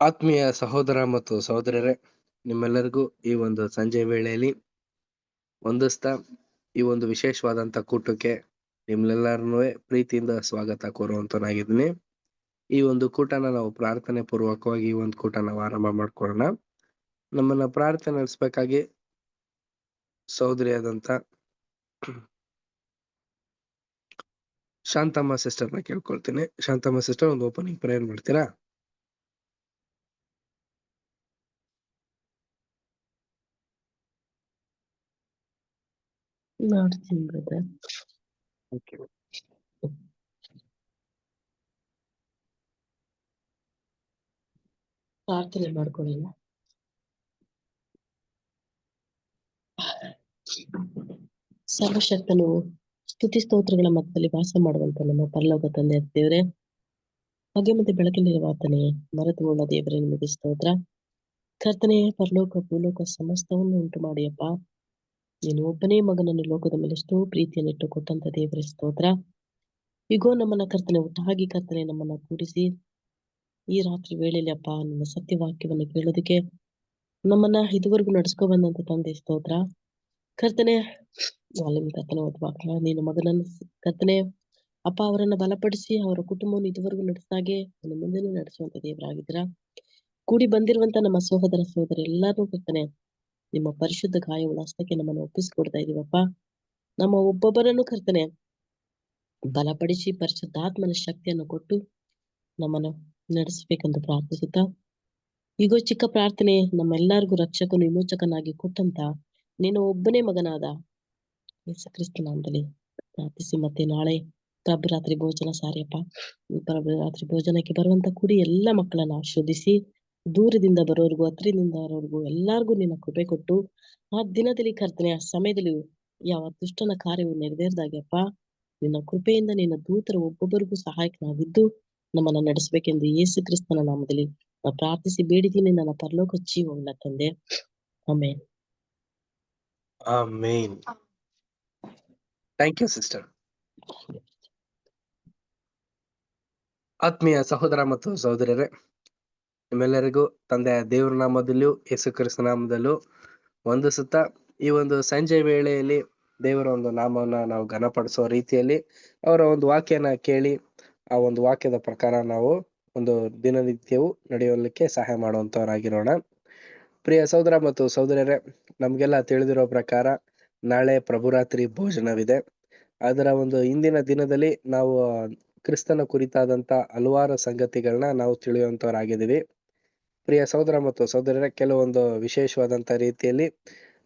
ಆತ್ಮೀಯ ಸಹೋದರ ಮತ್ತು ಸಹೋದರರೇ, ನಿಮ್ಮೆಲ್ಲರಿಗೂ ಈ ಒಂದು ಸಂಜೆ ವೇಳೆಯಲ್ಲಿ ವಂದಿಸ್ತಾ ಈ ಒಂದು ವಿಶೇಷವಾದಂತ ಕೂಟಕ್ಕೆ ನಿಮ್ಮೆಲ್ಲರನ್ನೂ ಪ್ರೀತಿಯಿಂದ ಸ್ವಾಗತ ಕೋರುವಂತನಾಗಿದ್ದೀನಿ. ಈ ಒಂದು ಕೂಟನ ನಾವು ಪ್ರಾರ್ಥನೆ ಪೂರ್ವಕವಾಗಿ ಈ ಒಂದು ಕೂಟ ನಾವು ಆರಂಭ ಮಾಡ್ಕೊಳ್ಳೋಣ. ನಮ್ಮನ್ನ ಪ್ರಾರ್ಥನೆ ನಡೆಸಬೇಕಾಗಿ ಸಹೋದರಿಯಾದಂತ ಶಾಂತಮ್ಮ ಸಿಸ್ಟರ್ನ ಕೇಳ್ಕೊಳ್ತೀನಿ. ಶಾಂತಮ್ಮ ಸಿಸ್ಟರ್, ಒಂದು ಓಪನಿಂಗ್ ಪ್ರೇಯರ್ ಮಾಡ್ತೀರಾ? ಮಾಡ್ತೀನಿ ಬ್ರದರ್. ಪ್ರಾರ್ಥನೆ ಮಾಡ್ಕೊಳ್ಳೋಣ. ಸರ್ವಶಕ್ತನು ಸ್ತುತಿ ಸ್ತೋತ್ರಗಳ ಮಧ್ಯದಲ್ಲಿ ವಾಸ ಮಾಡುವಂತ ನಮ್ಮ ಪರಲೋಕ ತಂದೆ ದೇವರೇ, ಹಾಗೆ ಮತ್ತೆ ಬೆಳಕಿನಲ್ಲಿರುವ ಆತನೇ, ಮರೆತುಕೊಂಡ ದೇವರೇ ನಿಮಗೆ ಸ್ತೋತ್ರ. ಕರ್ತನೆ, ಪರಲೋಕ ಭೂಲೋಕ ಸಮಸ್ತವನ್ನು ಉಂಟು ಮಾಡಿಯಪ್ಪ, ನೀನು ಒಬ್ಬನೇ ಮಗನನ್ನು ಲೋಕದ ಮೇಲೆ ಎಷ್ಟೋ ಪ್ರೀತಿಯನ್ನು ಇಟ್ಟು ಕೊಟ್ಟಂತ ದೇವರೇ ಸ್ತೋತ್ರ. ಈಗೋ ನಮ್ಮನ್ನ ಕರ್ತನೆ ಒಟ್ಟಾಗಿ ಕರ್ತನೆ ನಮ್ಮನ್ನ ಕೂಡಿಸಿ ಈ ರಾತ್ರಿ ವೇಳೆಯಲ್ಲಿ ಅಪ್ಪ ನಿಮ್ಮ ಸತ್ಯವಾಕ್ಯವನ್ನು ಕೇಳೋದಕ್ಕೆ ನಮ್ಮನ್ನ ಇದುವರೆಗೂ ನಡ್ಸ್ಕೊ ಬಂದಂತ ತಂದೆ ಸ್ತೋತ್ರ. ಕರ್ತನೆ, ಅಲ್ಲಿನ ಕರ್ತನೆ ವಾಕ್ಯ ನೀನು ಮಗನನ್ನು ಕರ್ತನೆ ಅಪ್ಪ ಅವರನ್ನ ಬಲಪಡಿಸಿ ಅವರ ಕುಟುಂಬವನ್ನು ಇದುವರೆಗೂ ನಡೆಸಾಗೆ ನನ್ನ ಮುಂದೆನೂ ನಡೆಸುವಂತ ದೇವರಾಗಿದ್ದೀರಾ. ಕೂಡಿ ಬಂದಿರುವಂತ ನಮ್ಮ ಸಹೋದರ ಸಹೋದರಿ ಎಲ್ಲಾರು ಕರ್ತನೆ ನಿಮ್ಮ ಪರಿಶುದ್ಧ ಗಾಯಗಳ ಹಸ್ತಕ್ಕೆ ನಮ್ಮನ್ನು ಒಪ್ಪಿಸಿಕೊಡ್ತಾ ಇದೀವಪ್ಪ. ನಮ್ಮ ಒಬ್ಬೊಬ್ಬರನ್ನು ಕರ್ತನೆ ಬಲಪಡಿಸಿ ಪರಿಶುದ್ಧಾತ್ಮನ ಶಕ್ತಿಯನ್ನು ಕೊಟ್ಟು ನಮ್ಮನ್ನು ನಡೆಸಬೇಕೆಂದು ಪ್ರಾರ್ಥಿಸುತ್ತಾ, ಈಗ ಚಿಕ್ಕ ಪ್ರಾರ್ಥನೆ ನಮ್ಮೆಲ್ಲರಿಗೂ ರಕ್ಷಕನು ವಿಮೋಚಕನಾಗಿ ಕೊಟ್ಟಂತ ನೀನು ಒಬ್ಬನೇ ಮಗನಾದ ಯೇಸು ಕ್ರಿಸ್ತ ನಾಮದಲ್ಲಿ ಪ್ರಾರ್ಥಿಸಿ ಮತ್ತೆ ನಾಳೆ ಪ್ರಭುರಾತ್ರಿ ಭೋಜನ ಸಾರಿಯಪ್ಪ. ಪ್ರಭುರಾತ್ರಿ ಭೋಜನಕ್ಕೆ ಬರುವಂತ ಕೂಡಿ ಎಲ್ಲ ಮಕ್ಕಳನ್ನ ಆಶೀರ್ವದಿಸಿ, ದೂರದಿಂದ ಬರೋರ್ಗು ಹತ್ರದಿಂದ ಬರೋರ್ಗು ಎಲ್ಲಾರ್ಗು ನಿನ್ನ ಕೃಪೆ ಕೊಟ್ಟು ಆ ದಿನದಲ್ಲಿ ಕರ್ತನೆ ಆ ಸಮಯದಲ್ಲಿ ಯಾವ ದುಷ್ಟನ ಕಾರ್ಯವು ನೆರವೇರಿದಾಗಪ್ಪ ನಿನ್ನ ಕೃಪೆಯಿಂದ ನಿನ್ನ ದೂತರು ಒಬ್ಬೊಬ್ಬರಿಗೂ ಸಹಾಯಕನಾಗಿದ್ದು ನಮ್ಮನ್ನ ನಡೆಸಬೇಕೆಂದು ಯೇಸು ಕ್ರಿಸ್ತನ ನಾಮದಲ್ಲಿ ಪ್ರಾರ್ಥಿಸಿ ಬೇಡಿದ್ದೀನಿ ನನ್ನ ಪರಲೋಕ ಜೀವವುಳ್ಳ ತಂದೆ, amen. Amen. Thank you sister. ಆತ್ಮೀಯ ಸಹೋದರ ಮತ್ತು ಸಹೋದರರೇ, ನಿಮ್ಮೆಲ್ಲರಿಗೂ ತಂದೆಯ ದೇವರ ನಾಮದಲ್ಲೂ ಯೇಸು ಕ್ರಿಸ್ತ ನಾಮದಲ್ಲೂ ವಂದಿಸುತ್ತಾ, ಈ ಒಂದು ಸಂಜೆ ವೇಳೆಯಲ್ಲಿ ದೇವರ ಒಂದು ನಾಮವನ್ನ ನಾವು ಘನಪಡಿಸುವ ರೀತಿಯಲ್ಲಿ ಅವರ ಒಂದು ವಾಕ್ಯನ ಕೇಳಿ ಆ ಒಂದು ವಾಕ್ಯದ ಪ್ರಕಾರ ನಾವು ಒಂದು ದಿನನಿತ್ಯವೂ ನಡೆಯಲಿಕ್ಕೆ ಸಹಾಯ ಮಾಡುವಂತವರಾಗಿರೋಣ. ಪ್ರಿಯ ಸಹೋದರ ಮತ್ತು ಸಹೋದರರೇ, ನಮ್ಗೆಲ್ಲ ತಿಳಿದಿರೋ ಪ್ರಕಾರ ನಾಳೆ ಪ್ರಭುರಾತ್ರಿ ಭೋಜನವಿದೆ. ಅದರ ಒಂದು ಇಂದಿನ ದಿನದಲ್ಲಿ ನಾವು ಕ್ರಿಸ್ತನ ಕುರಿತಾದಂತ ಹಲವಾರು ಸಂಗತಿಗಳನ್ನ ನಾವು ತಿಳಿಯುವಂತವರಾಗಿದ್ದೀವಿ. ಪ್ರಿಯ ಸಹೋದರ ಮತ್ತು ಸಹೋದರರೇ, ಕೆಲವೊಂದು ವಿಶೇಷವಾದಂತ ರೀತಿಯಲ್ಲಿ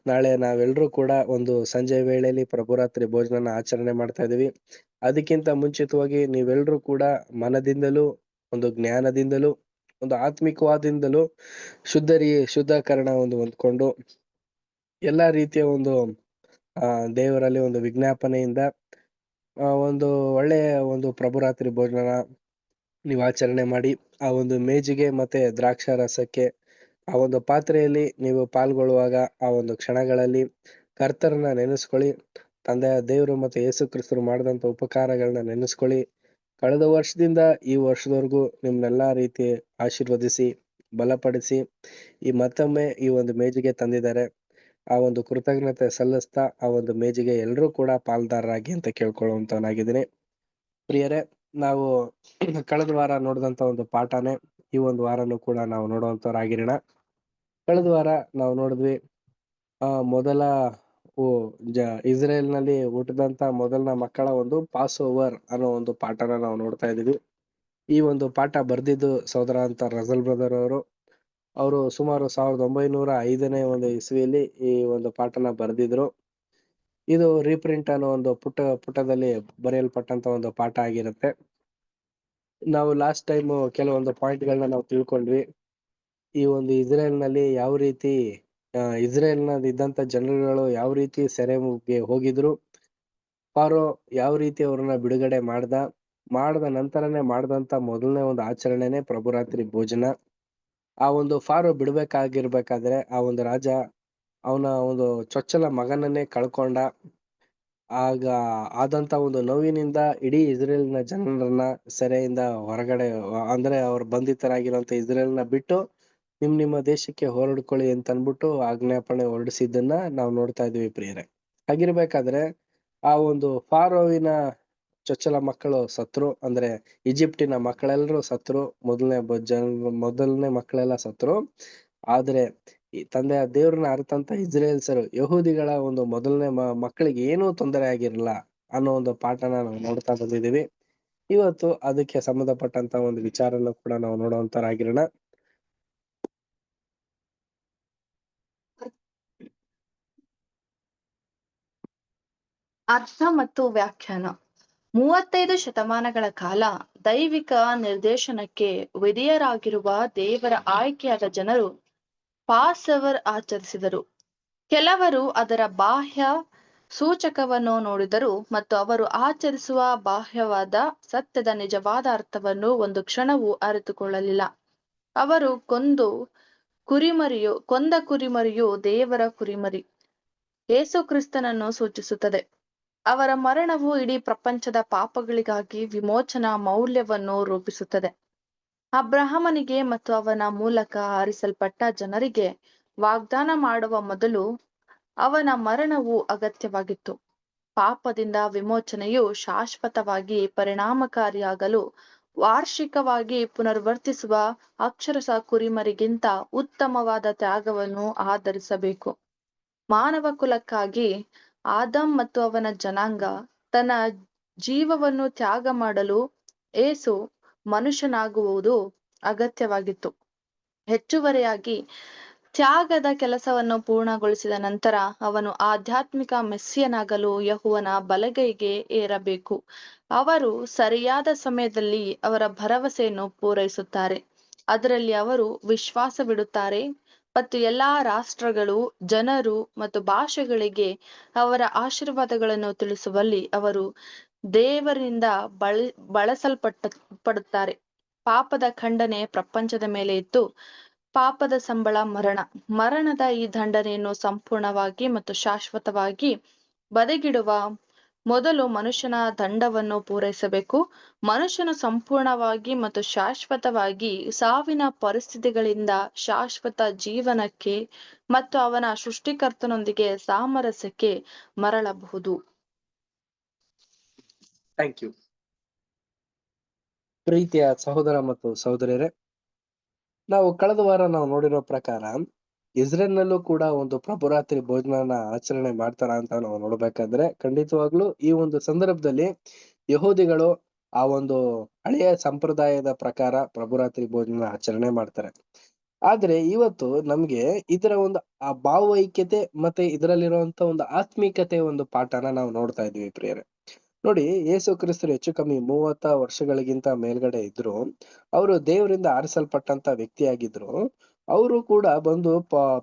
ನಾಳೆ ನಾವೆಲ್ಲರೂ ಕೂಡ ಒಂದು ಸಂಜೆ ವೇಳೆಯಲ್ಲಿ ಪ್ರಭುರಾತ್ರಿ ಭೋಜನ ಆಚರಣೆ ಮಾಡ್ತಾ ಇದೀವಿ. ಅದಕ್ಕಿಂತ ಮುಂಚಿತವಾಗಿ ನೀವೆಲ್ಲರೂ ಕೂಡ ಮನದಿಂದಲೂ ಒಂದು ಜ್ಞಾನದಿಂದಲೂ ಒಂದು ಆತ್ಮಿಕವಾದಿಂದಲೂ ಶುದ್ಧೀಕರಣ ಹೊಂದ್ಕೊಂಡು ಎಲ್ಲಾ ರೀತಿಯ ಒಂದು ದೇವರಲ್ಲಿ ಒಂದು ವಿಜ್ಞಾಪನೆಯಿಂದ ಒಂದು ಒಳ್ಳೆಯ ಒಂದು ಪ್ರಭುರಾತ್ರಿ ಭೋಜನ ನೀವು ಆಚರಣೆ ಮಾಡಿ ಆ ಒಂದು ಮೇಜಿಗೆ ಮತ್ತೆ ದ್ರಾಕ್ಷಾರಸಕ್ಕೆ ಆ ಒಂದು ಪಾತ್ರೆಯಲ್ಲಿ ನೀವು ಪಾಲ್ಗೊಳ್ಳುವಾಗ ಆ ಒಂದು ಕ್ಷಣಗಳಲ್ಲಿ ಕರ್ತರನ್ನ ನೆನೆಸ್ಕೊಳ್ಳಿ. ತಂದೆಯ ದೇವರು ಮತ್ತೆ ಯೇಸು ಕ್ರಿಸ್ತರು ಮಾಡಿದಂತ ಉಪಕಾರಗಳನ್ನ ನೆನೆಸ್ಕೊಳ್ಳಿ. ಕಳೆದ ವರ್ಷದಿಂದ ಈ ವರ್ಷದವರೆಗೂ ನಿಮ್ನೆಲ್ಲಾ ರೀತಿ ಆಶೀರ್ವದಿಸಿ ಬಲಪಡಿಸಿ ಈ ಮತ್ತೊಮ್ಮೆ ಈ ಒಂದು ಮೇಜಿಗೆ ತಂದಿದ್ದಾರೆ. ಆ ಒಂದು ಕೃತಜ್ಞತೆ ಸಲ್ಲಿಸ್ತಾ ಆ ಒಂದು ಮೇಜಿಗೆ ಎಲ್ಲರೂ ಕೂಡ ಪಾಲ್ದಾರರಾಗಿ ಅಂತ ಕೇಳ್ಕೊಳ್ಳುವಂತವನಾಗಿದ್ದೀನಿ. ಪ್ರಿಯರೇ, ನಾವು ಕಳೆದ ವಾರ ನೋಡಿದಂತ ಒಂದು ಪಾಠನೇ ಈ ಒಂದು ವಾರನೂ ಕೂಡ ನಾವು ನೋಡುವಂತವರಾಗಿರೋಣ. ಕಳೆದ ವಾರ ನಾವು ನೋಡಿದ್ವಿ ಮೊದಲ ಇಸ್ರೇಲ್ನಲ್ಲಿ ಹುಟ್ಟಿದಂತ ಮೊದಲನ ಮಕ್ಕಳ ಒಂದು ಪಾಸ್ ಓವರ್ ಅನ್ನೋ ಒಂದು ಪಾಠನ ನಾವು ನೋಡ್ತಾ ಇದೀವಿ. ಈ ಒಂದು ಪಾಠ ಬರ್ದಿದ್ದು ಸಹೋದರ ಅಂತ ರಜಲ್ ಬ್ರದರ್ ಅವರು ಸುಮಾರು 1905ನೇ ಒಂದು ಇಸ್ವಿಯಲ್ಲಿ ಈ ಒಂದು ಪಾಠನ ಬರ್ದಿದ್ರು. ಇದು ರೀಪ್ರಿಂಟ್ ಅನ್ನೋ ಒಂದು ಪುಟದಲ್ಲಿ ಬರೆಯಲ್ಪಟ್ಟಂತ ಒಂದು ಪಾಠ ಆಗಿರುತ್ತೆ. ನಾವು ಲಾಸ್ಟ್ ಟೈಮ್ ಕೆಲವೊಂದು ಪಾಯಿಂಟ್ಗಳನ್ನ ನಾವು ತಿಳ್ಕೊಂಡ್ವಿ. ಈ ಒಂದು ಇಸ್ರೇಲ್ನಲ್ಲಿ ಯಾವ ರೀತಿ ಇಸ್ರೇಲ್ನಲ್ಲಿ ಇದ್ದಂತ ಜನರುಗಳು ಯಾವ ರೀತಿ ಸೆರೆಗೆ ಹೋಗಿದ್ರು, ಫಾರೋ ಯಾವ ರೀತಿ ಅವ್ರನ್ನ ಬಿಡುಗಡೆ ಮಾಡದ ನಂತರನೇ ಮಾಡಿದಂತ ಮೊದಲನೇ ಒಂದು ಆಚರಣೆನೇ ಪ್ರಭುರಾತ್ರಿ ಭೋಜನ. ಆ ಒಂದು ಫಾರೋ ಬಿಡ್ಬೇಕಾಗಿರ್ಬೇಕಾದ್ರೆ ಆ ಒಂದು ರಾಜ ಅವನ ಒಂದು ಚೊಚ್ಚಲ ಮಗನನ್ನೇ ಕಳ್ಕೊಂಡ. ಆಗ ಆದಂತ ಒಂದು ನೋವಿನಿಂದ ಇಡೀ ಇಸ್ರೇಲ್ನ ಜನರನ್ನ ಸೆರೆಯಿಂದ ಹೊರಗಡೆ ಅಂದ್ರೆ ಅವ್ರು ಬಂಧಿತರಾಗಿರುವಂತ ಇಸ್ರೇಲ್ನ ಬಿಟ್ಟು ನಿಮ್ಮ ದೇಶಕ್ಕೆ ಹೊರಡ್ಕೊಳ್ಳಿ ಅಂತ ಅನ್ಬಿಟ್ಟು ಆಜ್ಞಾಪನೆ ಹೊರಡಿಸಿದ್ದನ್ನ ನಾವು ನೋಡ್ತಾ ಇದೀವಿ ಪ್ರಿಯರೇ. ಹಾಗಿರ್ಬೇಕಾದ್ರೆ ಆ ಒಂದು ಫಾರೋವಿನ ಚೊಚ್ಚಲ ಮಕ್ಕಳು ಸತ್ರು, ಅಂದ್ರೆ ಈಜಿಪ್ಟಿನ ಮಕ್ಕಳೆಲ್ಲರೂ ಸತ್ರು, ಮೊದಲನೇ ಮಕ್ಕಳೆಲ್ಲ ಸತ್ರು. ಆದ್ರೆ ಈ ತಂದೆಯ ದೇವ್ರನ್ನ ಅರ್ಥಂತ ಇಸ್ರೇಲ್ಸರು ಯಹೂದಿಗಳ ಒಂದು ಮೊದಲನೇ ಮಕ್ಕಳಿಗೆ ಏನೂ ತೊಂದರೆ ಆಗಿರಲ್ಲ ಅನ್ನೋ ಒಂದು ಪಾಠನ ನಾವು ನೋಡ್ತಾ ಬಂದಿದೀವಿ. ಇವತ್ತು ಅದಕ್ಕೆ ಸಂಬಂಧಪಟ್ಟಂತ ಒಂದು ವಿಚಾರನ ಕೂಡ ನಾವು ನೋಡುವಂತರಾಗಿರೋಣ. ಅರ್ಥ ಮತ್ತು ವ್ಯಾಖ್ಯಾನ. 35 ಶತಮಾನಗಳ ಕಾಲ ದೈವಿಕ ನಿರ್ದೇಶನಕ್ಕೆ ವಿಧೇಯರಾಗಿರುವ ದೇವರ ಆಯ್ಕೆಯಾದ ಜನರು ಪಾಸ್ ಅವರ್ ಆಚರಿಸಿದರು. ಕೆಲವರು ಅದರ ಬಾಹ್ಯ ಸೂಚಕವನ್ನು ನೋಡಿದರು ಮತ್ತು ಅವರು ಆಚರಿಸುವ ಬಾಹ್ಯವಾದ ಸತ್ಯದ ನಿಜವಾದ ಅರ್ಥವನ್ನು ಒಂದು ಕ್ಷಣವೂ ಅರಿತುಕೊಳ್ಳಲಿಲ್ಲ. ಅವರು ಕೊಂದ ಕುರಿಮರಿಯು ದೇವರ ಕುರಿಮರಿ ಯೇಸು ಕ್ರಿಸ್ತನನ್ನು ಸೂಚಿಸುತ್ತದೆ. ಅವರ ಮರಣವು ಇಡೀ ಪ್ರಪಂಚದ ಪಾಪಗಳಿಗಾಗಿ ವಿಮೋಚನಾ ಮೌಲ್ಯವನ್ನು ರೂಪಿಸುತ್ತದೆ. ಅಬ್ರಹಾಮನಿಗೆ ಮತ್ತು ಅವನ ಮೂಲಕ ಆರಿಸಲ್ಪಟ್ಟ ಜನರಿಗೆ ವಾಗ್ದಾನ ಮಾಡುವ ಮೊದಲು ಅವನ ಮರಣವು ಅಗತ್ಯವಾಗಿತ್ತು. ಪಾಪದಿಂದ ವಿಮೋಚನೆಯು ಶಾಶ್ವತವಾಗಿ ಪರಿಣಾಮಕಾರಿಯಾಗಲು ವಾರ್ಷಿಕವಾಗಿ ಪುನರ್ವರ್ತಿಸುವ ಅಕ್ಷರಶಃ ಕುರಿಮರಿಗಿಂತ ಉತ್ತಮವಾದ ತ್ಯಾಗವನ್ನು ಆಧರಿಸಬೇಕು. ಮಾನವ ಕುಲಕ್ಕಾಗಿ ಆದಮ್ ಮತ್ತು ಅವನ ಜನಾಂಗ ತನ್ನ ಜೀವವನ್ನು ತ್ಯಾಗ ಮಾಡಲು ಏಸು ಮನುಷ್ಯನಾಗುವುದು ಅಗತ್ಯವಾಗಿತ್ತು. ಹೆಚ್ಚುವರಿಯಾಗಿ ತ್ಯಾಗದ ಕೆಲಸವನ್ನು ಪೂರ್ಣಗೊಳಿಸಿದ ನಂತರ ಅವನು ಆಧ್ಯಾತ್ಮಿಕ ಮೆಸ್ಸಿಯನಾಗಲು ಯೆಹೋವನ ಬಲಗೈಗೆ ಏರಬೇಕು. ಅವರು ಸರಿಯಾದ ಸಮಯದಲ್ಲಿ ಅವರ ಭರವಸೆಯನ್ನು ಪೂರೈಸುತ್ತಾರೆ, ಅದರಲ್ಲಿ ಅವರು ವಿಶ್ವಾಸವಿಡುತ್ತಾರೆ ಮತ್ತು ಎಲ್ಲಾ ರಾಷ್ಟ್ರಗಳು, ಜನರು ಮತ್ತು ಭಾಷೆಗಳಿಗೆ ಅವರ ಆಶೀರ್ವಾದಗಳನ್ನು ತಿಳಿಸುವಲ್ಲಿ ಅವರು ದೇವರಿಂದ ಬಳಸಲ್ಪಡುತ್ತಾರೆ. ಪಾಪದ ಖಂಡನೆ ಪ್ರಪಂಚದ ಮೇಲೆ ಇತ್ತು. ಪಾಪದ ಸಂಬಳ ಮರಣದ ಈ ದಂಡನೆಯನ್ನು ಸಂಪೂರ್ಣವಾಗಿ ಮತ್ತು ಶಾಶ್ವತವಾಗಿ ಬದಿಗಿಡುವ ಮೊದಲು ಮನುಷ್ಯನ ದಂಡವನ್ನು ಪೂರೈಸಬೇಕು. ಮನುಷ್ಯನು ಸಂಪೂರ್ಣವಾಗಿ ಮತ್ತು ಶಾಶ್ವತವಾಗಿ ಸಾವಿನ ಪರಿಸ್ಥಿತಿಗಳಿಂದ ಶಾಶ್ವತ ಜೀವನಕ್ಕೆ ಮತ್ತು ಅವನ ಸೃಷ್ಟಿಕರ್ತನೊಂದಿಗೆ ಸಾಮರಸ್ಯಕ್ಕೆ ಮರಳಬಹುದು. Thank you. ಪ್ರೀತಿಯ ಸಹೋದರ ಮತ್ತು ಸಹೋದರಿಯರೇ, ನಾವು ಕಳೆದ ವಾರ ನಾವು ನೋಡಿರೋ ಪ್ರಕಾರ ಇಸ್ರೇಲ್ನಲ್ಲೂ ಕೂಡ ಒಂದು ಪ್ರಭುರಾತ್ರಿ ಭೋಜನನ ಆಚರಣೆ ಮಾಡ್ತಾರ ಅಂತ ನಾವು ನೋಡ್ಬೇಕಾದ್ರೆ, ಖಂಡಿತವಾಗ್ಲೂ ಈ ಒಂದು ಸಂದರ್ಭದಲ್ಲಿ ಯಹೂದಿಗಳು ಆ ಒಂದು ಹಳೆಯ ಸಂಪ್ರದಾಯದ ಪ್ರಕಾರ ಪ್ರಭುರಾತ್ರಿ ಭೋಜನ ಆಚರಣೆ ಮಾಡ್ತಾರೆ. ಆದ್ರೆ ಇವತ್ತು ನಮ್ಗೆ ಇದರ ಒಂದು ಆ ಭಾವೈಕ್ಯತೆ ಮತ್ತೆ ಇದರಲ್ಲಿರುವಂತ ಒಂದು ಆತ್ಮೀಕತೆ ಒಂದು ಪಾಠನ ನಾವು ನೋಡ್ತಾ ಇದ್ವಿ ಪ್ರಿಯರೇ. ನೋಡಿ, ಯೇಸು ಕ್ರಿಸ್ತರು ಹೆಚ್ಚು ಕಮ್ಮಿ 30 ವರ್ಷಗಳಿಗಿಂತ ಮೇಲ್ಗಡೆ ಇದ್ರು. ಅವರು ದೇವರಿಂದ ಆರಿಸಲ್ಪಟ್ಟಂತ ವ್ಯಕ್ತಿಯಾಗಿದ್ರು. ಅವರು ಕೂಡ ಬಂದು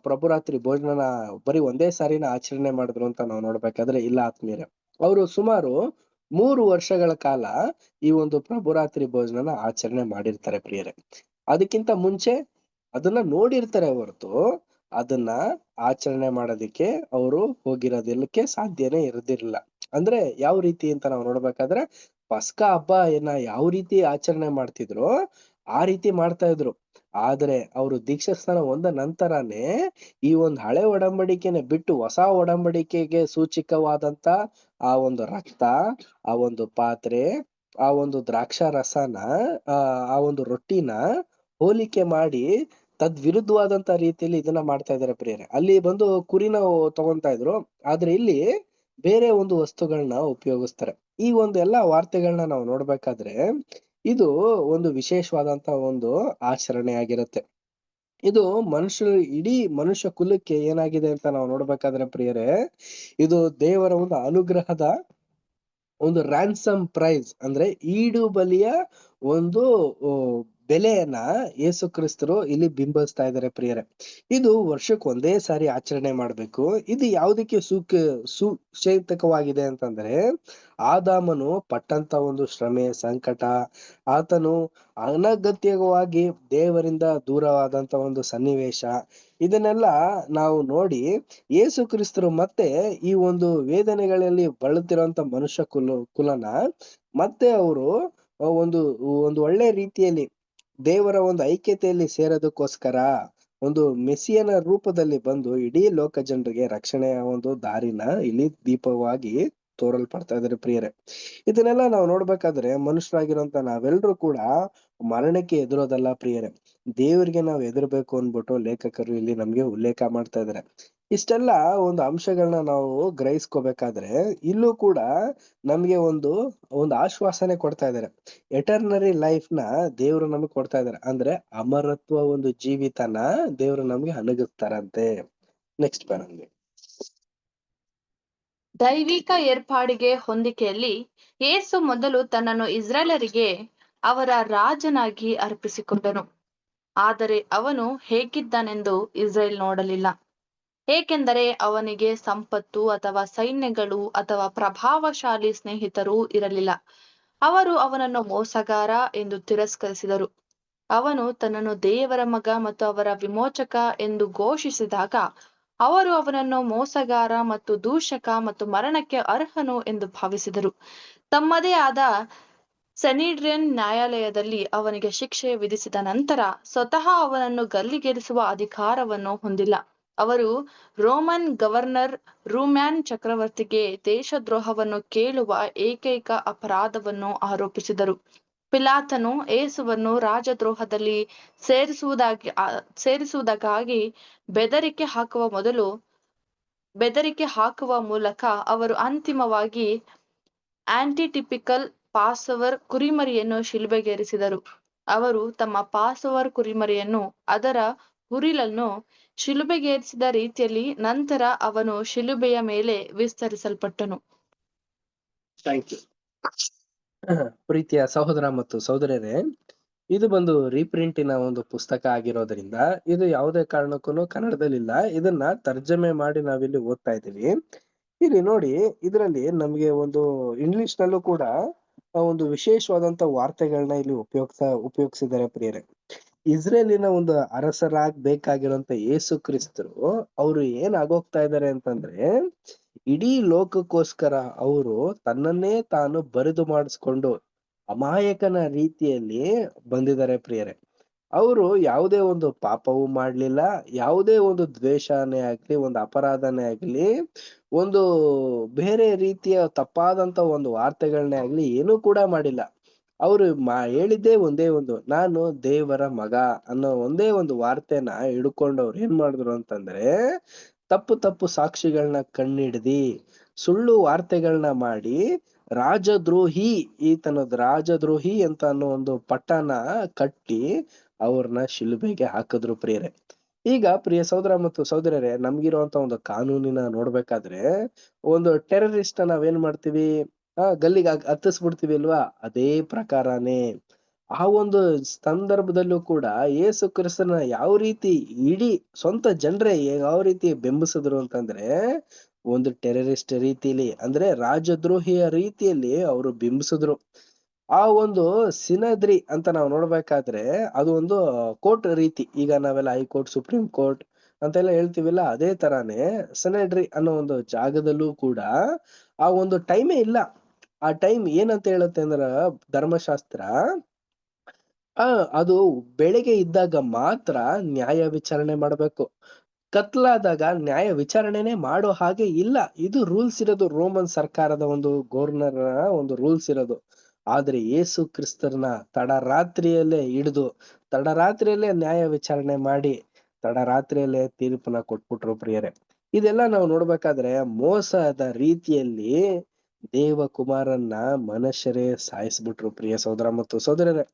ಪ್ರಭುರಾತ್ರಿ ಭೋಜನನ ಬರೀ ಒಂದೇ ಸಾರಿನ ಆಚರಣೆ ಮಾಡಿದ್ರು ಅಂತ ನಾವು ನೋಡ್ಬೇಕಾದ್ರೆ ಇಲ್ಲ ಆತ್ಮೀಯರೇ. ಅವರು ಸುಮಾರು 3 ವರ್ಷಗಳ ಕಾಲ ಈ ಒಂದು ಪ್ರಭುರಾತ್ರಿ ಭೋಜನನ ಆಚರಣೆ ಮಾಡಿರ್ತಾರೆ ಪ್ರಿಯರೇ. ಅದಕ್ಕಿಂತ ಮುಂಚೆ ಅದನ್ನ ನೋಡಿರ್ತಾರೆ ಹೊರತು ಅದನ್ನ ಆಚರಣೆ ಮಾಡೋದಿಕ್ಕೆ ಅವರು ಹೋಗಿರೋದಿಲ್ಲಕ್ಕೆ ಸಾಧ್ಯನೇ ಇರದಿರ್ಲಿಲ್ಲ. ಅಂದ್ರೆ ಯಾವ ರೀತಿ ಅಂತ ನಾವು ನೋಡ್ಬೇಕಾದ್ರೆ, ಪಸ್ಕ ಹಬ್ಬ ಯಾವ ರೀತಿ ಆಚರಣೆ ಮಾಡ್ತಿದ್ರು ಆ ರೀತಿ ಮಾಡ್ತಾ ಇದ್ರು. ಆದ್ರೆ ಅವರು ದೀಕ್ಷಾಸ್ನಾನ ಹೊಂದ ನಂತರನೇ ಈ ಒಂದು ಹಳೆ ಒಡಂಬಡಿಕೆನೆ ಬಿಟ್ಟು ಹೊಸ ಒಡಂಬಡಿಕೆಗೆ ಸೂಚಿಕವಾದಂತ ಆ ಒಂದು ರಕ್ತ, ಆ ಒಂದು ಪಾತ್ರೆ, ಆ ಒಂದು ದ್ರಾಕ್ಷಾರಸನ, ಆ ಒಂದು ರೊಟ್ಟಿನ ಹೋಲಿಕೆ ಮಾಡಿ ತದ್ವಿರುದ್ಧವಾದಂತ ರೀತಿಯಲ್ಲಿ ಇದನ್ನ ಮಾಡ್ತಾ ಇದಾರೆ ಪ್ರಿಯರೇ. ಅಲ್ಲಿ ಬಂದು ಕುರಿನ ತಗೊಂತಾ ಇದ್ರು, ಆದ್ರೆ ಇಲ್ಲಿ ಬೇರೆ ಒಂದು ವಸ್ತುಗಳನ್ನ ಉಪಯೋಗಿಸ್ತಾರೆ. ಈ ಒಂದು ಎಲ್ಲಾ ವಾರ್ತೆಗಳನ್ನ ನಾವು ನೋಡ್ಬೇಕಾದ್ರೆ ಇದು ಒಂದು ವಿಶೇಷವಾದಂತ ಒಂದು ಆಚರಣೆ ಆಗಿರುತ್ತೆ. ಇದು ಇಡೀ ಮನುಷ್ಯ ಕುಲಕ್ಕೆ ಏನಾಗಿದೆ ಅಂತ ನಾವು ನೋಡ್ಬೇಕಾದ್ರೆ ಪ್ರಿಯರೇ, ಇದು ದೇವರ ಒಂದು ಅನುಗ್ರಹದ ಒಂದು ರ್ಯಾನ್ಸಮ್ ಪ್ರೈಸ್, ಅಂದ್ರೆ ಈಡು ಬಲಿಯ ಒಂದು ಬೆಲೆಯನ್ನ ಯೇಸು ಕ್ರಿಸ್ತರು ಇಲ್ಲಿ ಬಿಂಬಿಸ್ತಾ ಇದ್ದಾರೆ ಪ್ರಿಯರೇ. ಇದು ವರ್ಷಕ್ಕೆ ಒಂದೇ ಸಾರಿ ಆಚರಣೆ ಮಾಡ್ಬೇಕು. ಇದು ಯಾವುದಕ್ಕೆ ಸುಸೂಚಕವಾಗಿದೆ ಅಂತಂದ್ರೆ, ಆದಾಮನು ಪಟ್ಟಂತ ಒಂದು ಶ್ರಮೆ, ಸಂಕಟ, ಆತನು ಅನಗತ್ಯವಾಗಿ ದೇವರಿಂದ ದೂರವಾದಂತ ಒಂದು ಸನ್ನಿವೇಶ, ಇದನ್ನೆಲ್ಲ ನಾವು ನೋಡಿ ಯೇಸು ಕ್ರಿಸ್ತರು ಮತ್ತೆ ಈ ಒಂದು ವೇದನೆಗಳಲ್ಲಿ ಬಳಲುತ್ತಿರುವಂತ ಮನುಷ್ಯ ಕುಲನ ಮತ್ತೆ ಅವರು ಒಂದು ಒಂದು ಒಳ್ಳೆ ರೀತಿಯಲ್ಲಿ ದೇವರ ಒಂದು ಐಕ್ಯತೆಯಲ್ಲಿ ಸೇರೋದಕ್ಕೋಸ್ಕರ ಒಂದು ಮೆಸ್ಸಿಯನ ರೂಪದಲ್ಲಿ ಬಂದು ಇಡೀ ಲೋಕ ಜನರಿಗೆ ರಕ್ಷಣೆಯ ಒಂದು ದಾರಿನ ಇಲ್ಲಿ ದೀಪವಾಗಿ ತೋರಲ್ಪಡ್ತಾ ಇದಾರೆ ಪ್ರಿಯರೇ. ಇದನ್ನೆಲ್ಲ ನಾವು ನೋಡ್ಬೇಕಾದ್ರೆ ಮನುಷ್ಯರಾಗಿರುವಂತ ನಾವೆಲ್ಲರೂ ಕೂಡ ಮರಣಕ್ಕೆ ಎದುರೋದಲ್ಲ ಪ್ರಿಯರೇ, ದೇವರಿಗೆ ನಾವು ಎದುರ್ಬೇಕು ಅನ್ಬಿಟ್ಟು ಲೇಖಕರು ಇಲ್ಲಿ ನಮ್ಗೆ ಉಲ್ಲೇಖ ಮಾಡ್ತಾ ಇದಾರೆ. ಇಷ್ಟೆಲ್ಲ ಒಂದು ಅಂಶಗಳನ್ನ ನಾವು ಗ್ರಹಿಸ್ಕೋಬೇಕಾದ್ರೆ ಇಲ್ಲೂ ಕೂಡ ನಮ್ಗೆ ಒಂದು ಆಶ್ವಾಸನೆ ಕೊಡ್ತಾ ಇದಾರೆ. ಎಟರ್ನರಿ ಲೈಫ್ ನ ದೇವ್ರು ನಮಗೆ ಕೊಡ್ತಾ ಇದಾರೆ. ಅಂದ್ರೆ ಅಮರತ್ವ ಒಂದು ಜೀವಿತನ ದೇವ್ರು ನಮ್ಗೆ ಅನುಗಿಸ್ತಾರಂತೆ. ನೆಕ್ಸ್ಟ್ ಬರಂడి. ದೈವಿಕ ಏರ್ಪಾಡಿಗೆ ಹೊಂದಿಕೆಯಲ್ಲಿ ಯೇಸು ಮೊದಲು ತನ್ನನ್ನು ಇಸ್ರಾಯೇಲರಿಗೆ ಅವರ ರಾಜನಾಗಿ ಅರ್ಪಿಸಿಕೊಂಡನು. ಆದರೆ ಅವನು ಹೇಗಿದ್ದಾನೆಂದು ಇಸ್ರೇಲ್ ನೋಡಲಿಲ್ಲ, ಏಕೆಂದರೆ ಅವನಿಗೆ ಸಂಪತ್ತು ಅಥವಾ ಸೈನ್ಯಗಳು ಅಥವಾ ಪ್ರಭಾವಶಾಲಿ ಸ್ನೇಹಿತರು ಇರಲಿಲ್ಲ. ಅವರು ಅವನನ್ನು ಮೋಸಗಾರ ಎಂದು ತಿರಸ್ಕರಿಸಿದರು. ಅವನು ತನ್ನನ್ನು ದೇವರ ಮಗ ಮತ್ತು ಅವರ ವಿಮೋಚಕ ಎಂದು ಘೋಷಿಸಿದಾಗ ಅವರು ಅವನನ್ನು ಮೋಸಗಾರ ಮತ್ತು ದೂಷಕ ಮತ್ತು ಮರಣಕ್ಕೆ ಅರ್ಹನು ಎಂದು ಭಾವಿಸಿದರು. ತಮ್ಮದೇ ಆದ ಸೆನಿಡ್ರಿಯನ್ ನ್ಯಾಯಾಲಯದಲ್ಲಿ ಅವನಿಗೆ ಶಿಕ್ಷೆ ವಿಧಿಸಿದ ನಂತರ ಸ್ವತಃ ಅವನನ್ನು ಗಲ್ಲಿಗೇರಿಸುವ ಅಧಿಕಾರವನ್ನು ಹೊಂದಿಲ್ಲ. ಅವರು ರೋಮನ್ ಗವರ್ನರ್ ರೂಮ್ಯಾನ್ ಚಕ್ರವರ್ತಿಗೆ ದೇಶದ್ರೋಹವನ್ನು ಕೇಳುವ ಏಕೈಕ ಅಪರಾಧವನ್ನು ಆರೋಪಿಸಿದರು. ಪಿಲಾತನು ಯೇಸುವನ್ನು ರಾಜದ್ರೋಹದಲ್ಲಿ ಸೇರಿಸುವುದಕ್ಕಾಗಿ ಬೆದರಿಕೆ ಹಾಕುವ ಮೂಲಕ ಅವರು ಅಂತಿಮವಾಗಿ ಆಂಟಿಟಿಪಿಕಲ್ ಪಾಸವರ್ ಕುರಿಮರಿಯನ್ನು ಶಿಲುಬೆಗೇರಿಸಿದರು. ಅವರು ತಮ್ಮ ಪಾಸವರ್ ಕುರಿಮರಿಯನ್ನು ಅದರ ಹುರಿಲನ್ನು ಶಿಲುಬೆಗೇರಿಸಿದ ರೀತಿಯಲ್ಲಿ ನಂತರ ಅವನು ಶಿಲುಬೆಯ ಮೇಲೆ ವಿಸ್ತರಿಸಲ್ಪಟ್ಟನು. Thank you. ಪ್ರೀತಿಯ ಸಹೋದರ ಮತ್ತು ಸಹೋದರರೇ, ಇದು ಬಂದು ರೀಪ್ರಿಂಟಿನ ಒಂದು ಪುಸ್ತಕ ಆಗಿರೋದ್ರಿಂದ ಇದು ಯಾವುದೇ ಕಾರಣಕ್ಕೂ ಕನ್ನಡದಲ್ಲಿಲ್ಲ. ಇದನ್ನ ತರ್ಜಮೆ ಮಾಡಿ ನಾವಿಲ್ಲಿ ಓದ್ತಾ ಇದೀವಿ. ಇಲ್ಲಿ ನೋಡಿ, ಇದರಲ್ಲಿ ನಮ್ಗೆ ಒಂದು ಇಂಗ್ಲಿಷ್ ನಲ್ಲೂ ಕೂಡ ಒಂದು ವಿಶೇಷವಾದಂತ ವಾರ್ತೆಗಳನ್ನ ಇಲ್ಲಿ ಉಪಯೋಗಿಸಿದ್ದಾರೆ ಪ್ರಿಯರೇ. ಇಸ್ರೇಲಿನ ಒಂದು ಅರಸರಾಗ್ಬೇಕಾಗಿರುವಂತ ಯೇಸು ಕ್ರಿಸ್ತರು ಅವರು ಏನ್ ಆಗೋಗ್ತಾ ಇದ್ದಾರೆ ಅಂತಂದ್ರೆ, ಇಡೀ ಲೋಕಕ್ಕೋಸ್ಕರ ಅವರು ತನ್ನನ್ನೇ ತಾನು ಬರಿದು ಮಾಡಿಸ್ಕೊಂಡು ಅಮಾಯಕನ ರೀತಿಯಲ್ಲಿ ಬಂದಿದ್ದಾರೆ ಪ್ರಿಯರೇ. ಅವರು ಯಾವುದೇ ಒಂದು ಪಾಪವೂ ಮಾಡ್ಲಿಲ್ಲ, ಯಾವುದೇ ಒಂದು ದ್ವೇಷನೇ ಆಗ್ಲಿ, ಒಂದು ಅಪರಾಧನೇ ಆಗ್ಲಿ, ಒಂದು ಬೇರೆ ರೀತಿಯ ತಪ್ಪಾದಂತ ಒಂದು ವಾರ್ತೆಗಳನ್ನೇ ಆಗ್ಲಿ ಏನೂ ಕೂಡ ಮಾಡಿಲ್ಲ. ಅವರು ಹೇಳಿದ್ದೇ ಒಂದೇ ಒಂದು, ನಾನು ದೇವರ ಮಗ ಅನ್ನೋ ಒಂದೇ ಒಂದು ವಾರ್ತೆನ ಹಿಡ್ಕೊಂಡು ಅವ್ರು ಏನ್ ಮಾಡಿದ್ರು ಅಂತಂದ್ರೆ, ತಪ್ಪು ಸಾಕ್ಷಿಗಳನ್ನ ಕಣ್ಣಿಡ್ದಿ ಸುಳ್ಳು ವಾರ್ತೆಗಳನ್ನ ಮಾಡಿ ರಾಜದ್ರೋಹಿ ಅಂತ ಅನ್ನೋ ಒಂದು ಪಟ್ಟನ ಕಟ್ಟಿ ಅವ್ರನ್ನ ಶಿಲುಬೆಗೆ ಹಾಕಿದ್ರು ಪ್ರಿಯರೇ. ಈಗ ಪ್ರಿಯ ಸಹೋದರ ಮತ್ತು ಸಹೋದರರೇ, ನಮ್ಗಿರುವಂತ ಒಂದು ಕಾನೂನಿನ ನೋಡ್ಬೇಕಾದ್ರೆ ಒಂದು ಟೆರರಿಸ್ಟ್ ನಾವೇನ್ ಮಾಡ್ತೀವಿ, ಗಲ್ಲಿಗೆ ಹತ್ತಿಸ್ಬಿಡ್ತೀವಿ ಅಲ್ವಾ? ಅದೇ ಪ್ರಕಾರನೇ ಆ ಒಂದು ಸಂದರ್ಭದಲ್ಲೂ ಕೂಡ ಯೇಸು ಕ್ರಿಸ್ತನ ಯಾವ ರೀತಿ ಇಡೀ ಸ್ವಂತ ಜನರೇ ಯಾವ ರೀತಿ ಬೆಂಬಲಿಸಿದ್ರು ಅಂತಂದ್ರೆ, ಒಂದು ಟೆರರಿಸ್ಟ್ ರೀತಿಲಿ, ಅಂದ್ರೆ ರಾಜದ್ರೋಹಿಯ ರೀತಿಯಲ್ಲಿ ಅವರು ಬಿಂಬಿಸಿದ್ರು. ಆ ಒಂದು ಸಿನದ್ರಿ ಅಂತ ನಾವು ನೋಡ್ಬೇಕಾದ್ರೆ ಅದು ಒಂದು ಕೋರ್ಟ್ ರೀತಿ. ಈಗ ನಾವೆಲ್ಲ ಹೈಕೋರ್ಟ್, ಸುಪ್ರೀಂ ಕೋರ್ಟ್ ಅಂತೆಲ್ಲ ಹೇಳ್ತೀವಿಲ್ಲ, ಅದೇ ತರಾನೇ ಸೆನೆಡ್ರಿ ಅನ್ನೋ ಒಂದು ಜಾಗದಲ್ಲೂ ಕೂಡ ಆ ಒಂದು ಟೈಮೇ ಇಲ್ಲ. ಆ ಟೈಮ್ ಏನಂತ ಹೇಳುತ್ತೆ ಅಂದ್ರ ಧರ್ಮಶಾಸ್ತ್ರ, ಅದು ಬೆಳಗ್ಗೆ ಇದ್ದಾಗ ಮಾತ್ರ ನ್ಯಾಯ ವಿಚಾರಣೆ ಮಾಡ್ಬೇಕು. ಕತ್ಲಾದಾಗ ನ್ಯಾಯ ವಿಚಾರಣೆನೆ ಮಾಡೋ ಹಾಗೆ ಇಲ್ಲ. ಇದು ರೂಲ್ಸ್ ಇರೋದು, ರೋಮನ್ ಸರ್ಕಾರದ ಒಂದು ಗವರ್ನರ್ ಒಂದು ರೂಲ್ಸ್ ಇರೋದು. ಆದ್ರೆ ಯೇಸು ಕ್ರಿಸ್ತರನ್ನ ತಡರಾತ್ರಿಯಲ್ಲೇ ಹಿಡಿದು ತಡರಾತ್ರಿಯಲ್ಲೇ ನ್ಯಾಯ ವಿಚಾರಣೆ ಮಾಡಿ ತಡರಾತ್ರಿಯಲ್ಲೇ ತೀರ್ಪನ್ನ ಕೊಟ್ಬಿಟ್ರು ಪ್ರಿಯರೇ. ಇದೆಲ್ಲ ನಾವು ನೋಡ್ಬೇಕಾದ್ರೆ ಮೋಸದ ರೀತಿಯಲ್ಲಿ ದೇವಕುಮಾರನ್ನ ಮನುಷ್ಯರೇ ಸಾಯಿಸ್ಬಿಟ್ರು ಪ್ರಿಯ ಸಹೋದರ ಮತ್ತು ಸಹೋದರರೇ.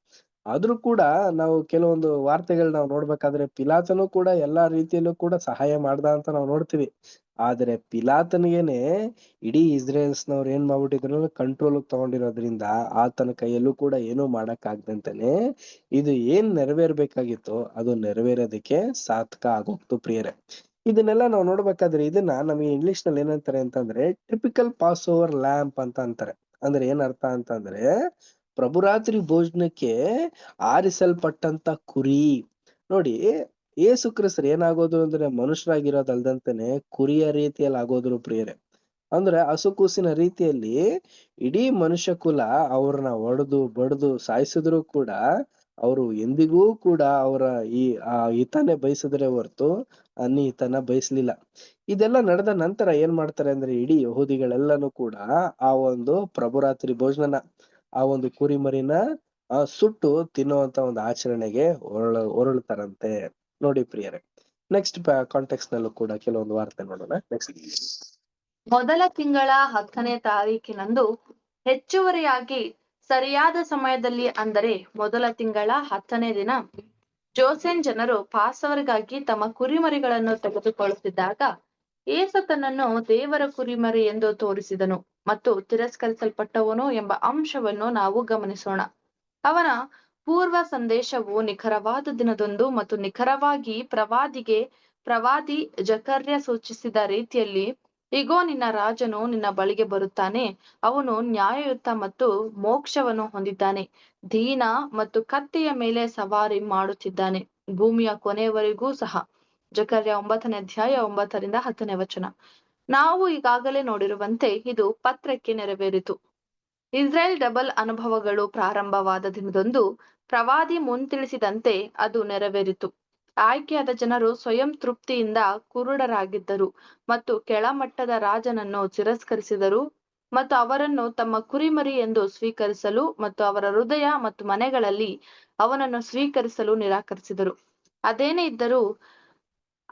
ಆದ್ರೂ ಕೂಡ ನಾವು ಕೆಲವೊಂದು ವಾರ್ತೆಗಳು ನಾವು ನೋಡ್ಬೇಕಾದ್ರೆ ಪಿಲಾತನು ಕೂಡ ಎಲ್ಲಾ ರೀತಿಯಲ್ಲೂ ಕೂಡ ಸಹಾಯ ಮಾಡ್ದ ಅಂತ ನಾವು ನೋಡ್ತೀವಿ. ಆದ್ರೆ ಪಿಲಾತನಿಗೇನೆ ಇಡೀ ಇಸ್ರೇಲ್ಸ್ನವ್ರು ಏನ್ ಮಾಡ್ಬಿಟ್ಟಿದ್ರು ಕಂಟ್ರೋಲ್ ತಗೊಂಡಿರೋದ್ರಿಂದ ಆತನ ಕೈಯಲ್ಲೂ ಕೂಡ ಏನೂ ಮಾಡಕ್ ಆಗ್ದಂತಾನೆ ಇದು ಏನ್ ನೆರವೇರ್ಬೇಕಾಗಿತ್ತು ಅದು ನೆರವೇರೋದಕ್ಕೆ ಸಾರ್ಥಕ ಆಗೋಗ್ತು ಪ್ರಿಯರೇ. ಇದನ್ನೆಲ್ಲ ನಾವು ನೋಡ್ಬೇಕಾದ್ರೆ ಇದನ್ನ ನಮಗೆ ಇಂಗ್ಲಿಷ್ ನಲ್ಲಿ ಏನಂತಾರೆ ಅಂತಂದ್ರೆ ಟಿಪಿಕಲ್ ಪಾಸ್ ಓವರ್ ಲ್ಯಾಂಪ್ ಅಂತ ಅಂತಾರೆ. ಅಂದ್ರೆ ಏನ್ ಅರ್ಥ ಅಂತಂದ್ರೆ ಪ್ರಭುರಾತ್ರಿ ಭೋಜನಕ್ಕೆ ಆರಿಸಲ್ಪಟ್ಟಂತ ಕುರಿ. ನೋಡಿ, ಯೇಸು ಕ್ರಿಸ್ತರು ಏನಾಗೋದು ಅಂದ್ರೆ ಮನುಷ್ಯರಾಗಿರೋದಲ್ದಂತಾನೆ ಕುರಿಯ ರೀತಿಯಲ್ಲಿ ಆಗೋದ್ರು ಪ್ರಿಯರೇ. ಅಂದ್ರೆ ಹಸುಕೂಸಿನ ರೀತಿಯಲ್ಲಿ ಇಡೀ ಮನುಷ್ಯ ಕುಲ ಅವ್ರನ್ನ ಒಡೆದು ಬಡ್ದು ಸಾಯಿಸಿದ್ರು ಕೂಡ ಅವರು ಎಂದಿಗೂ ಕೂಡ ಅವರ ಹಿತನೇ ಬಯಸಿದ್ರೆ ಹೊರ್ತು ಹಿತನ ಬಯಸ್ಲಿಲ್ಲ. ಇದೆಲ್ಲ ನಡೆದ ನಂತರ ಏನ್ ಮಾಡ್ತಾರೆ ಅಂದ್ರೆ ಇಡೀ ಯಹೂದಿಗಳೆಲ್ಲಾನು ಕೂಡ ಆ ಒಂದು ಪ್ರಭುರಾತ್ರಿ ಭೋಜನ ಆ ಒಂದು ಕುರಿಮರಿನ ಸುಟ್ಟು ತಿನ್ನುವಂತ ಒಂದು ಆಚರಣೆಗೆ ಹೊರಳ್ತಾರಂತೆ. ನೋಡಿ ಪ್ರಿಯರೇ, ನೆಕ್ಸ್ಟ್ ಕಾಂಟೆಕ್ಸ್ಟ್ ನಲ್ಲೂ ಕೂಡ ಕೆಲವೊಂದು ವಾರ್ತೆ ನೋಡೋಣ. ನೆಕ್ಸ್ಟ್, ಮೊದಲ ತಿಂಗಳ 10ನೇ ತಾರೀಕಿನಂದು ಹೆಚ್ಚುವರಿಯಾಗಿ ಸರಿಯಾದ ಸಮಯದಲ್ಲಿ, ಅಂದರೆ ಮೊದಲ ತಿಂಗಳ 10ನೇ ದಿನ, ಜೋಸೆನ್ ಜನರು ಪಾಸವರ್ಗಾಗಿ ತಮ್ಮ ಕುರಿಮರಿಗಳನ್ನು ತೆಗೆದುಕೊಳ್ಳುತ್ತಿದ್ದಾಗ ಯೇಸು ತನ್ನನ್ನು ದೇವರ ಕುರಿಮರಿ ಎಂದು ತೋರಿಸಿದನು ಮತ್ತು ತಿರಸ್ಕರಿಸಲ್ಪಟ್ಟವನು ಎಂಬ ಅಂಶವನ್ನು ನಾವು ಗಮನಿಸೋಣ. ಅವನ ಪೂರ್ವ ಸಂದೇಶವು ನಿಖರವಾದ ದಿನದಂದು ಮತ್ತು ನಿಖರವಾಗಿ ಪ್ರವಾದಿ ಜಕರ್ಯ ಸೂಚಿಸಿದ ರೀತಿಯಲ್ಲಿ, ಇಗೋ ನಿನ್ನ ರಾಜನು ನಿನ್ನ ಬಳಿಗೆ ಬರುತ್ತಾನೆ, ಅವನು ನ್ಯಾಯಯುತ ಮತ್ತು ಮೋಕ್ಷವನ್ನು ಹೊಂದಿದ್ದಾನೆ, ದೀನ ಮತ್ತು ಕತ್ತೆಯ ಮೇಲೆ ಸವಾರಿ ಮಾಡುತ್ತಿದ್ದಾನೆ, ಭೂಮಿಯ ಕೊನೆಯವರೆಗೂ ಸಹ. ಜಕರ್ಯ 9ನೇ ಅಧ್ಯಾಯ 9ರಿಂದ 10ನೇ ವಚನ. ನಾವು ಈಗಾಗಲೇ ನೋಡಿರುವಂತೆ ಇದು ಪತ್ರಕ್ಕೆ ನೆರವೇರಿತು. ಇಸ್ರೇಲ್ ಡಬಲ್ ಅನುಭವಗಳು ಪ್ರಾರಂಭವಾದ ದಿನದಂದು ಪ್ರವಾದಿ ಮುಂತಿಳಿಸಿದಂತೆ ಅದು ನೆರವೇರಿತು. ಆಯ್ಕೆಯಾದ ಜನರು ಸ್ವಯಂ ತೃಪ್ತಿಯಿಂದ ಕುರುಡರಾಗಿದ್ದರು ಮತ್ತು ಕೆಳಮಟ್ಟದ ರಾಜನನ್ನು ತಿರಸ್ಕರಿಸಿದರು ಮತ್ತು ಅವರನ್ನು ತಮ್ಮ ಕುರಿಮರಿ ಎಂದು ಸ್ವೀಕರಿಸಲು ಮತ್ತು ಅವರ ಹೃದಯ ಮತ್ತು ಮನೆಗಳಲ್ಲಿ ಅವನನ್ನು ಸ್ವೀಕರಿಸಲು ನಿರಾಕರಿಸಿದರು. ಅದೇನೇ ಇದ್ದರೂ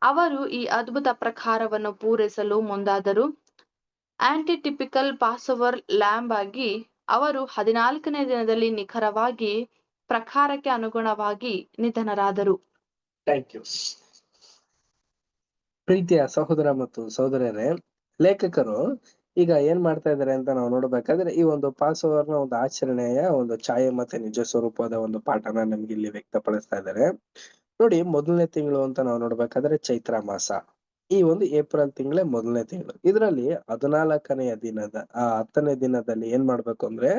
ಅವರು ಈ ಅದ್ಭುತ ಪ್ರಕಾರವನ್ನು ಪೂರೈಸಲು ಮುಂದಾದರು. ಆಂಟಿಟಿಪಿಕಲ್ ಪಾಸೋವರ್ ಲ್ಯಾಂಬ್ ಆಗಿ ಅವರು 14ನೇ ದಿನದಲ್ಲಿ ನಿಖರವಾಗಿ ಪ್ರಕಾರಕ್ಕೆ ಅನುಗುಣವಾಗಿ ನಿಧನರಾದರು. Thank you. ಪ್ರೀತಿಯ ಸಹೋದರ ಮತ್ತು ಸಹೋದರರೇ, ಲೇಖಕರು ಈಗ ಏನ್ ಮಾಡ್ತಾ ಇದ್ದಾರೆ ಅಂತ ನಾವು ನೋಡ್ಬೇಕಾದ್ರೆ ಈ ಒಂದು ಪಾಸ್ ಓವರ್ನ ಒಂದು ಆಚರಣೆಯ ಒಂದು ಛಾಯೆ ಮತ್ತೆ ನಿಜ ಸ್ವರೂಪದ ಒಂದು ಪಾಠನ ನಮ್ಗೆ ಇಲ್ಲಿ ವ್ಯಕ್ತಪಡಿಸ್ತಾ ಇದ್ದಾರೆ. ನೋಡಿ, ಮೊದಲನೇ ತಿಂಗಳು ಅಂತ ನಾವು ನೋಡ್ಬೇಕಾದ್ರೆ ಚೈತ್ರ ಮಾಸ. ಈ ಒಂದು ಏಪ್ರಿಲ್ ತಿಂಗಳೇ ಮೊದಲನೇ ತಿಂಗಳು. ಇದರಲ್ಲಿ 14ನೇ ದಿನದ 10ನೇ ದಿನದಲ್ಲಿ ಏನ್ ಮಾಡ್ಬೇಕು ಅಂದ್ರೆ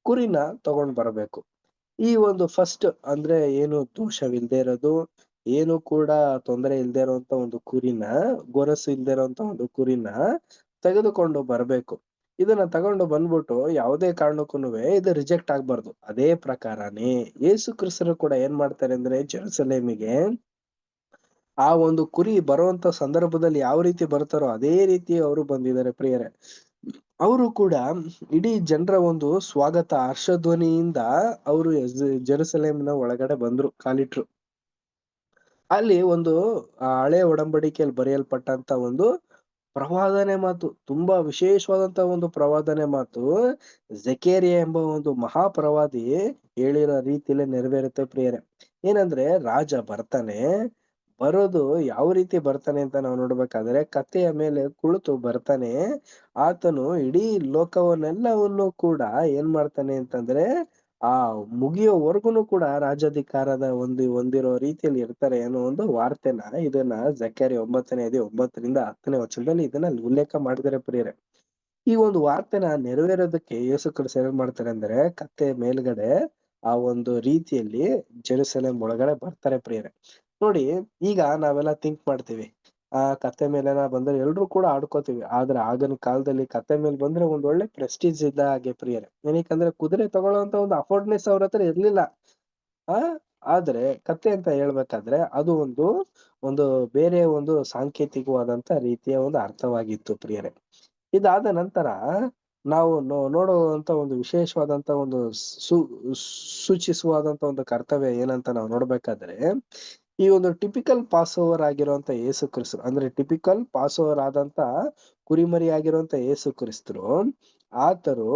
ಕುರಿನ ತಗೊಂಡ್ ಬರಬೇಕು. ಈ ಒಂದು ಫಸ್ಟ್ ಅಂದ್ರೆ ಏನು ದೋಷವಿಲ್ದೇ ಇರೋದು, ಏನು ಕೂಡ ತೊಂದರೆ ಇಲ್ದೇ ಇರುವಂತ ಒಂದು ಕುರಿನ, ಗೊರಸು ಇಲ್ದೇ ಇರುವಂತ ಒಂದು ಕುರಿನ ತೆಗೆದುಕೊಂಡು ಬರ್ಬೇಕು. ಇದನ್ನ ತಗೊಂಡು ಬಂದ್ಬಿಟ್ಟು ಯಾವುದೇ ಕಾರಣಕ್ಕೂ ಇದು ರಿಜೆಕ್ಟ್ ಆಗ್ಬಾರ್ದು. ಅದೇ ಪ್ರಕಾರನೇ ಯೇಸು ಕ್ರಿಸ್ತರು ಕೂಡ ಏನ್ ಮಾಡ್ತಾರೆ ಅಂದ್ರೆ ಜೆರುಸಲೇಮಿಗೆ ಆ ಒಂದು ಕುರಿ ಬರುವಂತ ಸಂದರ್ಭದಲ್ಲಿ ಯಾವ ರೀತಿ ಬರ್ತಾರೋ ಅದೇ ರೀತಿ ಅವರು ಬಂದಿದ್ದಾರೆ ಪ್ರಿಯರೇ. ಅವರು ಕೂಡ ಇಡೀ ಜನರ ಒಂದು ಸ್ವಾಗತ ಹರ್ಷಧ್ವನಿಯಿಂದ ಅವರು ಜೆರುಸಲೇಮಿನ ಒಳಗಡೆ ಬಂದ್ರು, ಕಾಲಿಟ್ರು. ಅಲ್ಲಿ ಒಂದು ಹಳೆ ಒಡಂಬಡಿಕೆಯಲ್ಲಿ ಬರೆಯಲ್ಪಟ್ಟಂತ ಒಂದು ಪ್ರವಾದನೆ ಮಾತು, ತುಂಬಾ ವಿಶೇಷವಾದಂತ ಒಂದು ಪ್ರವಾದನೆ ಮಾತು, ಜಕೇರಿಯ ಎಂಬ ಒಂದು ಮಹಾಪ್ರವಾದಿ ಹೇಳಿರೋ ರೀತಿಯಲ್ಲೇ ನೆರವೇರುತ್ತೆ ಪ್ರಿಯರೇ. ಏನಂದ್ರೆ ರಾಜ ಬರ್ತಾನೆ, ಬರೋದು ಯಾವ ರೀತಿ ಬರ್ತಾನೆ ಅಂತ ನಾವು ನೋಡ್ಬೇಕಾದ್ರೆ ಕತ್ತೆಯ ಮೇಲೆ ಕುಳಿತು ಬರ್ತಾನೆ. ಆತನು ಇಡೀ ಲೋಕವನ್ನೆಲ್ಲವನ್ನು ಕೂಡ ಏನ್ ಮಾಡ್ತಾನೆ ಅಂತಂದ್ರೆ ಮುಗಿಯೋವರೆಗೂ ಕೂಡ ರಾಜಾಧಿಕಾರದ ಹೊಂದಿರೋ ರೀತಿಯಲ್ಲಿ ಇರ್ತಾರೆ ಅನ್ನೋ ಒಂದು ವಾರ್ತೆನ ಇದನ್ನ ಜಕರ್ಯ 9ನೇ ಅಧ್ಯಾಯ 9ರಿಂದ 10ನೇ ವಚನದಲ್ಲಿ ಇದನ್ನ ಉಲ್ಲೇಖ ಮಾಡಿದರೆ ಪ್ರಿಯರೇ. ಈ ಒಂದು ವಾರ್ತೆನ ನೆರವೇರೋದಕ್ಕೆ ಯೇಸು ಕ್ರಿಸ್ತ ಏನ್ ಮಾಡ್ತಾರೆ ಅಂದ್ರೆ ಕತ್ತೆ ಮೇಲ್ಗಡೆ ಆ ಒಂದು ರೀತಿಯಲ್ಲಿ ಜೆರುಸಲೇಮ್ ಒಳಗಡೆ ಬರ್ತಾರೆ ಪ್ರಿಯರೇ. ನೋಡಿ, ಈಗ ನಾವೆಲ್ಲ ಥಿಂಕ್ ಮಾಡ್ತೀವಿ ಕತ್ತೆ ಮೇಲೆಲ್ಲ ಬಂದ್ರೆ ಎಲ್ರು ಕೂಡ ಆಡ್ಕೋತೀವಿ. ಆದ್ರೆ ಆಗಿನ ಕಾಲದಲ್ಲಿ ಕತ್ತೆ ಮೇಲೆ ಬಂದ್ರೆ ಒಂದ್ ಒಳ್ಳೆ ಪ್ರೆಸ್ಟೀಜ್ ಇದ್ದ ಹಾಗೆ ಪ್ರಿಯರೇ. ಏನಕ್ಕಂದ್ರೆ ಕುದುರೆ ತಗೊಳ್ಳೋಂತ ಒಂದು ಅಫೋರ್ಡ್ನೆಸ್ ಅವ್ರ ಹತ್ರ ಇರ್ಲಿಲ್ಲ. ಆದ್ರೆ ಕತ್ತೆ ಅಂತ ಹೇಳ್ಬೇಕಾದ್ರೆ ಅದು ಒಂದು ಬೇರೆ ಒಂದು ಸಾಂಕೇತಿಕವಾದಂತ ರೀತಿಯ ಒಂದು ಅರ್ಥವಾಗಿತ್ತು ಪ್ರಿಯರೇ. ಇದಾದ ನಂತರ ನಾವು ನೋಡುವಂತ ಒಂದು ವಿಶೇಷವಾದಂತ ಒಂದು ಸೂಚಿಸುವಾದಂತ ಒಂದು ಕರ್ತವ್ಯ ಏನಂತ ನಾವು ನೋಡ್ಬೇಕಾದ್ರೆ, ಈ ಒಂದು ಟಿಪಿಕಲ್ ಪಾಸ್ ಓವರ್ ಆಗಿರುವಂತ ಯೇಸು ಕ್ರಿಸ್ತರು, ಅಂದ್ರೆ ಟಿಪಿಕಲ್ ಪಾಸ್ ಓವರ್ ಆದಂತ ಕುರಿಮರಿ ಆಗಿರುವಂತ ಯೇಸು ಕ್ರಿಸ್ತರು, ಆತರು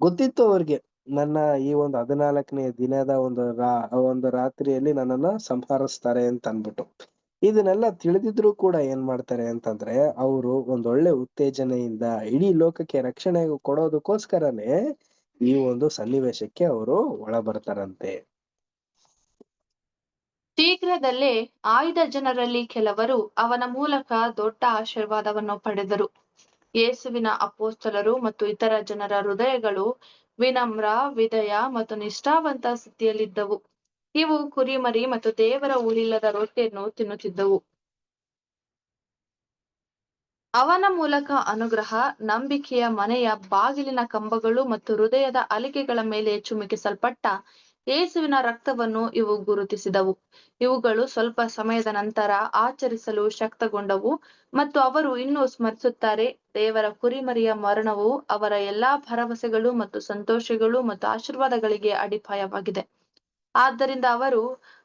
ಗೊತ್ತಿತ್ತು ಅವ್ರಿಗೆ ನನ್ನ ಈ ಒಂದು 14ನೇ ದಿನದ ಒಂದು ರಾತ್ರಿಯಲ್ಲಿ ನನ್ನನ್ನ ಸಂಹರಿಸ್ತಾರೆ ಅಂತ ಅನ್ಬಿಟ್ಟು. ಇದನ್ನೆಲ್ಲ ತಿಳಿದಿದ್ರು ಕೂಡ ಏನ್ ಮಾಡ್ತಾರೆ ಅಂತಂದ್ರೆ ಅವರು ಒಂದೊಳ್ಳೆ ಉತ್ತೇಜನೆಯಿಂದ ಇಡೀ ಲೋಕಕ್ಕೆ ರಕ್ಷಣೆ ಕೊಡೋದಕ್ಕೋಸ್ಕರನೇ ಈ ಒಂದು ಸನ್ನಿವೇಶಕ್ಕೆ ಅವರು ಒಳ ಬರ್ತಾರಂತೆ. ಶೀಘ್ರದಲ್ಲೇ ಆಯ್ದ ಜನರಲ್ಲಿ ಕೆಲವರು ಅವನ ಮೂಲಕ ದೊಡ್ಡ ಆಶೀರ್ವಾದವನ್ನು ಪಡೆದರು. ಯೇಸುವಿನ ಅಪೊಸ್ತಲರು ಮತ್ತು ಇತರ ಜನರ ಹೃದಯಗಳು ವಿನಮ್ರ, ವಿಧೇಯ ಮತ್ತು ನಿಷ್ಠಾವಂತ ಸ್ಥಿತಿಯಲ್ಲಿದ್ದವು. ಇವು ಕುರಿಮರಿ ಮತ್ತು ದೇವರ ಹುಳಿಲ್ಲದ ರೊಟ್ಟಿಯನ್ನು ತಿನ್ನುತ್ತಿದ್ದವು. ಅವನ ಮೂಲಕ ಅನುಗ್ರಹ, ನಂಬಿಕೆಯ ಮನೆಯ ಬಾಗಿಲಿನ ಕಂಬಗಳು ಮತ್ತು ಹೃದಯದ ಅಲಿಗೆಗಳ ಮೇಲೆ ಚಿಮುಕಿಸಲ್ಪಟ್ಟ ಯೇಸುವಿನ ರಕ್ತವನ್ನು ಇವು ಗುರುತಿಸಿದವು. ಇವುಗಳು ಸ್ವಲ್ಪ ಸಮಯದ ನಂತರ ಆಚರಿಸಲು ಶಕ್ತಗೊಂಡವು ಮತ್ತು ಅವರು ಇನ್ನೂ ಸ್ಮರಿಸುತ್ತಾರೆ. ದೇವರ ಕುರಿಮರಿಯ ಮರಣವು ಅವರ ಎಲ್ಲಾ ಭರವಸೆಗಳು ಮತ್ತು ಸಂತೋಷಗಳು ಮತ್ತು ಆಶೀರ್ವಾದಗಳಿಗೆ ಅಡಿಪಾಯವಾಗಿದೆ. ಆದ್ದರಿಂದ ಅವರು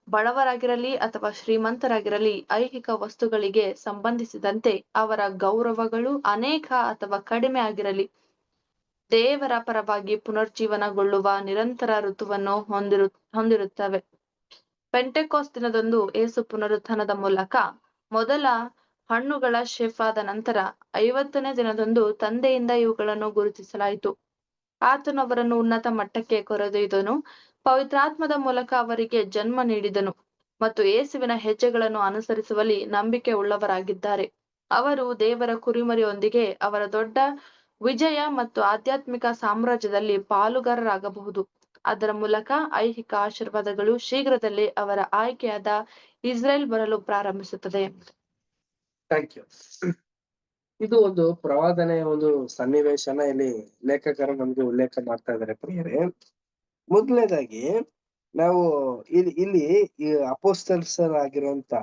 ಬಡವರಾಗಿರಲಿ ಅಥವಾ ಶ್ರೀಮಂತರಾಗಿರಲಿ, ಐಹಿಕ ವಸ್ತುಗಳಿಗೆ ಸಂಬಂಧಿಸಿದಂತೆ ಅವರ ಗೌರವಗಳು ಅನೇಕ ಅಥವಾ ಕಡಿಮೆ ಆಗಿರಲಿ, ದೇವರ ಪರವಾಗಿ ಪುನರ್ಜೀವನಗೊಳ್ಳುವ ನಿರಂತರ ಋತುವನ್ನು ಹೊಂದಿರುತ್ತವೆ. ಪೆಂಟೆಕೋಸ್ಟ್ ದಿನದಂದು ಯೇಸು ಪುನರುತ್ಥಾನದ ಮೂಲಕ ಮೊದಲ ಹಣ್ಣುಗಳ ಶೆಫಾದ ನಂತರ 50ನೇ ದಿನದಂದು ತಂದೆಯಿಂದ ಇವುಗಳನ್ನು ಗುರುತಿಸಲಾಯಿತು. ಆತನು ಅವರನ್ನು ಉನ್ನತ ಮಟ್ಟಕ್ಕೆ ಕರೆದೊಯ್ದನು, ಪವಿತ್ರಾತ್ಮದ ಮೂಲಕ ಅವರಿಗೆ ಜನ್ಮ ನೀಡಿದನು ಮತ್ತು ಯೇಸುವಿನ ಹೆಜ್ಜೆಗಳನ್ನು ಅನುಸರಿಸುವಲ್ಲಿ ನಂಬಿಕೆ ಉಳ್ಳವರಾಗಿದ್ದಾರೆ. ಅವರು ದೇವರ ಕುರಿಮರಿಯೊಂದಿಗೆ ಅವರ ದೊಡ್ಡ ವಿಜಯ ಮತ್ತು ಆಧ್ಯಾತ್ಮಿಕ ಸಾಮ್ರಾಜ್ಯದಲ್ಲಿ ಪಾಲುಗಾರರಾಗಬಹುದು. ಅದರ ಮೂಲಕ ಐಹಿಕ ಆಶೀರ್ವಾದಗಳು ಶೀಘ್ರದಲ್ಲೇ ಅವರ ಆಯ್ಕೆಯಾದ ಇಸ್ರೇಲ್ ಬರಲು ಪ್ರಾರಂಭಿಸುತ್ತದೆ. Thank you. ಇದು ಒಂದು ಪ್ರವಾದನೆಯ ಒಂದು ಸನ್ನಿವೇಶನ ಇಲ್ಲಿ ಲೇಖಕರು ನಮ್ಗೆ ಉಲ್ಲೇಖ ಮಾಡ್ತಾ ಇದ್ದಾರೆ ಪ್ರಿಯರೇ. ಮೊದಲನೇದಾಗಿ ನಾವು ಇಲ್ಲಿ ಈ ಅಪೋಸ್ತಲರಾಗಿರುವಂತ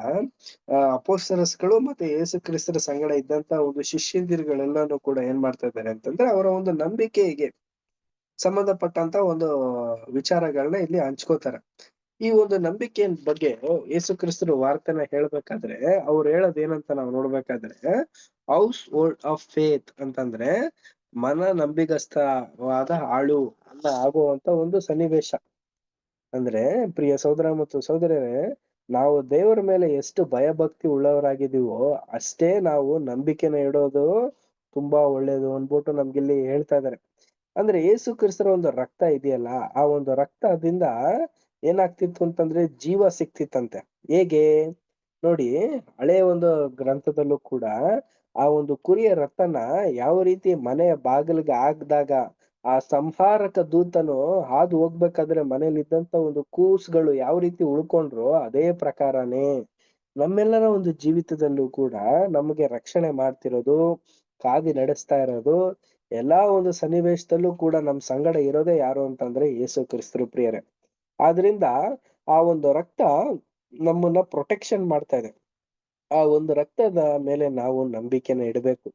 ಅಪೋಸ್ತಲರ್ಸ್ಗಳು ಮತ್ತೆ ಯೇಸು ಕ್ರಿಸ್ತರ ಸಂಗಡ ಇದ್ದಂತ ಒಂದು ಶಿಷ್ಯಂದಿರುಗಳೆಲ್ಲಾನು ಕೂಡ ಏನ್ ಮಾಡ್ತಾ ಇದ್ದಾರೆ ಅಂತಂದ್ರೆ ಅವರ ಒಂದು ನಂಬಿಕೆಗೆ ಸಂಬಂಧಪಟ್ಟಂತ ಒಂದು ವಿಚಾರಗಳನ್ನ ಇಲ್ಲಿ ಹಂಚ್ಕೋತಾರೆ. ಈ ಒಂದು ನಂಬಿಕೆಯ ಬಗ್ಗೆ ಯೇಸು ಕ್ರಿಸ್ತರು ವಾರ್ತೆನ ಹೇಳ್ಬೇಕಾದ್ರೆ ಅವ್ರು ಹೇಳೋದ್ ಏನಂತ ನಾವು ನೋಡ್ಬೇಕಾದ್ರೆ ಹೌಸ್ ಹೋಲ್ಡ್ ಆಫ್ ಫೇತ್ ಅಂತಂದ್ರೆ ಮನ ನಂಬಿಗಸ್ತವಾದ ಆಳು ಅಂತ ಆಗುವಂತ ಒಂದು ಸನ್ನಿವೇಶ. ಅಂದ್ರೆ ಪ್ರಿಯ ಸಹೋದರ ಮತ್ತು ಸಹೋದರರೇ, ನಾವು ದೇವರ ಮೇಲೆ ಎಷ್ಟು ಭಯಭಕ್ತಿ ಉಳ್ಳವರಾಗಿದ್ದೀವೋ ಅಷ್ಟೇ ನಾವು ನಂಬಿಕೆನ ಇಡೋದು ತುಂಬಾ ಒಳ್ಳೇದು ಅನ್ಬಿಟ್ಟು ನಮ್ಗಿಲ್ಲಿ ಹೇಳ್ತಾ ಇದಾರೆ. ಅಂದ್ರೆ ಯೇಸು ಕ್ರಿಸ್ತರ ಒಂದು ರಕ್ತ ಇದೆಯಲ್ಲ, ಆ ಒಂದು ರಕ್ತದಿಂದ ಏನಾಗ್ತಿತ್ತು ಅಂತಂದ್ರೆ ಜೀವ ಸಿಕ್ತಿತ್ತಂತೆ. ಹೇಗೆ ನೋಡಿ, ಹಳೆ ಒಂದು ಗ್ರಂಥದಲ್ಲೂ ಕೂಡ ಆ ಒಂದು ಕುರಿಯ ರಕ್ತನ ಯಾವ ರೀತಿ ಮನೆಯ ಬಾಗಿಲಿಗೆ ಹಾಕ್ದಾಗ ಆ ಸಂಹಾರಕ ದೂತನು ಹಾದು ಹೋಗ್ಬೇಕಾದ್ರೆ ಮನೇಲಿ ಇದ್ದಂತ ಒಂದು ಕೂಸುಗಳು ಯಾವ ರೀತಿ ಉಳ್ಕೊಂಡ್ರು, ಅದೇ ಪ್ರಕಾರನೇ ನಮ್ಮೆಲ್ಲರ ಒಂದು ಜೀವಿತದಲ್ಲೂ ಕೂಡ ನಮಗೆ ರಕ್ಷಣೆ ಮಾಡ್ತಿರೋದು, ಕಾದಿ ನಡೆಸ್ತಾ ಇರೋದು, ಎಲ್ಲಾ ಒಂದು ಸನ್ನಿವೇಶದಲ್ಲೂ ಕೂಡ ನಮ್ ಸಂಗಡ ಇರೋದೇ ಯಾರು ಅಂತಂದ್ರೆ ಯೇಸು ಕ್ರಿಸ್ತರು ಪ್ರಿಯರೇ. ಆದ್ರಿಂದ ಆ ಒಂದು ರಕ್ತ ನಮ್ಮನ್ನ ಪ್ರೊಟೆಕ್ಷನ್ ಮಾಡ್ತಾ ಇದೆ. ಆ ಒಂದು ರಕ್ತದ ಮೇಲೆ ನಾವು ನಂಬಿಕೆನ ಇಡಬೇಕು.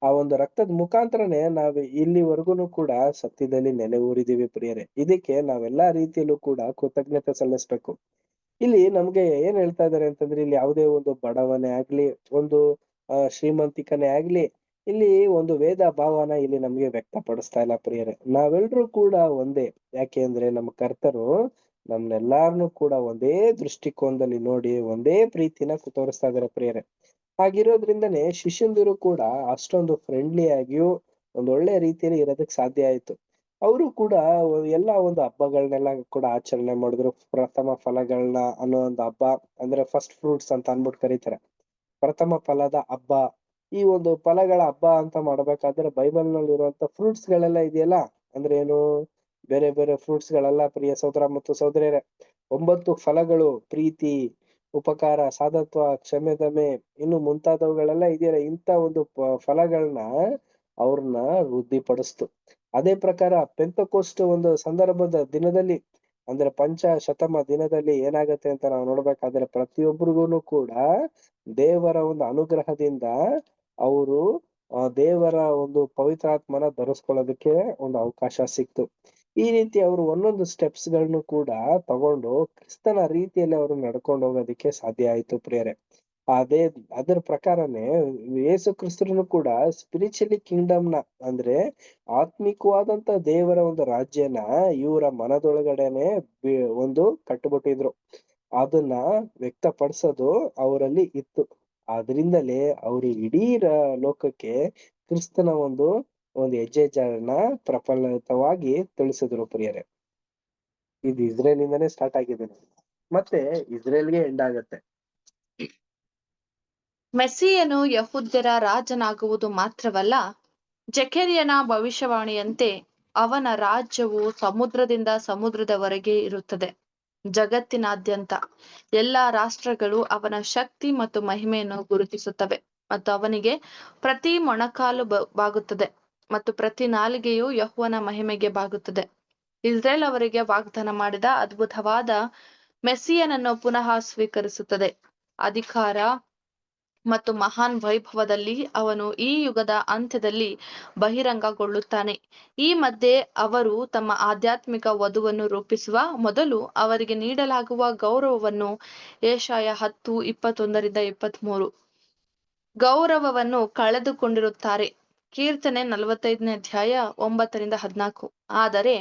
ಆ ಒಂದು ರಕ್ತದ ಮುಖಾಂತರನೇ ನಾವು ಇಲ್ಲಿವರೆಗೂ ಕೂಡ ಸತ್ಯದಲ್ಲಿ ನೆಲೆ ಊರಿದೀವಿ ಪ್ರಿಯರೇ. ಇದಕ್ಕೆ ನಾವೆಲ್ಲಾ ರೀತಿಯಲ್ಲೂ ಕೂಡ ಕೃತಜ್ಞತೆ ಸಲ್ಲಿಸ್ಬೇಕು. ಇಲ್ಲಿ ನಮ್ಗೆ ಏನ್ ಹೇಳ್ತಾ ಇದಾರೆ ಅಂತಂದ್ರೆ, ಇಲ್ಲಿ ಯಾವುದೇ ಒಂದು ಬಡವನೇ ಆಗ್ಲಿ, ಒಂದು ಶ್ರೀಮಂತಿಕನೇ ಆಗ್ಲಿ, ಇಲ್ಲಿ ಒಂದು ಭೇದ ಭಾವನ ಇಲ್ಲಿ ನಮ್ಗೆ ವ್ಯಕ್ತಪಡಿಸ್ತಾ ಇಲ್ಲ ಪ್ರಿಯರೇ. ನಾವೆಲ್ಲರೂ ಕೂಡ ಒಂದೇ. ಯಾಕೆ ಅಂದ್ರೆ ನಮ್ಮ ಕರ್ತರು ನಮ್ನೆಲ್ಲಾರನು ಕೂಡ ಒಂದೇ ದೃಷ್ಟಿಕೋನದಲ್ಲಿ ನೋಡಿ ಒಂದೇ ಪ್ರೀತಿನ ತೋರಿಸ್ತಾ ಇದಾರೆ ಪ್ರಿಯರೇ. ಹಾಗಿರೋದ್ರಿಂದನೇ ಶಿಷ್ಯಂದಿರು ಕೂಡ ಅಷ್ಟೊಂದು ಫ್ರೆಂಡ್ಲಿ ಆಗಿಯೂ ಒಂದೊಳ್ಳೆ ರೀತಿಯಲ್ಲಿ ಇರೋದಕ್ ಸಾಧ್ಯ ಆಯ್ತು. ಅವರು ಕೂಡ ಎಲ್ಲಾ ಒಂದು ಹಬ್ಬಗಳನ್ನೆಲ್ಲ ಕೂಡ ಆಚರಣೆ ಮಾಡಿದ್ರು. ಪ್ರಥಮ ಫಲಗಳನ್ನ ಅನ್ನೋ ಒಂದು ಹಬ್ಬ, ಅಂದ್ರೆ ಫಸ್ಟ್ ಫ್ರೂಟ್ಸ್ ಅಂತ ಅನ್ಬಿಟ್ಟು ಕರೀತಾರೆ. ಪ್ರಥಮ ಫಲದ ಹಬ್ಬ, ಈ ಒಂದು ಫಲಗಳ ಹಬ್ಬ ಅಂತ ಮಾಡ್ಬೇಕಾದ್ರೆ ಬೈಬಲ್ ನಲ್ಲಿ ಇರುವಂತ ಫ್ರೂಟ್ಸ್ ಗಳೆಲ್ಲ ಇದೆಯಲ್ಲ, ಅಂದ್ರೆ ಏನು, ಬೇರೆ ಬೇರೆ ಫ್ರೂಟ್ಸ್ ಗಳೆಲ್ಲ ಪ್ರಿಯ ಸಹೋದರ ಮತ್ತು ಸಹೋದರಿಯರೇ, 9 ಫಲಗಳು, ಪ್ರೀತಿ, ಉಪಕಾರ, ಸಾಧತ್ವ, ಕ್ಷಮೆ, ದಮೆ, ಇನ್ನು ಮುಂತಾದವುಗಳೆಲ್ಲ ಇದೆಯಲ್ಲ, ಇಂಥ ಒಂದು ಫಲಗಳನ್ನ ಅವ್ರನ್ನ ವೃದ್ಧಿಪಡಿಸ್ತು. ಅದೇ ಪ್ರಕಾರ ಪೆಂತೆಕೋಸ್ಟ್ ಒಂದು ಸಂದರ್ಭದ ದಿನದಲ್ಲಿ, ಅಂದ್ರೆ ಪಂಚಶತಮ ದಿನದಲ್ಲಿ ಏನಾಗತ್ತೆ ಅಂತ ನಾವು ನೋಡ್ಬೇಕಾದ್ರೆ ಪ್ರತಿಯೊಬ್ಬರಿಗೂ ಕೂಡ ದೇವರ ಒಂದು ಅನುಗ್ರಹದಿಂದ ಅವರು ದೇವರ ಒಂದು ಪವಿತ್ರಾತ್ಮನ ಧರಿಸ್ಕೊಳ್ಳೋದಕ್ಕೆ ಒಂದು ಅವಕಾಶ ಸಿಕ್ತು. ಈ ರೀತಿ ಅವರು ಒಂದೊಂದು ಸ್ಟೆಪ್ಸ್ ಗಳನ್ನು ಕೂಡ ತಗೊಂಡು ಕ್ರಿಸ್ತನ ರೀತಿಯಲ್ಲಿ ಅವರು ನಡ್ಕೊಂಡು ಹೋಗೋದಕ್ಕೆ ಸಾಧ್ಯ ಆಯ್ತು ಪ್ರಿಯರೇ. ಅದೇ ಅದರ ಪ್ರಕಾರನೇ ಯೇಸು ಕ್ರಿಸ್ತನು ಕೂಡ ಸ್ಪಿರಿಚುವಲಿ ಕಿಂಗ್ಡಮ್ನ ಅಂದ್ರೆ ಆತ್ಮಿಕವಾದಂತ ದೇವರ ಒಂದು ರಾಜ್ಯನ ಇವರ ಮನದೊಳಗಡೆನೆ ಒಂದು ಕಟ್ಟುಬಿಟ್ಟಿದ್ರು. ಅದನ್ನ ವ್ಯಕ್ತಪಡಿಸೋದು ಅವರಲ್ಲಿ ಇತ್ತು. ಆದ್ರಿಂದಲೇ ಅವರು ಇಡೀ ಲೋಕಕ್ಕೆ ಕ್ರಿಸ್ತನ ಒಂದು ಹೆಜ್ಜೆ ಜಾಡನ್ನ ಪ್ರಫಲಿತವಾಗಿ ತಿಳಿಸಿದ್ರು ಪ್ರಿಯರೇ. ಇದು ಇಸ್ರೇಲ್ ಇಂದಾನೇ ಸ್ಟಾರ್ಟ್ ಆಗಿದೆ ಮತ್ತೆ ಇಸ್ರೇಲ್ಗೆ ಎಂಡ್ ಆಗತ್ತೆ. ಮೆಸ್ಸಿಯನು ಯಹೂದ್ಯರ ರಾಜನಾಗುವುದು ಮಾತ್ರವಲ್ಲ, ಜಕರೀಯನ ಭವಿಷ್ಯವಾಣಿಯಂತೆ ಅವನ ರಾಜ್ಯವು ಸಮುದ್ರದಿಂದ ಸಮುದ್ರದವರೆಗೆ ಇರುತ್ತದೆ. ಜಗತ್ತಿನಾದ್ಯಂತ ಎಲ್ಲಾ ರಾಷ್ಟ್ರಗಳು ಅವನ ಶಕ್ತಿ ಮತ್ತು ಮಹಿಮೆಯನ್ನು ಗುರುತಿಸುತ್ತವೆ ಮತ್ತು ಅವನಿಗೆ ಪ್ರತಿ ಮೊಣಕಾಲು ಬಾಗುತ್ತದೆ ಮತ್ತು ಪ್ರತಿ ನಾಲಿಗೆಯು ಯೆಹೋವನ ಮಹಿಮೆಗೆ ಬಾಗುತ್ತದೆ. ಇಸ್ರೇಲ್ ಅವರಿಗೆ ವಾಗ್ದಾನ ಮಾಡಿದ ಅದ್ಭುತವಾದ ಮೆಸ್ಸಿಯನನ್ನು ಪುನಃ ಸ್ವೀಕರಿಸುತ್ತದೆ. ಅಧಿಕಾರ ಮತ್ತು ಮಹಾನ್ ವೈಭವದಲ್ಲಿ ಅವನು ಈ ಯುಗದ ಅಂತ್ಯದಲ್ಲಿ ಬಹಿರಂಗಗೊಳ್ಳುತ್ತಾನೆ. ಈ ಮಧ್ಯೆ ಅವರು ತಮ್ಮ ಆಧ್ಯಾತ್ಮಿಕ ವಧುವನ್ನು ರೂಪಿಸುವ ಮೊದಲು ಅವರಿಗೆ ನೀಡಲಾಗುವ ಗೌರವವನ್ನು ಯೆಶಾಯ 10:21-23 ಗೌರವವನ್ನು ಕಳೆದುಕೊಂಡಿರುತ್ತಾರೆ. ಕೀರ್ತನೆ 45:9-14. ಆದರೆ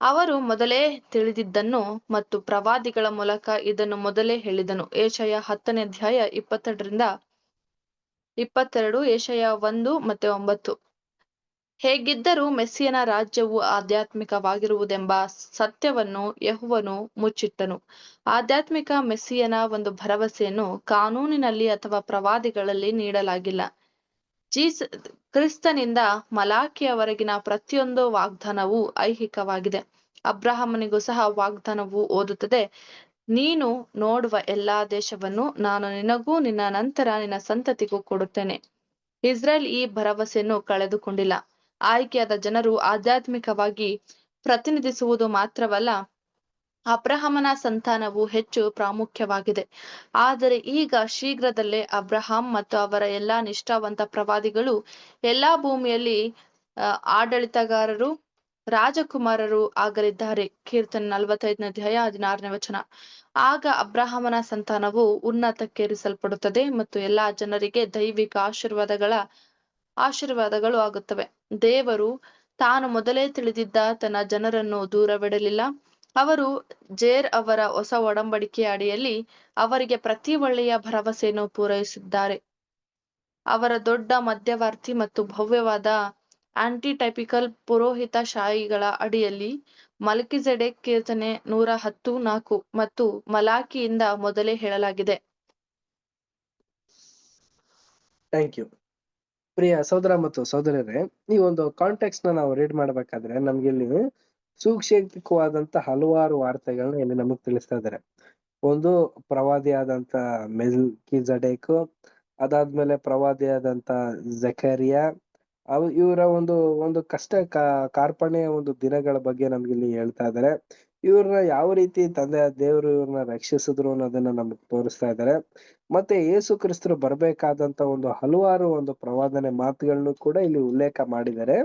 ಅವರು ಮೊದಲೇ ತಿಳಿದಿದ್ದನ್ನು ಮತ್ತು ಪ್ರವಾದಿಗಳ ಮೂಲಕ ಇದನ್ನು ಮೊದಲೇ ಹೇಳಿದನು. ಯೆಶಾಯ 10:22, ಯೆಶಾಯ 1:9. ಹೇಗಿದ್ದರೂ ಮೆಸ್ಸಿಯನ ರಾಜ್ಯವು ಆಧ್ಯಾತ್ಮಿಕವಾಗಿರುವುದೆಂಬ ಸತ್ಯವನ್ನು ಯೆಹೋವನು ಮುಚ್ಚಿಟ್ಟನು. ಆಧ್ಯಾತ್ಮಿಕ ಮೆಸ್ಸಿಯನ ಒಂದು ಭರವಸೆಯನ್ನು ಕಾನೂನಿನಲ್ಲಿ ಅಥವಾ ಪ್ರವಾದಿಗಳಲ್ಲಿ ನೀಡಲಾಗಿಲ್ಲ. ಕ್ರಿಸ್ತನಿಂದ ಮಲಾಕಿಯವರೆಗಿನ ಪ್ರತಿಯೊಂದು ವಾಗ್ದಾನವೂ ಐಹಿಕವಾಗಿದೆ. ಅಬ್ರಹಾಮನಿಗೂ ಸಹ ವಾಗ್ದಾನವು ಓದುತ್ತದೆ, ನೀನು ನೋಡುವ ಎಲ್ಲಾ ದೇಶವನ್ನು ನಾನು ನಿನಗೂ ನಿನ್ನ ನಂತರ ನಿನ್ನ ಸಂತತಿಗೂ ಕೊಡುತ್ತೇನೆ. ಇಸ್ರೇಲ್ ಈ ಭರವಸೆಯನ್ನು ಕಳೆದುಕೊಂಡಿಲ್ಲ. ಆಯ್ಕೆಯಾದ ಜನರು ಆಧ್ಯಾತ್ಮಿಕವಾಗಿ ಪ್ರತಿನಿಧಿಸುವುದು ಮಾತ್ರವಲ್ಲ, ಅಬ್ರಹಾಮನ ಸಂತಾನವು ಹೆಚ್ಚು ಪ್ರಾಮುಖ್ಯವಾಗಿದೆ. ಆದರೆ ಈಗ ಶೀಘ್ರದಲ್ಲೇ ಅಬ್ರಹಾಂ ಮತ್ತು ಅವರ ಎಲ್ಲಾ ನಿಷ್ಠಾವಂತ ಪ್ರವಾದಿಗಳು ಎಲ್ಲಾ ಭೂಮಿಯಲ್ಲಿ ಆಡಳಿತಗಾರರು, ರಾಜಕುಮಾರರು ಆಗಲಿದ್ದಾರೆ. ಕೀರ್ತನೆ 45:16. ಆಗ ಅಬ್ರಹಾಮನ ಸಂತಾನವು ಉನ್ನತಕ್ಕೇರಿಸಲ್ಪಡುತ್ತದೆ ಮತ್ತು ಎಲ್ಲಾ ಜನರಿಗೆ ದೈವಿಕ ಆಶೀರ್ವಾದಗಳು ಆಗುತ್ತವೆ. ದೇವರು ತಾನು ಮೊದಲೇ ತಿಳಿದಿದ್ದ ತನ್ನ ಜನರನ್ನು ದೂರವಿಡಲಿಲ್ಲ. ಅವರು ಜೇರ್ ಅವರ ಹೊಸ ಒಡಂಬಡಿಕೆಯ ಅಡಿಯಲ್ಲಿ ಅವರಿಗೆ ಪ್ರತಿ ಒಳ್ಳೆಯ ಭರವಸೆಯನ್ನು ಪೂರೈಸಿದ್ದಾರೆ. ಅವರ ದೊಡ್ಡ ಮಧ್ಯವರ್ತಿ ಮತ್ತು ಭವ್ಯವಾದ ಆಂಟಿಟೈಪಿಕಲ್ ಪುರೋಹಿತಶಾಹಿಗಳ ಅಡಿಯಲ್ಲಿ ಮಲ್ಕಿಜೆಡೆಕ್ ಕೀರ್ತನೆ 110:4 ಮತ್ತು ಮಲಾಕಿಯಿಂದ ಮೊದಲೇ ಹೇಳಲಾಗಿದೆ. ಥ್ಯಾಂಕ್ ಯು ಪ್ರಿಯ ಸಹೋದರ ಮತ್ತು ಸಹೋದರರೇ. ಈ ಒಂದು ಕಾಂಟೆಕ್ಸ್ಟ್ ನಾವು ರೀಡ್ ಮಾಡ್ಬೇಕಾದ್ರೆ ನಮ್ಗೆ ಇಲ್ಲಿ ಸೂಕ್ಷ್ಮವಾದಂತ ಹಲವಾರು ವಾರ್ತೆಗಳನ್ನ ಇಲ್ಲಿ ನಮಗ್ ತಿಳಿಸ್ತಾ ಇದ್ದಾರೆ. ಒಂದು ಪ್ರವಾದಿಯಾದಂತ ಮೆಲ್ಕಿಜೆಡೆಕ್, ಅದಾದ್ಮೇಲೆ ಪ್ರವಾದಿಯಾದಂತ ಜಕರಿಯ, ಇವರ ಒಂದು ಕಷ್ಟ ಕಾರ್ಪಣ್ಯ ಒಂದು ದಿನಗಳ ಬಗ್ಗೆ ನಮ್ಗೆ ಇಲ್ಲಿ ಹೇಳ್ತಾ ಇದ್ದಾರೆ. ಇವ್ರನ್ನ ಯಾವ ರೀತಿ ತಂದೆ ದೇವರು ಇವ್ರನ್ನ ರಕ್ಷಿಸಿದ್ರು ಅನ್ನೋದನ್ನ ನಮಗ್ ತೋರಿಸ್ತಾ ಇದ್ದಾರೆ. ಮತ್ತೆ ಯೇಸು ಕ್ರಿಸ್ತರು ಬರ್ಬೇಕಾದಂತ ಒಂದು ಹಲವಾರು ಒಂದು ಪ್ರವಾದನೆ ಮಾತುಗಳನ್ನು ಕೂಡ ಇಲ್ಲಿ ಉಲ್ಲೇಖ ಮಾಡಿದ್ದಾರೆ.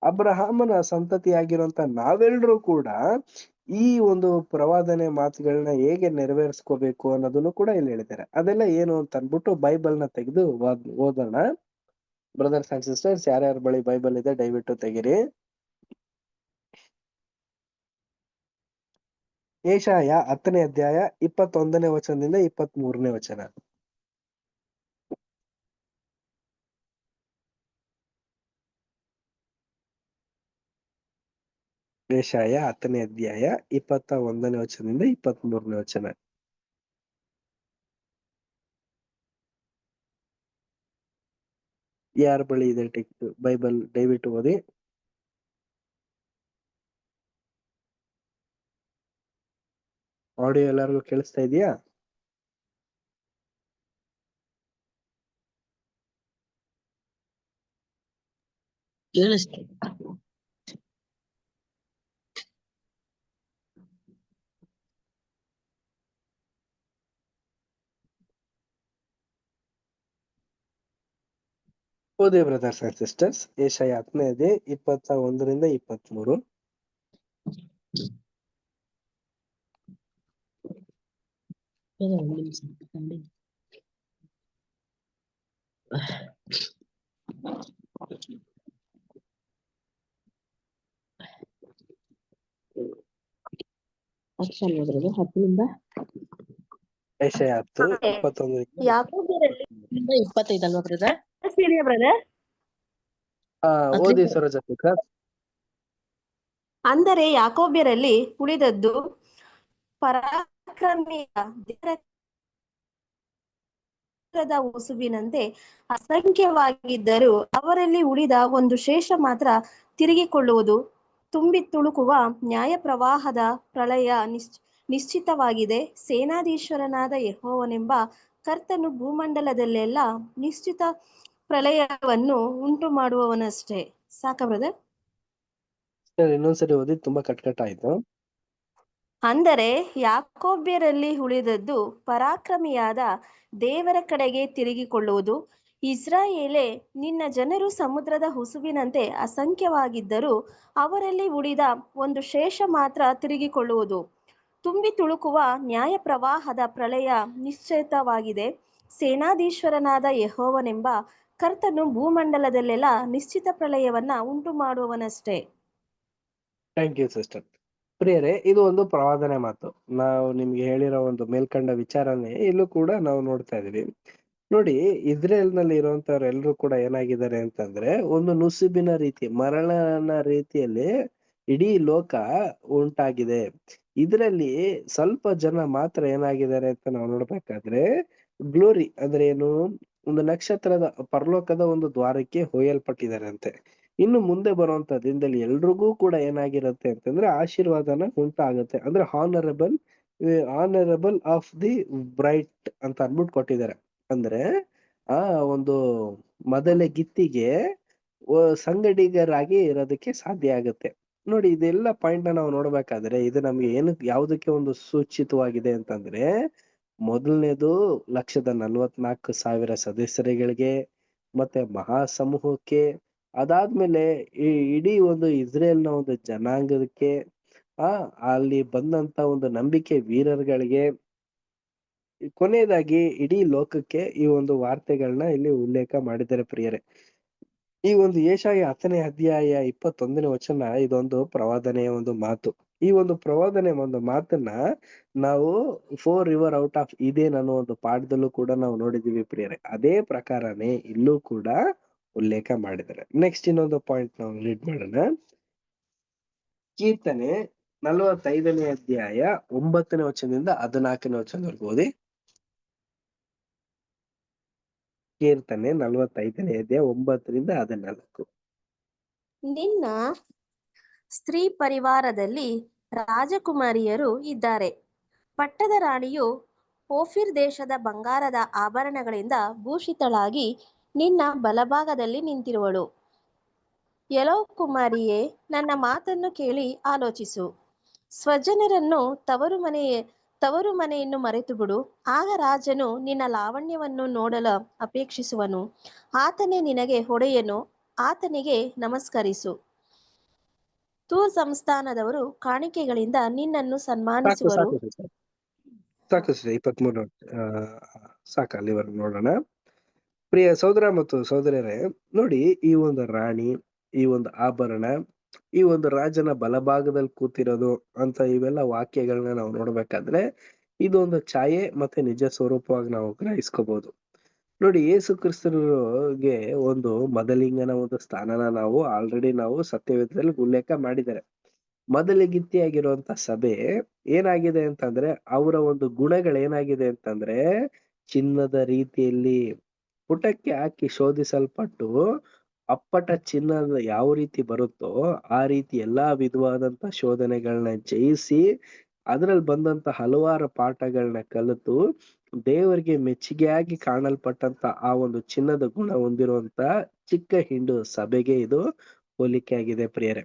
ಅಬ್ರಹಾಮನ ಸಂತತಿಯಾಗಿರುವಂತ ನಾವೆಲ್ಲರೂ ಕೂಡ ಈ ಒಂದು ಪ್ರವಾದನೆ ಮಾತುಗಳನ್ನ ಹೇಗೆ ನೆರವೇರಿಸ್ಕೋಬೇಕು ಅನ್ನೋದನ್ನು ಕೂಡ ಇಲ್ಲಿ ಹೇಳಿದ್ದಾರೆ. ಅದೆಲ್ಲ ಏನು ಅಂತ ಅನ್ಬಿಟ್ಟು ಬೈಬಲ್ನ ತೆಗೆದು ಓದೋಣ. ಬ್ರದರ್ಸ್ ಅಂಡ್ ಸಿಸ್ಟರ್ಸ್, ಯಾರ್ಯಾರ ಬಳಿ ಬೈಬಲ್ ಇದೆ ದಯವಿಟ್ಟು ತೆಗಿರಿ. ಯೆಶಾಯ 10ನೇ ಅಧ್ಯಾಯ 21ನೇ ವಚನದಿಂದ 23ನೇ ವಚನ. ಯೆಶಾಯ 10ನೇ ಅಧ್ಯಾಯ 21ನೇ ವಚನದಿಂದ 23ನೇ ವಚನ. ಯಾರ ಬಳಿ ಇದೆ ಬೈಬಲ್ ದಯವಿಟ್ಟು ಓದಿ. ಆಡಿಯೋ ಎಲ್ಲರಿಗೂ ಕೇಳಿಸ್ತಾ ಇದೆಯಾ? ಕೇಳಿಸ್ತು. ಓದಿ ಬ್ರದರ್ಸ್ ಅಂಡ್ ಸಿಸ್ಟರ್ಸ್. ಯೆಶಾಯ 10ನೇ ಅಧ್ಯಾಯ 21ರಿಂದ 23. ಅಕ್ಷರ ನೋಡ್ರಿ 10ರಿಂದ ಯೆಶಾಯ 10 21 ಯಾಕೋಬ್ಯರಲ್ಲಿ 25 ಅಲ್ವಾ ಬ್ರದರ್? ಬ್ರದರ್ ಓದಿ ಸರೋಜ ಸಿಸ್ಟರ್. ಅಂದರೆ ಯಾಕೋಬ್ಯರಲ್ಲಿ ಉಳಿದದ್ದು ಪರಾಕ್ರಮಿಯ ದೇವರ ಉಸುಬಿನಂತೆ ಅಸಂಖ್ಯವಾಗಿದ್ದರೂ ಅವರಲ್ಲಿ ಉಳಿದ ಒಂದು ಶೇಷ ಮಾತ್ರ ತಿರುಗಿಕೊಳ್ಳುವುದು. ತುಂಬಿ ತುಳುಕುವ ನ್ಯಾಯ ಪ್ರವಾಹದ ಪ್ರಳಯ ನಿಶ್ಚಿತವಾಗಿದೆ. ಸೇನಾಧೀಶ್ವರನಾದ ಯೆಹೋವನೆಂಬ ಕರ್ತನು ಭೂಮಂಡಲದಲ್ಲೆಲ್ಲ ನಿಶ್ಚಿತ ಪ್ರಳಯವನ್ನು ಉಂಟು ಮಾಡುವವನಷ್ಟೇ. ಸಾಕ ಬ್ರದರ್? ಇನ್ನೊಂದ್ಸರಿ ಓದಿ, ತುಂಬಾ ಕಟ್ ಆಯ್ತು. ಅಂದರೆ ಯಾಕೋಬ್ಯರಲ್ಲಿ ಉಳಿದದ್ದು ಪರಾಕ್ರಮಿಯಾದ ದೇವರ ಕಡೆಗೆ ತಿರುಗಿಕೊಳ್ಳುವುದು. ಇಸ್ರಾಯೇಲೇ, ನಿನ್ನ ಜನರು ಸಮುದ್ರದ ಹುಸುವಿನಂತೆ ಅಸಂಖ್ಯವಾಗಿದ್ದರೂ ಅವರಲ್ಲಿ ಉಳಿದ ಒಂದು ಶೇಷ ಮಾತ್ರ ತಿರುಗಿಕೊಳ್ಳುವುದು. ತುಂಬಿ ತುಳುಕುವ ನ್ಯಾಯ ಪ್ರವಾಹದ ಪ್ರಳಯ ನಿಶ್ಚಿತವಾಗಿದೆ. ಸೇನಾಧೀಶ್ವರನಾದ ಯೆಹೋವನೆಂಬ ಕರ್ತನು ಭೂಮಂಡಲದಲ್ಲೆಲ್ಲ ನಿಶ್ಚಿತ ಪ್ರಳಯವನ್ನ ಉಂಟು ಮಾಡುವವನಷ್ಟೇ. Thank you sister. ಪ್ರಿಯರೇ, ಇದು ಒಂದು ಪ್ರವಾದನೆ ಮಾತು. ನಾವು ನಿಮ್ಗೆ ಹೇಳಿರೋ ಒಂದು ಮೇಲ್ಕಂಡ ವಿಚಾರನೆ ಇಲ್ಲೂ ಕೂಡ ನಾವು ನೋಡ್ತಾ ಇದೀವಿ. ನೋಡಿ, ಇಸ್ರೇಲ್ ನಲ್ಲಿ ಇರುವಂತವ್ರು ಎಲ್ರು ಕೂಡ ಏನಾಗಿದ್ದಾರೆ ಅಂತಂದ್ರೆ, ಒಂದು ನುಸುಬಿನ ರೀತಿ, ಮರಳನ ರೀತಿಯಲ್ಲಿ ಇಡೀ ಲೋಕ ಉಂಟಾಗಿದೆ. ಇದರಲ್ಲಿ ಸ್ವಲ್ಪ ಜನ ಮಾತ್ರ ಏನಾಗಿದ್ದಾರೆ ಅಂತ ನಾವು ನೋಡ್ಬೇಕಾದ್ರೆ, ಗ್ಲೋರಿ ಅಂದ್ರೆ ಏನು, ಒಂದು ನಕ್ಷತ್ರದ ಪರಲೋಕದ ಒಂದು ದ್ವಾರಕ್ಕೆ ಒಯ್ಯಲ್ಪಟ್ಟಿದ್ದಾರೆ ಅಂತೆ. ಇನ್ನು ಮುಂದೆ ಬರುವಂತ ದಿನದಲ್ಲಿ ಎಲ್ರಿಗೂ ಕೂಡ ಏನಾಗಿರುತ್ತೆ ಅಂತಂದ್ರೆ ಆಶೀರ್ವಾದನ ಉಂಟಾಗುತ್ತೆ. ಅಂದ್ರೆ ಆನರಬಲ್ ಆಫ್ ದಿ ಬ್ರೈಟ್ ಅಂತ ಅನ್ಬಿಟ್ಟು ಕೊಟ್ಟಿದ್ದಾರೆ. ಅಂದ್ರೆ ಆ ಒಂದು ಮೊದಲ ಗಿತ್ತಿಗೆ ಸಂಗಡಿಗರಾಗಿ ಇರೋದಕ್ಕೆ ಸಾಧ್ಯ ಆಗುತ್ತೆ. ನೋಡಿ, ಇದೆಲ್ಲ ಪಾಯಿಂಟ್ ನಾವು ನೋಡ್ಬೇಕಾದ್ರೆ ಇದು ನಮ್ಗೆ ಯಾವ್ದಕ್ಕೆ ಒಂದು ಸೂಚಿತವಾಗಿದೆ ಅಂತಂದ್ರೆ, ಮೊದಲನೇದು 1,44,000 ಸದಸ್ಯರುಗಳಿಗೆ, ಮತ್ತೆ ಮಹಾ ಸಮೂಹಕ್ಕೆ, ಅದಾದ್ಮೇಲೆ ಈ ಇಡೀ ಒಂದು ಇಸ್ರೇಲ್ನ ಒಂದು ಜನಾಂಗಕ್ಕೆ, ಅಲ್ಲಿ ಬಂದಂತ ಒಂದು ನಂಬಿಕೆ ವೀರರುಗಳಿಗೆ, ಕೊನೆಯದಾಗಿ ಇಡೀ ಲೋಕಕ್ಕೆ ಈ ಒಂದು ವಾರ್ತೆಗಳನ್ನ ಇಲ್ಲಿ ಉಲ್ಲೇಖ ಮಾಡಿದ್ದಾರೆ ಪ್ರಿಯರೇ. ಈ ಒಂದು ಯೆಶಾಯ 10ನೇ ಅಧ್ಯಾಯ 21ನೇ ವಚನ ಇದೊಂದು ಪ್ರವಾದನೆಯ ಒಂದು ಮಾತು. ಈ ಒಂದು ಪ್ರವಾದನೆ ಒಂದು ಮಾತನ್ನ ನಾವು 4 ರಿವರ್ ಔಟ್ ಆಫ್ ಈಡೇನ್ ಅನ್ನೋ ಒಂದು ಪಾಠದಲ್ಲೂ ಕೂಡ ನಾವು ನೋಡಿದೀವಿ ಪ್ರಿಯರೇ. ಅದೇ ಪ್ರಕಾರನೇ ಇಲ್ಲೂ ಕೂಡ ಉಲ್ಲೇಖ ಮಾಡಿದ್ದಾರೆ. ನೆಕ್ಸ್ಟ್ ಇನ್ನೊಂದು ಪಾಯಿಂಟ್ ನಾವು ರೀಡ್ ಮಾಡೋಣ. ಕೀರ್ತನೆ 45ನೇ ಅಧ್ಯಾಯ 9ನೇ ವಚನದಿಂದ 14ನೇ ವಚನದವರೆಗೂ ಓದಿ. ಕೀರ್ತನೆ 45ನೇ ಅಧ್ಯಾಯ 9ರಿಂದ 14. ನಿನ್ನ ಸ್ತ್ರೀ ಪರಿವಾರದಲ್ಲಿ ರಾಜಕುಮಾರಿಯರು ಇದ್ದಾರೆ. ಪಟ್ಟದ ರಾಣಿಯು ಓಫಿರ್ ದೇಶದ ಬಂಗಾರದ ಆಭರಣಗಳಿಂದ ಭೂಷಿತಳಾಗಿ ನಿನ್ನ ಬಲಭಾಗದಲ್ಲಿ ನಿಂತಿರುವಳು. ಎಲೋ ಕುಮಾರಿಯೇ, ನನ್ನ ಮಾತನ್ನು ಕೇಳಿ ಆಲೋಚಿಸು. ಸ್ವಜನರನ್ನು ತವರು ಮನೆಯನ್ನು ಮರೆತು ಬಿಡು. ಆಗ ರಾಜನು ನಿನ್ನ ಲಾವಣ್ಯವನ್ನು ನೋಡಲು ಅಪೇಕ್ಷಿಸುವನು. ಆತನೇ ನಿನಗೆ ಒಡೆಯನು, ಆತನಿಗೆ ನಮಸ್ಕರಿಸು. ತೂರ್ ಸಂಸ್ಥಾನದವರು ಕಾಣಿಕೆಗಳಿಂದ ನಿನ್ನನ್ನು ಸನ್ಮಾನಿಸುವರು. ಸಾಕು 23 ಸಾಕ, ಅಲ್ಲಿವರೆಗೂ ನೋಡೋಣ. ಪ್ರಿಯ ಸಹೋದರ ಮತ್ತು ಸಹೋದರರೇ, ನೋಡಿ, ಈ ಒಂದು ರಾಣಿ, ಈ ಒಂದು ಆಭರಣ, ಈ ಒಂದು ರಾಜನ ಬಲಭಾಗದಲ್ಲಿ ಕೂತಿರೋದು ಅಂತ ಇವೆಲ್ಲ ವಾಕ್ಯಗಳನ್ನ ನಾವು ನೋಡ್ಬೇಕಾದ್ರೆ ಇದೊಂದು ಛಾಯೆ ಮತ್ತೆ ನಿಜ ಸ್ವರೂಪವಾಗಿ ನಾವು ಗ್ರಹಿಸ್ಕೋಬಹುದು. ನೋಡಿ, ಯೇಸು ಕ್ರಿಸ್ತನಿಗೆ ಒಂದು ಮೊದಲಿಂಗನ ಒಂದು ಸ್ಥಾನನ ನಾವು ಆಲ್ರೆಡಿ ನಾವು ಸತ್ಯವೇದದಲ್ಲಿ ಉಲ್ಲೇಖ ಮಾಡಿದ್ದಾರೆ. ಮೊದಲಿಗಿತ್ತಿಯಾಗಿರುವಂತ ಸಭೆ ಏನಾಗಿದೆ ಅಂತಂದ್ರೆ, ಅವರ ಒಂದು ಗುಣಗಳೇನಾಗಿದೆ ಅಂತಂದ್ರೆ, ಚಿನ್ನದ ರೀತಿಯಲ್ಲಿ ಪುಟಕ್ಕೆ ಹಾಕಿ ಶೋಧಿಸಲ್ಪಟ್ಟು ಅಪ್ಪಟ ಚಿನ್ನದ ಯಾವ ರೀತಿ ಬರುತ್ತೋ ಆ ರೀತಿ ಎಲ್ಲಾ ವಿಧವಾದಂತ ಶೋಧನೆಗಳನ್ನ ಜಯಿಸಿ ಅದ್ರಲ್ಲಿ ಬಂದಂತ ಹಲವಾರು ಪಾಠಗಳನ್ನ ಕಲಿತು ದೇವರಿಗೆ ಮೆಚ್ಚುಗೆಯಾಗಿ ಕಾಣಲ್ಪಟ್ಟಂತ ಆ ಒಂದು ಚಿನ್ನದ ಗುಣ ಹೊಂದಿರುವಂತ ಚಿಕ್ಕ ಹಿಂಡು ಸಭೆಗೆ ಇದು ಹೋಲಿಕೆ ಆಗಿದೆ ಪ್ರಿಯರೇ.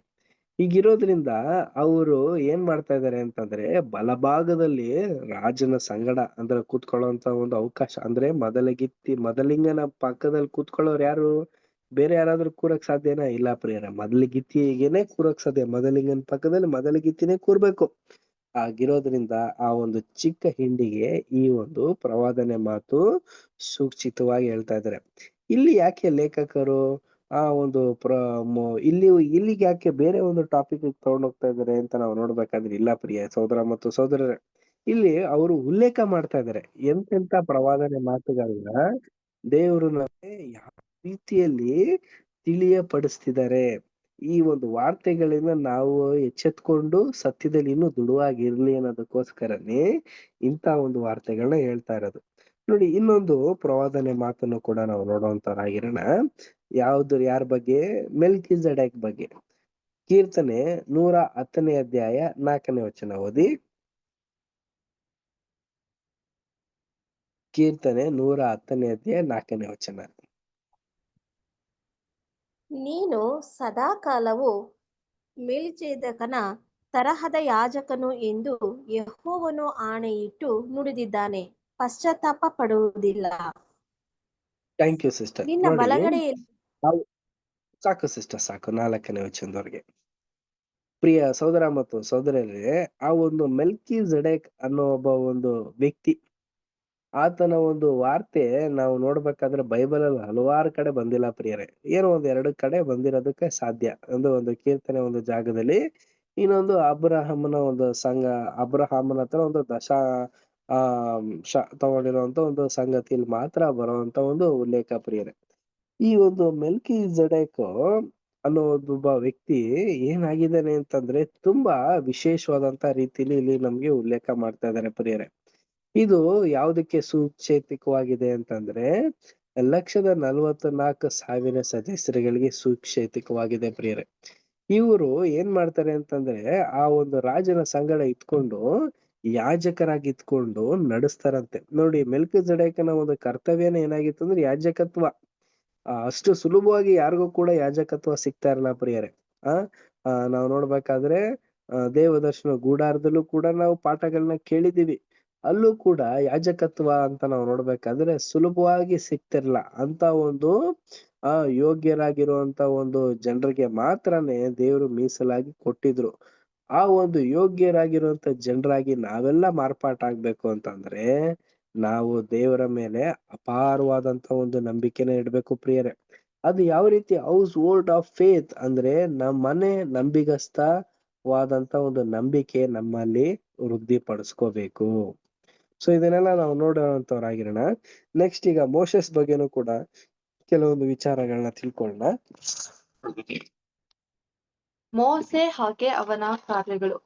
ಹೀಗಿರೋದ್ರಿಂದ ಅವರು ಏನ್ ಮಾಡ್ತಾ ಇದಾರೆ ಅಂತಂದ್ರೆ, ಬಲಭಾಗದಲ್ಲಿ ರಾಜನ ಸಂಗಡ ಅಂದ್ರೆ ಕೂತ್ಕೊಳ್ಳುವಂತ ಒಂದು ಅವಕಾಶ, ಅಂದ್ರೆ ಮೊದಲಿಂಗನ ಪಕ್ಕದಲ್ಲಿ ಕೂತ್ಕೊಳ್ಳೋರು ಯಾರು, ಬೇರೆ ಯಾರಾದ್ರೂ ಕೂರಕ್ ಸಾಧ್ಯನಾ? ಇಲ್ಲ ಪ್ರಿಯರ, ಮೊದಲಿಗಿತ್ತಿಗೇನೆ ಕೂರಕ್ ಸಾಧ್ಯ. ಮೊದಲಿಂಗನ ಪಕ್ಕದಲ್ಲಿ ಮೊದಲಿಗಿತ್ತಿನೇ ಕೂರ್ಬೇಕು. ಆಗಿರೋದ್ರಿಂದ ಆ ಒಂದು ಚಿಕ್ಕ ಹಿಂಡಿಗೆ ಈ ಒಂದು ಪ್ರವಾದನೆ ಮಾತು ಸೂಚಿತವಾಗಿ ಹೇಳ್ತಾ ಇದ್ದಾರೆ. ಇಲ್ಲಿ ಯಾಕೆ ಲೇಖಕರು ಆ ಒಂದು ಇಲ್ಲಿಗೆ ಯಾಕೆ ಬೇರೆ ಒಂದು ಟಾಪಿಕ್ ತಗೊಂಡೋಗ್ತಾ ಇದಾರೆ ಅಂತ ನಾವು ನೋಡ್ಬೇಕಾದ್ರೆ, ಇಲ್ಲ ಪ್ರಿಯ ಸಹೋದರ ಮತ್ತು ಸಹೋದರರೇ, ಇಲ್ಲಿ ಅವರು ಉಲ್ಲೇಖ ಮಾಡ್ತಾ ಇದ್ದಾರೆ ಎಂತೆಂತ ಪ್ರವಾದನೆ ಮಾತುಗಳನ್ನ ದೇವರು ನಮಗೆ ಯಾವ ರೀತಿಯಲ್ಲಿ ತಿಳಿಯಪಡಿಸ್ತಿದ್ದಾರೆ. ಈ ಒಂದು ವಾರ್ತೆಗಳಿಂದ ನಾವು ಎಚ್ಚೆತ್ಕೊಂಡು ಸತ್ಯದಲ್ಲಿ ಇನ್ನೂ ದೃಢವಾಗಿರ್ಲಿ ಅನ್ನೋದಕ್ಕೋಸ್ಕರನೇ ಇಂಥ ಒಂದು ವಾರ್ತೆಗಳನ್ನ ಹೇಳ್ತಾ ಇರೋದು. ನೋಡಿ, ಇನ್ನೊಂದು ಪ್ರವಾದನೆ ಮಾತನ್ನು ಕೂಡ ನಾವು ನೋಡುವಂತರಾಗಿರೋಣ. ಯಾರ ಬಗ್ಗೆ? ಮೆಲ್ಕಿಜೆಡೆಕ್ ಬಗ್ಗೆ. ಕೀರ್ತನೆ 110ನೇ ಅಧ್ಯಾಯ 4ನೇ ವಚನ ಓದಿ. ಕೀರ್ತನೆ 110ನೇ ಅಧ್ಯಾಯ 4ನೇ ವಚನ. ನೀನು ಸದಾಕಾಲವು ಮೆಲ್ಕಿಜೆದೇಕನ ತರಹದ ಯಾಜಕನು ಎಂದು ಯೆಹೋವನು ಆಣೆಯಿಟ್ಟು ನುಡಿದಿದ್ದಾನೆ, ಪಶ್ಚಾತ್ತಾಪ ಪಡುವುದಿಲ್ಲ. Thank you sister. ನಿನ್ನ ನೋಡಿ, ಬಲಗಡೆಯಲ್ಲಿ ಸಾಕು ಸಿಸ್ಟರ್, ಸಾಕು 4ನೇ ವಚನದವರೆಗೆ. ಪ್ರಿಯ ಸಹೋದರ ಮತ್ತು ಸಹೋದರರೇ, ಆ ಒಂದು ಮೆಲ್ಕಿಜೆಡೆಕ್ ಅನ್ನೋ ಒಬ್ಬ ಒಂದು ವ್ಯಕ್ತಿ, ಆತನ ಒಂದು ವಾರ್ತೆ ನಾವು ನೋಡ್ಬೇಕಾದ್ರೆ ಬೈಬಲ್ ಅಲ್ಲಿ ಹಲವಾರು ಕಡೆ ಬಂದಿಲ್ಲ ಪ್ರಿಯರೇ. ಏನೋ 1-2 ಕಡೆ ಬಂದಿರೋದಕ್ಕೆ ಸಾಧ್ಯ. ಒಂದು ಕೀರ್ತನೆ ಒಂದು ಜಾಗದಲ್ಲಿ, ಇನ್ನೊಂದು ಅಬ್ರಹಾಮನ ಒಂದು ಅಬ್ರಹಾಮನ ಹತ್ರ ಒಂದು ತಗೊಂಡಿರುವಂತ ಒಂದು ಸಂಗತಿಯಲ್ಲಿ ಮಾತ್ರ ಬರುವಂತ ಒಂದು ಉಲ್ಲೇಖ ಪ್ರಿಯರೇ. ಈ ಒಂದು ಮೆಲ್ಕಿಜೆಡೆಕ್ ಅನ್ನೋ ಒಬ್ಬ ವ್ಯಕ್ತಿ ಏನಾಗಿದ್ದಾನೆ ಅಂತಂದ್ರೆ, ತುಂಬಾ ವಿಶೇಷವಾದಂತ ರೀತಿಯಲ್ಲಿ ಇಲ್ಲಿ ನಮ್ಗೆ ಉಲ್ಲೇಖ ಮಾಡ್ತಾ ಇದ್ದಾರೆ ಪ್ರಿಯರೇ. ಇದು ಯಾವುದಕ್ಕೆ ಸೂಚೇತಿಕವಾಗಿದೆ ಅಂತಂದ್ರೆ, 1,44,000 ಸದಸ್ಯರುಗಳಿಗೆ ಸೂಚೇತಿಕವಾಗಿದೆ ಪ್ರಿಯರೇ. ಇವರು ಏನ್ ಮಾಡ್ತಾರೆ ಅಂತಂದ್ರೆ, ಆ ಒಂದು ರಾಜನ ಸಂಗಡ ಇದ್ಕೊಂಡು ಯಾಜಕರಾಗಿ ಇದ್ಕೊಂಡು ನಡೆಸ್ತಾರಂತೆ. ನೋಡಿ, ಮೆಲ್ಕಿಜೆಡೆಕನ ಒಂದು ಕರ್ತವ್ಯನೇ ಏನಾಗಿತ್ತು ಅಂದ್ರೆ ಯಾಜಕತ್ವ. ಅಷ್ಟು ಸುಲಭವಾಗಿ ಯಾರಿಗೂ ಕೂಡ ಯಾಜಕತ್ವ ಸಿಗ್ತಾ ಇರಲ್ಲ ಪ್ರಿಯರೇ. ನಾವು ನೋಡ್ಬೇಕಾದ್ರೆ ದೇವದರ್ಶನ ಗೂಡಾರದಲ್ಲೂ ಕೂಡ ನಾವು ಪಾಠಗಳನ್ನ ಕೇಳಿದೀವಿ. ಅಲ್ಲೂ ಕೂಡ ಯಾಜಕತ್ವ ಅಂತ ನಾವು ನೋಡ್ಬೇಕಾದ್ರೆ ಸುಲಭವಾಗಿ ಸಿಗ್ತಿರ್ಲ. ಅಂತ ಒಂದು ಯೋಗ್ಯರಾಗಿರುವಂತ ಒಂದು ಜನರಿಗೆ ಮಾತ್ರನೇ ದೇವರು ಮೀಸಲಾಗಿ ಕೊಟ್ಟಿದ್ರು. ಆ ಒಂದು ಯೋಗ್ಯರಾಗಿರುವಂತ ಜನರಾಗಿ ನಾವೆಲ್ಲ ಮಾರ್ಪಾಟಾಗ್ಬೇಕು ಅಂತಂದ್ರೆ, ನಾವು ದೇವರ ಮೇಲೆ ಅಪಾರವಾದಂತ ಒಂದು ನಂಬಿಕೆನ ಇಡ್ಬೇಕು ಪ್ರಿಯರೇ. ಅದು ಯಾವ ರೀತಿ? ಹೌಸ್ ಹೋಲ್ಡ್ ಆಫ್ ಫೇತ್ ಅಂದ್ರೆ ನಮ್ಮನೆ ನಂಬಿಗಸ್ತವಾದಂತ ಒಂದು ನಂಬಿಕೆ ನಮ್ಮಲ್ಲಿ ವೃದ್ಧಿಪಡಿಸ್ಕೋಬೇಕು. ಸೊ ಇದನ್ನೆಲ್ಲ ನಾವು ನೋಡುವಂತವ್ರಾಗಿರೋಣ. ನೆಕ್ಸ್ಟ್ ಈಗ ಮೋಸೆಸ್ ಬಗ್ಗೆನೂ ಕೂಡ ಕೆಲವೊಂದು ವಿಚಾರಗಳನ್ನ ತಿಳ್ಕೊಳ್ಳೋಣ. ಮೋಸೆ ಹಾಗೆ ಅವನ ಕಾರ್ಯಗಳು.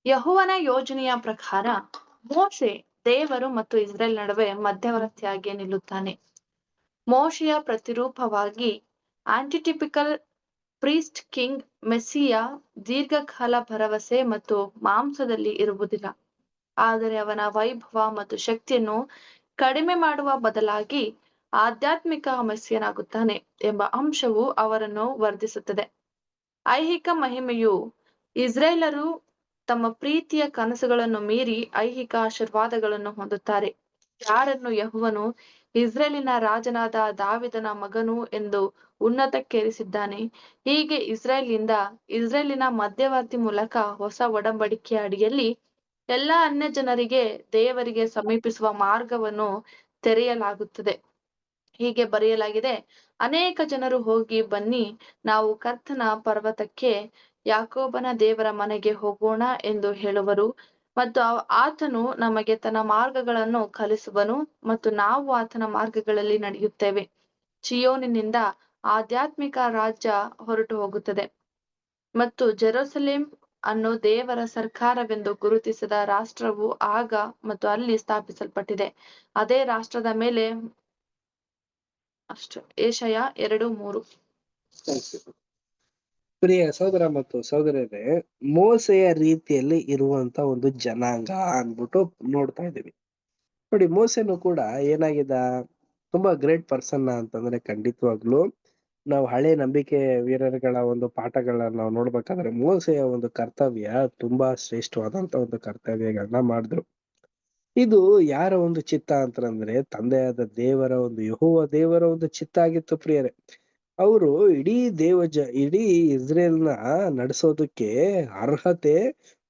ಯೆಹೋವನ ಯೋಜನೆಯ ಪ್ರಕಾರ ಮೋಶೆ ದೇವರು ಮತ್ತು ಇಸ್ರೇಲ್ ನಡುವೆ ಮಧ್ಯವರ್ತಿಯಾಗಿ ನಿಲ್ಲುತ್ತಾನೆ. ಮೋಶೆಯ ಪ್ರತಿರೂಪವಾಗಿ ಆಂಟಿಟಿಪಿಕಲ್ ಪ್ರೀಸ್ಟ್ ಕಿಂಗ್ ಮೆಸ್ಸಿಯ ದೀರ್ಘಕಾಲ ಭರವಸೆ ಮತ್ತು ಮಾಂಸದಲ್ಲಿ ಇರುವುದಿಲ್ಲ, ಆದರೆ ಅವನ ವೈಭವ ಮತ್ತು ಶಕ್ತಿಯನ್ನು ಕಡಿಮೆ ಮಾಡುವ ಬದಲಾಗಿ ಆಧ್ಯಾತ್ಮಿಕ ಮೆಸ್ಸಿಯನಾಗುತ್ತಾನೆ ಎಂಬ ಅಂಶವು ಅವರನ್ನು ವರ್ಧಿಸುತ್ತದೆ. ಐಹಿಕ ಮಹಿಮೆಯು ಇಸ್ರೇಲರು ತಮ್ಮ ಪ್ರೀತಿಯ ಕನಸುಗಳನ್ನು ಮೀರಿ ಐಹಿಕ ಆಶೀರ್ವಾದಗಳನ್ನು ಹೊಂದುತ್ತಾರೆ. ಯಾರನ್ನು ಯೆಹೋವನು ಇಸ್ರೇಲಿನ ರಾಜನಾದ ದಾವಿದನ ಮಗನು ಎಂದು ಉನ್ನತಕ್ಕೇರಿಸಿದ್ದಾನೆ. ಹೀಗೆ ಇಸ್ರೇಲಿನ ಮಧ್ಯವರ್ತಿ ಮೂಲಕ ಹೊಸ ಒಡಂಬಡಿಕೆಯ ಅಡಿಯಲ್ಲಿ ಎಲ್ಲಾ ಅನ್ಯ ಜನರಿಗೆ ದೇವರಿಗೆ ಸಮೀಪಿಸುವ ಮಾರ್ಗವನ್ನು ತೆರೆಯಲಾಗುತ್ತದೆ. ಹೀಗೆ ಬರೆಯಲಾಗಿದೆ, ಅನೇಕ ಜನರು ಹೋಗಿ ಬನ್ನಿ, ನಾವು ಕರ್ತನ ಪರ್ವತಕ್ಕೆ ಯಾಕೋಬನ ದೇವರ ಮನೆಗೆ ಹೋಗೋಣ ಎಂದು ಹೇಳುವರು, ಮತ್ತು ಆತನು ನಮಗೆ ತನ್ನ ಮಾರ್ಗಗಳನ್ನು ಕಲಿಸುವನು ಮತ್ತು ನಾವು ಆತನ ಮಾರ್ಗಗಳಲ್ಲಿ ನಡೆಯುತ್ತೇವೆ. ಚಿಯೋನಿನಿಂದ ಆಧ್ಯಾತ್ಮಿಕ ರಾಜ್ಯ ಹೊರಟು ಹೋಗುತ್ತದೆ ಮತ್ತು ಜೆರುಸಲೇಮ್ ಅನ್ನು ದೇವರ ಸರ್ಕಾರವೆಂದು ಗುರುತಿಸಿದ ರಾಷ್ಟ್ರವು ಆಗ ಮತ್ತು ಅಲ್ಲಿ ಸ್ಥಾಪಿಸಲ್ಪಟ್ಟಿದೆ. ಅದೇ ರಾಷ್ಟ್ರದ ಮೇಲೆ ಯೆಶಾಯ 2:3. ಪ್ರಿಯ ಸಹೋದರ ಮತ್ತು ಸಹೋದರರೇ, ಮೋಸೆಯ ರೀತಿಯಲ್ಲಿ ಇರುವಂತ ಒಂದು ಜನಾಂಗ ಅಂದ್ಬಿಟ್ಟು ನೋಡ್ತಾ ಇದೀವಿ. ನೋಡಿ, ಮೋಸೆನು ಕೂಡ ಏನಾಗಿದ್ದ? ತುಂಬಾ ಗ್ರೇಟ್ ಪರ್ಸನ್ ಅಂತಂದ್ರೆ ಖಂಡಿತವಾಗ್ಲು ನಾವು ಹಳೆ ನಂಬಿಕೆ ವೀರರುಗಳ ಒಂದು ಪಾಠಗಳನ್ನ ನಾವು ನೋಡ್ಬೇಕಾದ್ರೆ ಮೋಸೆಯ ಒಂದು ಕರ್ತವ್ಯ ತುಂಬಾ ಶ್ರೇಷ್ಠವಾದಂತ ಒಂದು ಕರ್ತವ್ಯಗಳನ್ನ ಮಾಡಿದ್ರು. ಇದು ಯಾರ ಒಂದು ಚಿತ್ತ ಅಂತಂದ್ರೆ ತಂದೆಯಾದ ದೇವರ ಒಂದು ಯೆಹೋವ ದೇವರ ಒಂದು ಚಿತ್ತ ಆಗಿತ್ತು ಪ್ರಿಯರೇ. ಅವರು ಇಡೀ ಇಸ್ರೇಲ್ನ ನಡೆಸೋದಕ್ಕೆ ಅರ್ಹತೆ,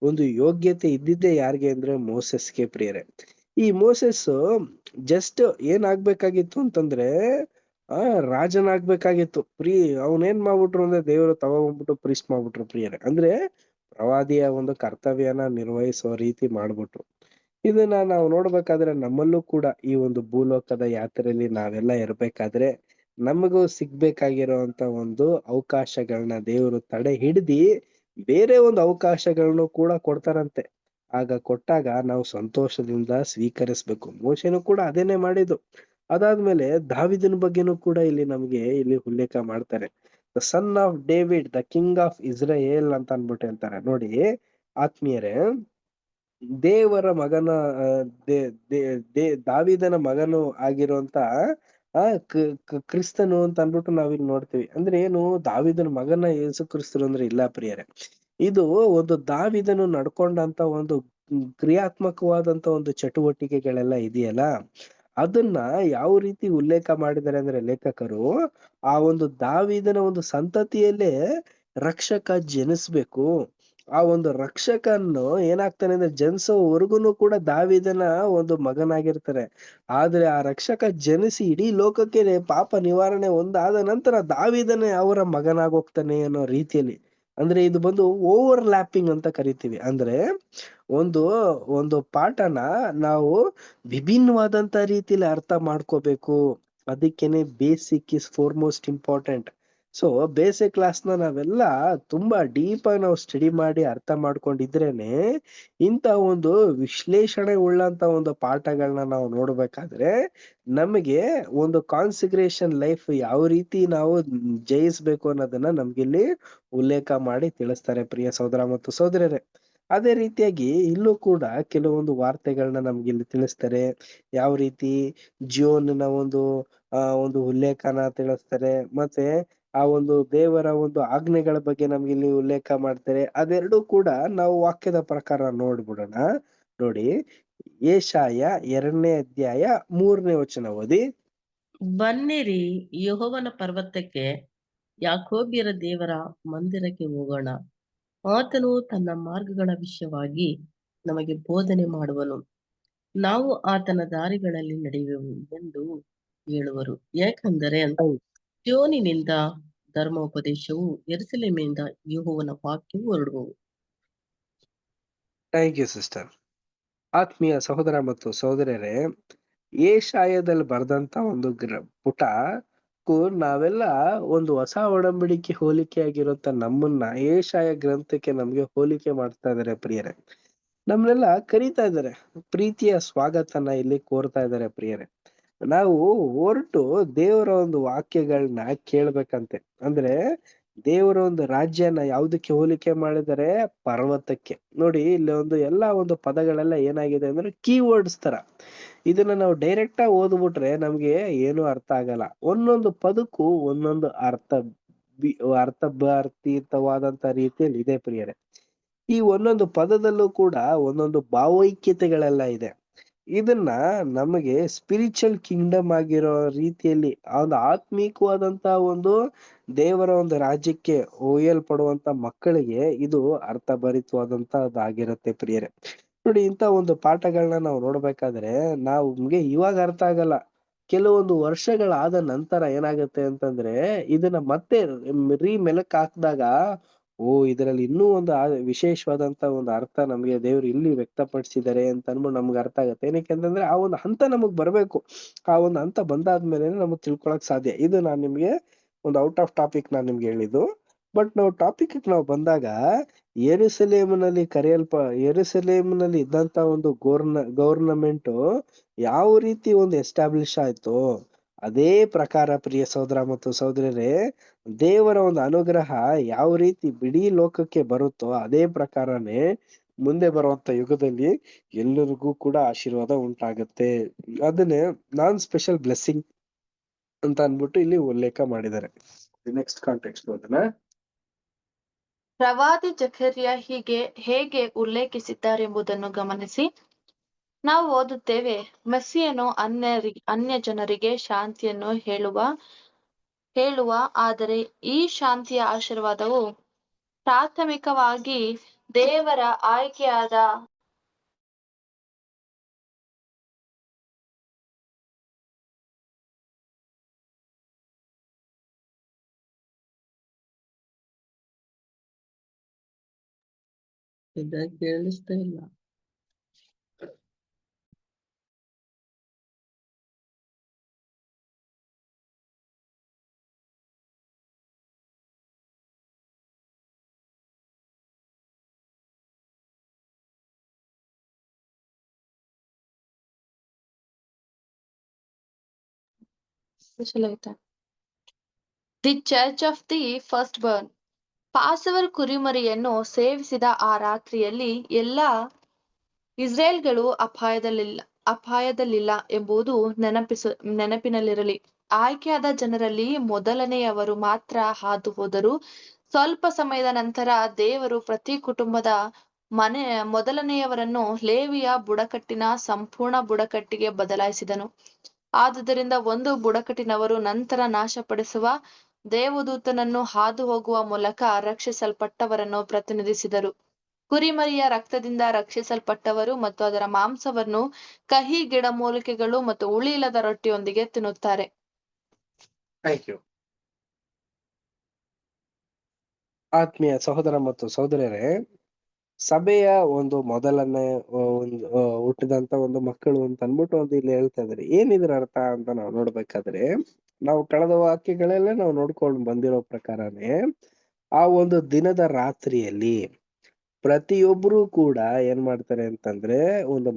ಒಂದು ಯೋಗ್ಯತೆ ಇದ್ದಿದ್ದೇ ಯಾರಿಗೆ ಅಂದ್ರೆ ಮೋಸೆಸ್ಗೆ ಪ್ರಿಯರೇ. ಈ ಮೋಸೆಸ್ ಜಸ್ಟ್ ಏನಾಗ್ಬೇಕಾಗಿತ್ತು ಅಂತಂದ್ರೆ ರಾಜನಾಗ್ಬೇಕಾಗಿತ್ತು. ಅವನೇನ್ ಮಾಡ್ಬಿಟ್ರು ಅಂದ್ರೆ ದೇವರು ತಗೊಂಡ್ಬಿಟ್ಟು ಪ್ರೀಸ್ಟ್ ಮಾಡ್ಬಿಟ್ರು ಪ್ರಿಯರೇ. ಅಂದ್ರೆ ಪ್ರವಾದಿಯ ಒಂದು ಕರ್ತವ್ಯನ ನಿರ್ವಹಿಸುವ ರೀತಿ ಮಾಡ್ಬಿಟ್ರು. ಇದನ್ನ ನಾವು ನೋಡ್ಬೇಕಾದ್ರೆ ನಮ್ಮಲ್ಲೂ ಕೂಡ ಈ ಒಂದು ಭೂಲೋಕದ ಯಾತ್ರೆಯಲ್ಲಿ ನಾವೆಲ್ಲ ಇರ್ಬೇಕಾದ್ರೆ ನಮಗೂ ಸಿಗ್ಬೇಕಾಗಿರೋಂತ ಒಂದು ಅವಕಾಶಗಳನ್ನ ದೇವರು ತಡೆ ಹಿಡ್ದಿ ಬೇರೆ ಒಂದು ಅವಕಾಶಗಳನ್ನು ಕೂಡ ಕೊಡ್ತಾರಂತೆ. ಆಗ ಕೊಟ್ಟಾಗ ನಾವು ಸಂತೋಷದಿಂದ ಸ್ವೀಕರಿಸ್ಬೇಕು. ಮೋಶೆನೂ ಕೂಡ ಅದೇನೆ ಮಾಡಿದ್ದು. ಅದಾದ್ಮೇಲೆ ದಾವೀದನ ಬಗ್ಗೆನೂ ಕೂಡ ಇಲ್ಲಿ ನಮ್ಗೆ ಇಲ್ಲಿ ಉಲ್ಲೇಖ ಮಾಡ್ತಾರೆ. The son of David, the king of Israel ಅಂತ ಅನ್ಬಿಟ್ಟು ಹೇಳ್ತಾರೆ. ನೋಡಿ ಆತ್ಮೀಯರೇ, ದೇವರ ಮಗನ ಆ, ದೇ ದೇ ದೇ ದಾವೀದನ ಮಗನು ಆಗಿರುವಂತ ಆ ಕ್ರಿಸ್ತನು ಅಂತ ಅನ್ಬಿಟ್ಟು ನಾವಿಲ್ಲಿ ನೋಡ್ತೀವಿ. ಅಂದ್ರೆ ಏನು, ದಾವೀದನ ಮಗನ ಯೇಸು ಕ್ರಿಸ್ತರು ಅಂದ್ರೆ ಇಲ್ಲ ಪ್ರಿಯರೇ. ಇದು ಒಂದು ದಾವೀದನು ನಡ್ಕೊಂಡಂತ ಒಂದು ಕ್ರಿಯಾತ್ಮಕವಾದಂತ ಒಂದು ಚಟುವಟಿಕೆಗಳೆಲ್ಲ ಇದೆಯಲ್ಲ, ಅದನ್ನ ಯಾವ ರೀತಿ ಉಲ್ಲೇಖ ಮಾಡಿದ್ದಾರೆ ಅಂದ್ರೆ ಲೇಖಕರು, ಆ ಒಂದು ದಾವೀದನ ಒಂದು ಸಂತತಿಯಲ್ಲೇ ರಕ್ಷಕ ಜನಿಸ್ಬೇಕು. ಆ ಒಂದು ರಕ್ಷಕನ್ನು ಏನಾಗ್ತಾನೆ ಅಂದ್ರೆ ಜನಿಸೋವರೆಗೂ ಕೂಡ ದಾವೀದನ ಒಂದು ಮಗನಾಗಿರ್ತಾರೆ. ಆದ್ರೆ ಆ ರಕ್ಷಕ ಜನಿಸಿ ಇಡೀ ಲೋಕಕ್ಕೆ ಪಾಪ ನಿವಾರಣೆ ಒಂದಾದ ನಂತರ ದಾವೀದನೇ ಅವರ ಮಗನಾಗೋಗ್ತಾನೆ ಅನ್ನೋ ರೀತಿಯಲ್ಲಿ. ಅಂದ್ರೆ ಇದು ಬಂದು ಓವರ್ ಲ್ಯಾಪಿಂಗ್ ಅಂತ ಕರಿತೀವಿ. ಅಂದ್ರೆ ಒಂದು ಒಂದು ಪಾಠನ ನಾವು ವಿಭಿನ್ನವಾದಂತ ರೀತಿಯಲ್ಲಿ ಅರ್ಥ ಮಾಡ್ಕೋಬೇಕು. ಅದಕ್ಕೇನೆ basic is foremost important. So basic ಕ್ಲಾಸ್ನ ನಾವೆಲ್ಲ ತುಂಬಾ ಡೀಪ್ ಆಗಿ ನಾವು ಸ್ಟಡಿ ಮಾಡಿ ಅರ್ಥ ಮಾಡ್ಕೊಂಡಿದ್ರೇನೆ ಇಂತ ಒಂದು ವಿಶ್ಲೇಷಣೆ ಉಳ್ಳಂತ ಒಂದು ಪಾಠಗಳನ್ನ ನಾವು ನೋಡ್ಬೇಕಾದ್ರೆ ನಮಗೆ ಒಂದು ಕಾನ್ಸಿಗ್ರೇಷನ್ ಲೈಫ್ ಯಾವ ರೀತಿ ನಾವು ಜಯಿಸ್ಬೇಕು ಅನ್ನೋದನ್ನ ನಮ್ಗಿಲ್ಲಿ ಉಲ್ಲೇಖ ಮಾಡಿ ತಿಳಿಸ್ತಾರೆ ಪ್ರಿಯ ಸಹೋದರ ಮತ್ತು ಸಹೋದರರೇ. ಅದೇ ರೀತಿಯಾಗಿ ಇಲ್ಲೂ ಕೂಡ ಕೆಲವೊಂದು ವಾರ್ತೆಗಳನ್ನ ನಮ್ಗೆ ಇಲ್ಲಿ ತಿಳಿಸ್ತಾರೆ. ಯಾವ ರೀತಿ ಜಿಯೋನಿನ ಒಂದು ಉಲ್ಲೇಖನ ತಿಳಿಸ್ತಾರೆ. ಮತ್ತೆ ಆ ಒಂದು ದೇವರ ಒಂದು ಆಜ್ಞೆಗಳ ಬಗ್ಗೆ ನಮ್ಗೆ ಇಲ್ಲಿ ಉಲ್ಲೇಖ ಮಾಡ್ತಾರೆ. ಅದೆರಡೂ ಕೂಡ ನಾವು ವಾಕ್ಯದ ಪ್ರಕಾರ ನೋಡ್ಬಿಡೋಣ. ನೋಡಿ, ಯೆಶಾಯ 2ನೇ ಅಧ್ಯಾಯ 3ನೇ ವಚನ ಓದಿ. ಬನ್ನಿರಿ, ಯೆಹೋವನ ಪರ್ವತಕ್ಕೆ, ಯಾಕೋಬ್ಯರ ದೇವರ ಮಂದಿರಕ್ಕೆ ಹೋಗೋಣ. ಆತನು ತನ್ನ ಮಾರ್ಗಗಳ ವಿಷಯವಾಗಿ ನಮಗೆ ಬೋಧನೆ ಮಾಡುವನು. ನಾವು ಆತನ ದಾರಿಗಳಲ್ಲಿ ನಡೆಯುವೆವು ಎಂದು ಹೇಳುವರು. ಯಾಕಂದರೆ ಸಿಯೋನಿನಿಂದ ಧರ್ಮೋಪದೇಶವು, ಯೆರೂಸಲೇಮಿನಿಂದ ಯೆಹೋವನ ವಾಕ್ಯವು ಹೊರಡುವವು. Thank you sister. ಆತ್ಮೀಯ ಸಹೋದರ ಮತ್ತು ಸಹೋದರರೇ, ಯೆಶಾಯದಲ್ಲಿ ಬರೆದಂತ ಒಂದು ಪುಟಕ್ಕೂ ನಾವೆಲ್ಲ ಒಂದು ಹೊಸ ಒಡಂಬಡಿಕೆ ಹೋಲಿಕೆ ಆಗಿರುತ್ತ ನಮ್ಮನ್ನ ಯೆಶಾಯ ಗ್ರಂಥಕ್ಕೆ ನಮ್ಗೆ ಹೋಲಿಕೆ ಮಾಡ್ತಾ ಇದಾರೆ ಪ್ರಿಯರೇ. ನಮ್ನೆಲ್ಲ ಕರೀತಾ ಇದಾರೆ, ಪ್ರೀತಿಯ ಸ್ವಾಗತನ ಇಲ್ಲಿ ಕೋರ್ತಾ ಇದಾರೆ ಪ್ರಿಯರೇ. ನಾವು ಹೊರಟು ದೇವರ ಒಂದು ವಾಕ್ಯಗಳನ್ನ ಕೇಳ್ಬೇಕಂತೆ. ಅಂದ್ರೆ ದೇವರ ಒಂದು ರಾಜ್ಯನ ಯಾವ್ದಕ್ಕೆ ಹೋಲಿಕೆ ಮಾಡಿದರೆ? ಪರ್ವತಕ್ಕೆ. ನೋಡಿ, ಇಲ್ಲಿ ಎಲ್ಲಾ ಒಂದು ಪದಗಳೆಲ್ಲ ಏನಾಗಿದೆ ಅಂದ್ರೆ ಕೀವರ್ಡ್ಸ್ ತರ. ಇದನ್ನ ನಾವು ಡೈರೆಕ್ಟ್ ಆಗಿ ಓದ್ಬಿಟ್ರೆ ನಮ್ಗೆ ಏನು ಅರ್ಥ ಆಗಲ್ಲ. ಒಂದೊಂದು ಪದಕ್ಕೂ ಒಂದೊಂದು ಅರ್ಥಭಾರಿತವಾದಂತ ರೀತಿಯಲ್ಲಿ ಇದೆ ಪ್ರಿಯರೇ. ಈ ಒಂದೊಂದು ಪದದಲ್ಲೂ ಕೂಡ ಒಂದೊಂದು ಭಾವೈಕ್ಯತೆಗಳೆಲ್ಲ ಇದೆ. ಇದನ್ನ ನಮಗೆ ಸ್ಪಿರಿಚುವಲ್ ಕಿಂಗ್ಡಮ್ ಆಗಿರೋ ರೀತಿಯಲ್ಲಿ ಆ ಒಂದು ಆತ್ಮೀಕವಾದಂತ ಒಂದು ದೇವರ ಒಂದು ರಾಜ್ಯಕ್ಕೆ ಒಯ್ಯಲ್ಪಡುವಂತ ಮಕ್ಕಳಿಗೆ ಇದು ಅರ್ಥಭರಿತವಾದಂತದ್ದಾಗಿರುತ್ತೆ ಪ್ರಿಯರೇ. ನೋಡಿ, ಇಂತ ಒಂದು ಪಾಠಗಳನ್ನ ನಾವು ನೋಡ್ಬೇಕಾದ್ರೆ ನಮ್ಗೆ ಇವಾಗ ಅರ್ಥ ಆಗಲ್ಲ. ಕೆಲವೊಂದು ವರ್ಷಗಳಾದ ನಂತರ ಏನಾಗುತ್ತೆ ಅಂತಂದ್ರೆ ಇದನ್ನ ಮತ್ತೆ ಮೆಲಕ್ ಹಾಕ್ದಾಗ, ಇದರಲ್ಲಿ ಇನ್ನೂ ಒಂದು ವಿಶೇಷವಾದಂತ ಒಂದು ಅರ್ಥ ನಮ್ಗೆ ದೇವ್ರು ಇಲ್ಲಿ ವ್ಯಕ್ತಪಡಿಸಿದ್ದಾರೆ ಅಂತ ಅನ್ಬಿಟ್ಟು ನಮ್ಗೆ ಅರ್ಥ ಆಗತ್ತೆ. ಏನಕ್ಕೆ ಅಂತಂದ್ರೆ ಆ ಒಂದು ಹಂತ ನಮಗ್ ಬರ್ಬೇಕು. ಆ ಒಂದು ಹಂತ ಬಂದಾದ್ಮೇಲೆ ನಮಗ್ ತಿಳ್ಕೊಳಕ್ ಸಾಧ್ಯ. ಇದು ನಾನ್ ನಿಮ್ಗೆ ಒಂದು ಔಟ್ ಆಫ್ ಟಾಪಿಕ್ ನಾನ್ ನಿಮ್ಗೆ ಹೇಳಿದ್ದು. ಬಟ್ ನಾವು ಟಾಪಿಕ್ ನಾವು ಬಂದಾಗ ಯೆರೂಸಲೇಮಿನಲ್ಲಿ ಇದ್ದಂತ ಒಂದು ಗೌರ್ನಮೆಂಟ್ ಯಾವ ರೀತಿ ಒಂದು ಎಸ್ಟಾಬ್ಲಿಷ್ ಆಯ್ತು, ಅದೇ ಪ್ರಕಾರ ಪ್ರಿಯ ಸಹೋದರ ಮತ್ತು ಸಹೋದರರೇ, ದೇವರ ಒಂದು ಅನುಗ್ರಹ ಯಾವ ರೀತಿ ಇಡೀ ಲೋಕಕ್ಕೆ ಬರುತ್ತೋ ಅದೇ ಪ್ರಕಾರನೇ ಮುಂದೆ ಬರುವಂತ ಯುಗದಲ್ಲಿ ಎಲ್ಲರಿಗೂ ಕೂಡ ಆಶೀರ್ವಾದ ಉಂಟಾಗತ್ತೆ. ಅದನ್ನೇ ನಾನ್ ಸ್ಪೆಷಲ್ ಬ್ಲೆಸ್ಸಿಂಗ್ ಅಂತ ಅನ್ಬಿಟ್ಟು ಇಲ್ಲಿ ಉಲ್ಲೇಖ ಮಾಡಿದ್ದಾರೆ. ನೆಕ್ಸ್ಟ್ ಕಾಂಟೆಕ್ಸ್ಟ್ ಓದೋಣ. ಪ್ರವಾದಿ ಜಕರ್ಯ ಹೇಗೆ ಉಲ್ಲೇಖಿಸಿದ್ದಾರೆಂಬುದನ್ನು ಗಮನಿಸಿ. ನಾವು ಓದುತ್ತೇವೆ, ಮೆಸ್ಸಿಯನು ಅನ್ಯ ಜನರಿಗೆ ಶಾಂತಿಯನ್ನು ಹೇಳುವ ಆದರೆ ಈ ಶಾಂತಿಯ ಆಶೀರ್ವಾದವು ಪ್ರಾಥಮಿಕವಾಗಿ ದೇವರ ಆಯ್ಕೆಯಾದ ಕೇಳಿಸ್ತಾ ಇಲ್ಲ. The church of the first born. Passover ಕುರಿಮರಿಯನ್ನು ಸೇವಿಸಿದ ಆ ರಾತ್ರಿಯಲ್ಲಿ ಎಲ್ಲ ಇಸ್ರೇಲ್ಗಳು ಅಪಾಯದಲ್ಲಿಲ್ಲ ಎಂಬುದು ನೆನಪಿನಲ್ಲಿರಲಿ. ಆಯ್ಕೆಯಾದ ಜನರಲ್ಲಿ ಮೊದಲನೆಯವರು ಮಾತ್ರ ಹಾದು ಹೋದರು. ಸ್ವಲ್ಪ ಸಮಯದ ನಂತರ ದೇವರು ಪ್ರತಿ ಕುಟುಂಬದ ಮೊದಲನೆಯವರನ್ನು ಲೇವಿಯ ಬುಡಕಟ್ಟಿನ ಸಂಪೂರ್ಣ ಬುಡಕಟ್ಟಿಗೆ ಬದಲಾಯಿಸಿದನು. ಆದುದರಿಂದ ಒಂದು ಬುಡಕಟ್ಟಿನವರು ನಂತರ ನಾಶಪಡಿಸುವ ದೇವದೂತನನ್ನು ಹಾದು ಹೋಗುವ ಮೂಲಕ ರಕ್ಷಿಸಲ್ಪಟ್ಟವರನ್ನು ಪ್ರತಿನಿಧಿಸಿದರು. ಕುರಿಮರಿಯ ರಕ್ತದಿಂದ ರಕ್ಷಿಸಲ್ಪಟ್ಟವರು ಮತ್ತು ಅದರ ಮಾಂಸವನ್ನು ಕಹಿ ಗಿಡಮೂಲಿಕೆಗಳು ಮತ್ತು ಹುಳಿಯಿಲ್ಲದ ರೊಟ್ಟಿಯೊಂದಿಗೆ ತಿನ್ನುತ್ತಾರೆ. Thank you. ಆತ್ಮೀಯ ಸಹೋದರ ಮತ್ತು ಸಹೋದರರೇ, ಸಭೆಯ ಒಂದು ಮೊದಲನೇ ಹುಟ್ಟಿದಂತ ಒಂದು ಮಕ್ಕಳು ಅಂತ ಅನ್ಬಿಟ್ಟು ಒಂದು ಇಲ್ಲಿ ಹೇಳ್ತಾ ಇದ್ದಾರೆ. ಏನಿದ್ರ ಅರ್ಥ ಅಂತ ನಾವು ನೋಡ್ಬೇಕಾದ್ರೆ, ನಾವು ಕಳೆದ ವಾಕ್ಯಗಳೆಲ್ಲ ನಾವು ನೋಡ್ಕೊಂಡು ಬಂದಿರೋ ಪ್ರಕಾರನೇ ಆ ಒಂದು ದಿನದ ರಾತ್ರಿಯಲ್ಲಿ ಪ್ರತಿಯೊಬ್ಬರು ಕೂಡ ಏನ್ ಮಾಡ್ತಾರೆ ಅಂತಂದ್ರೆ, ಒಂದು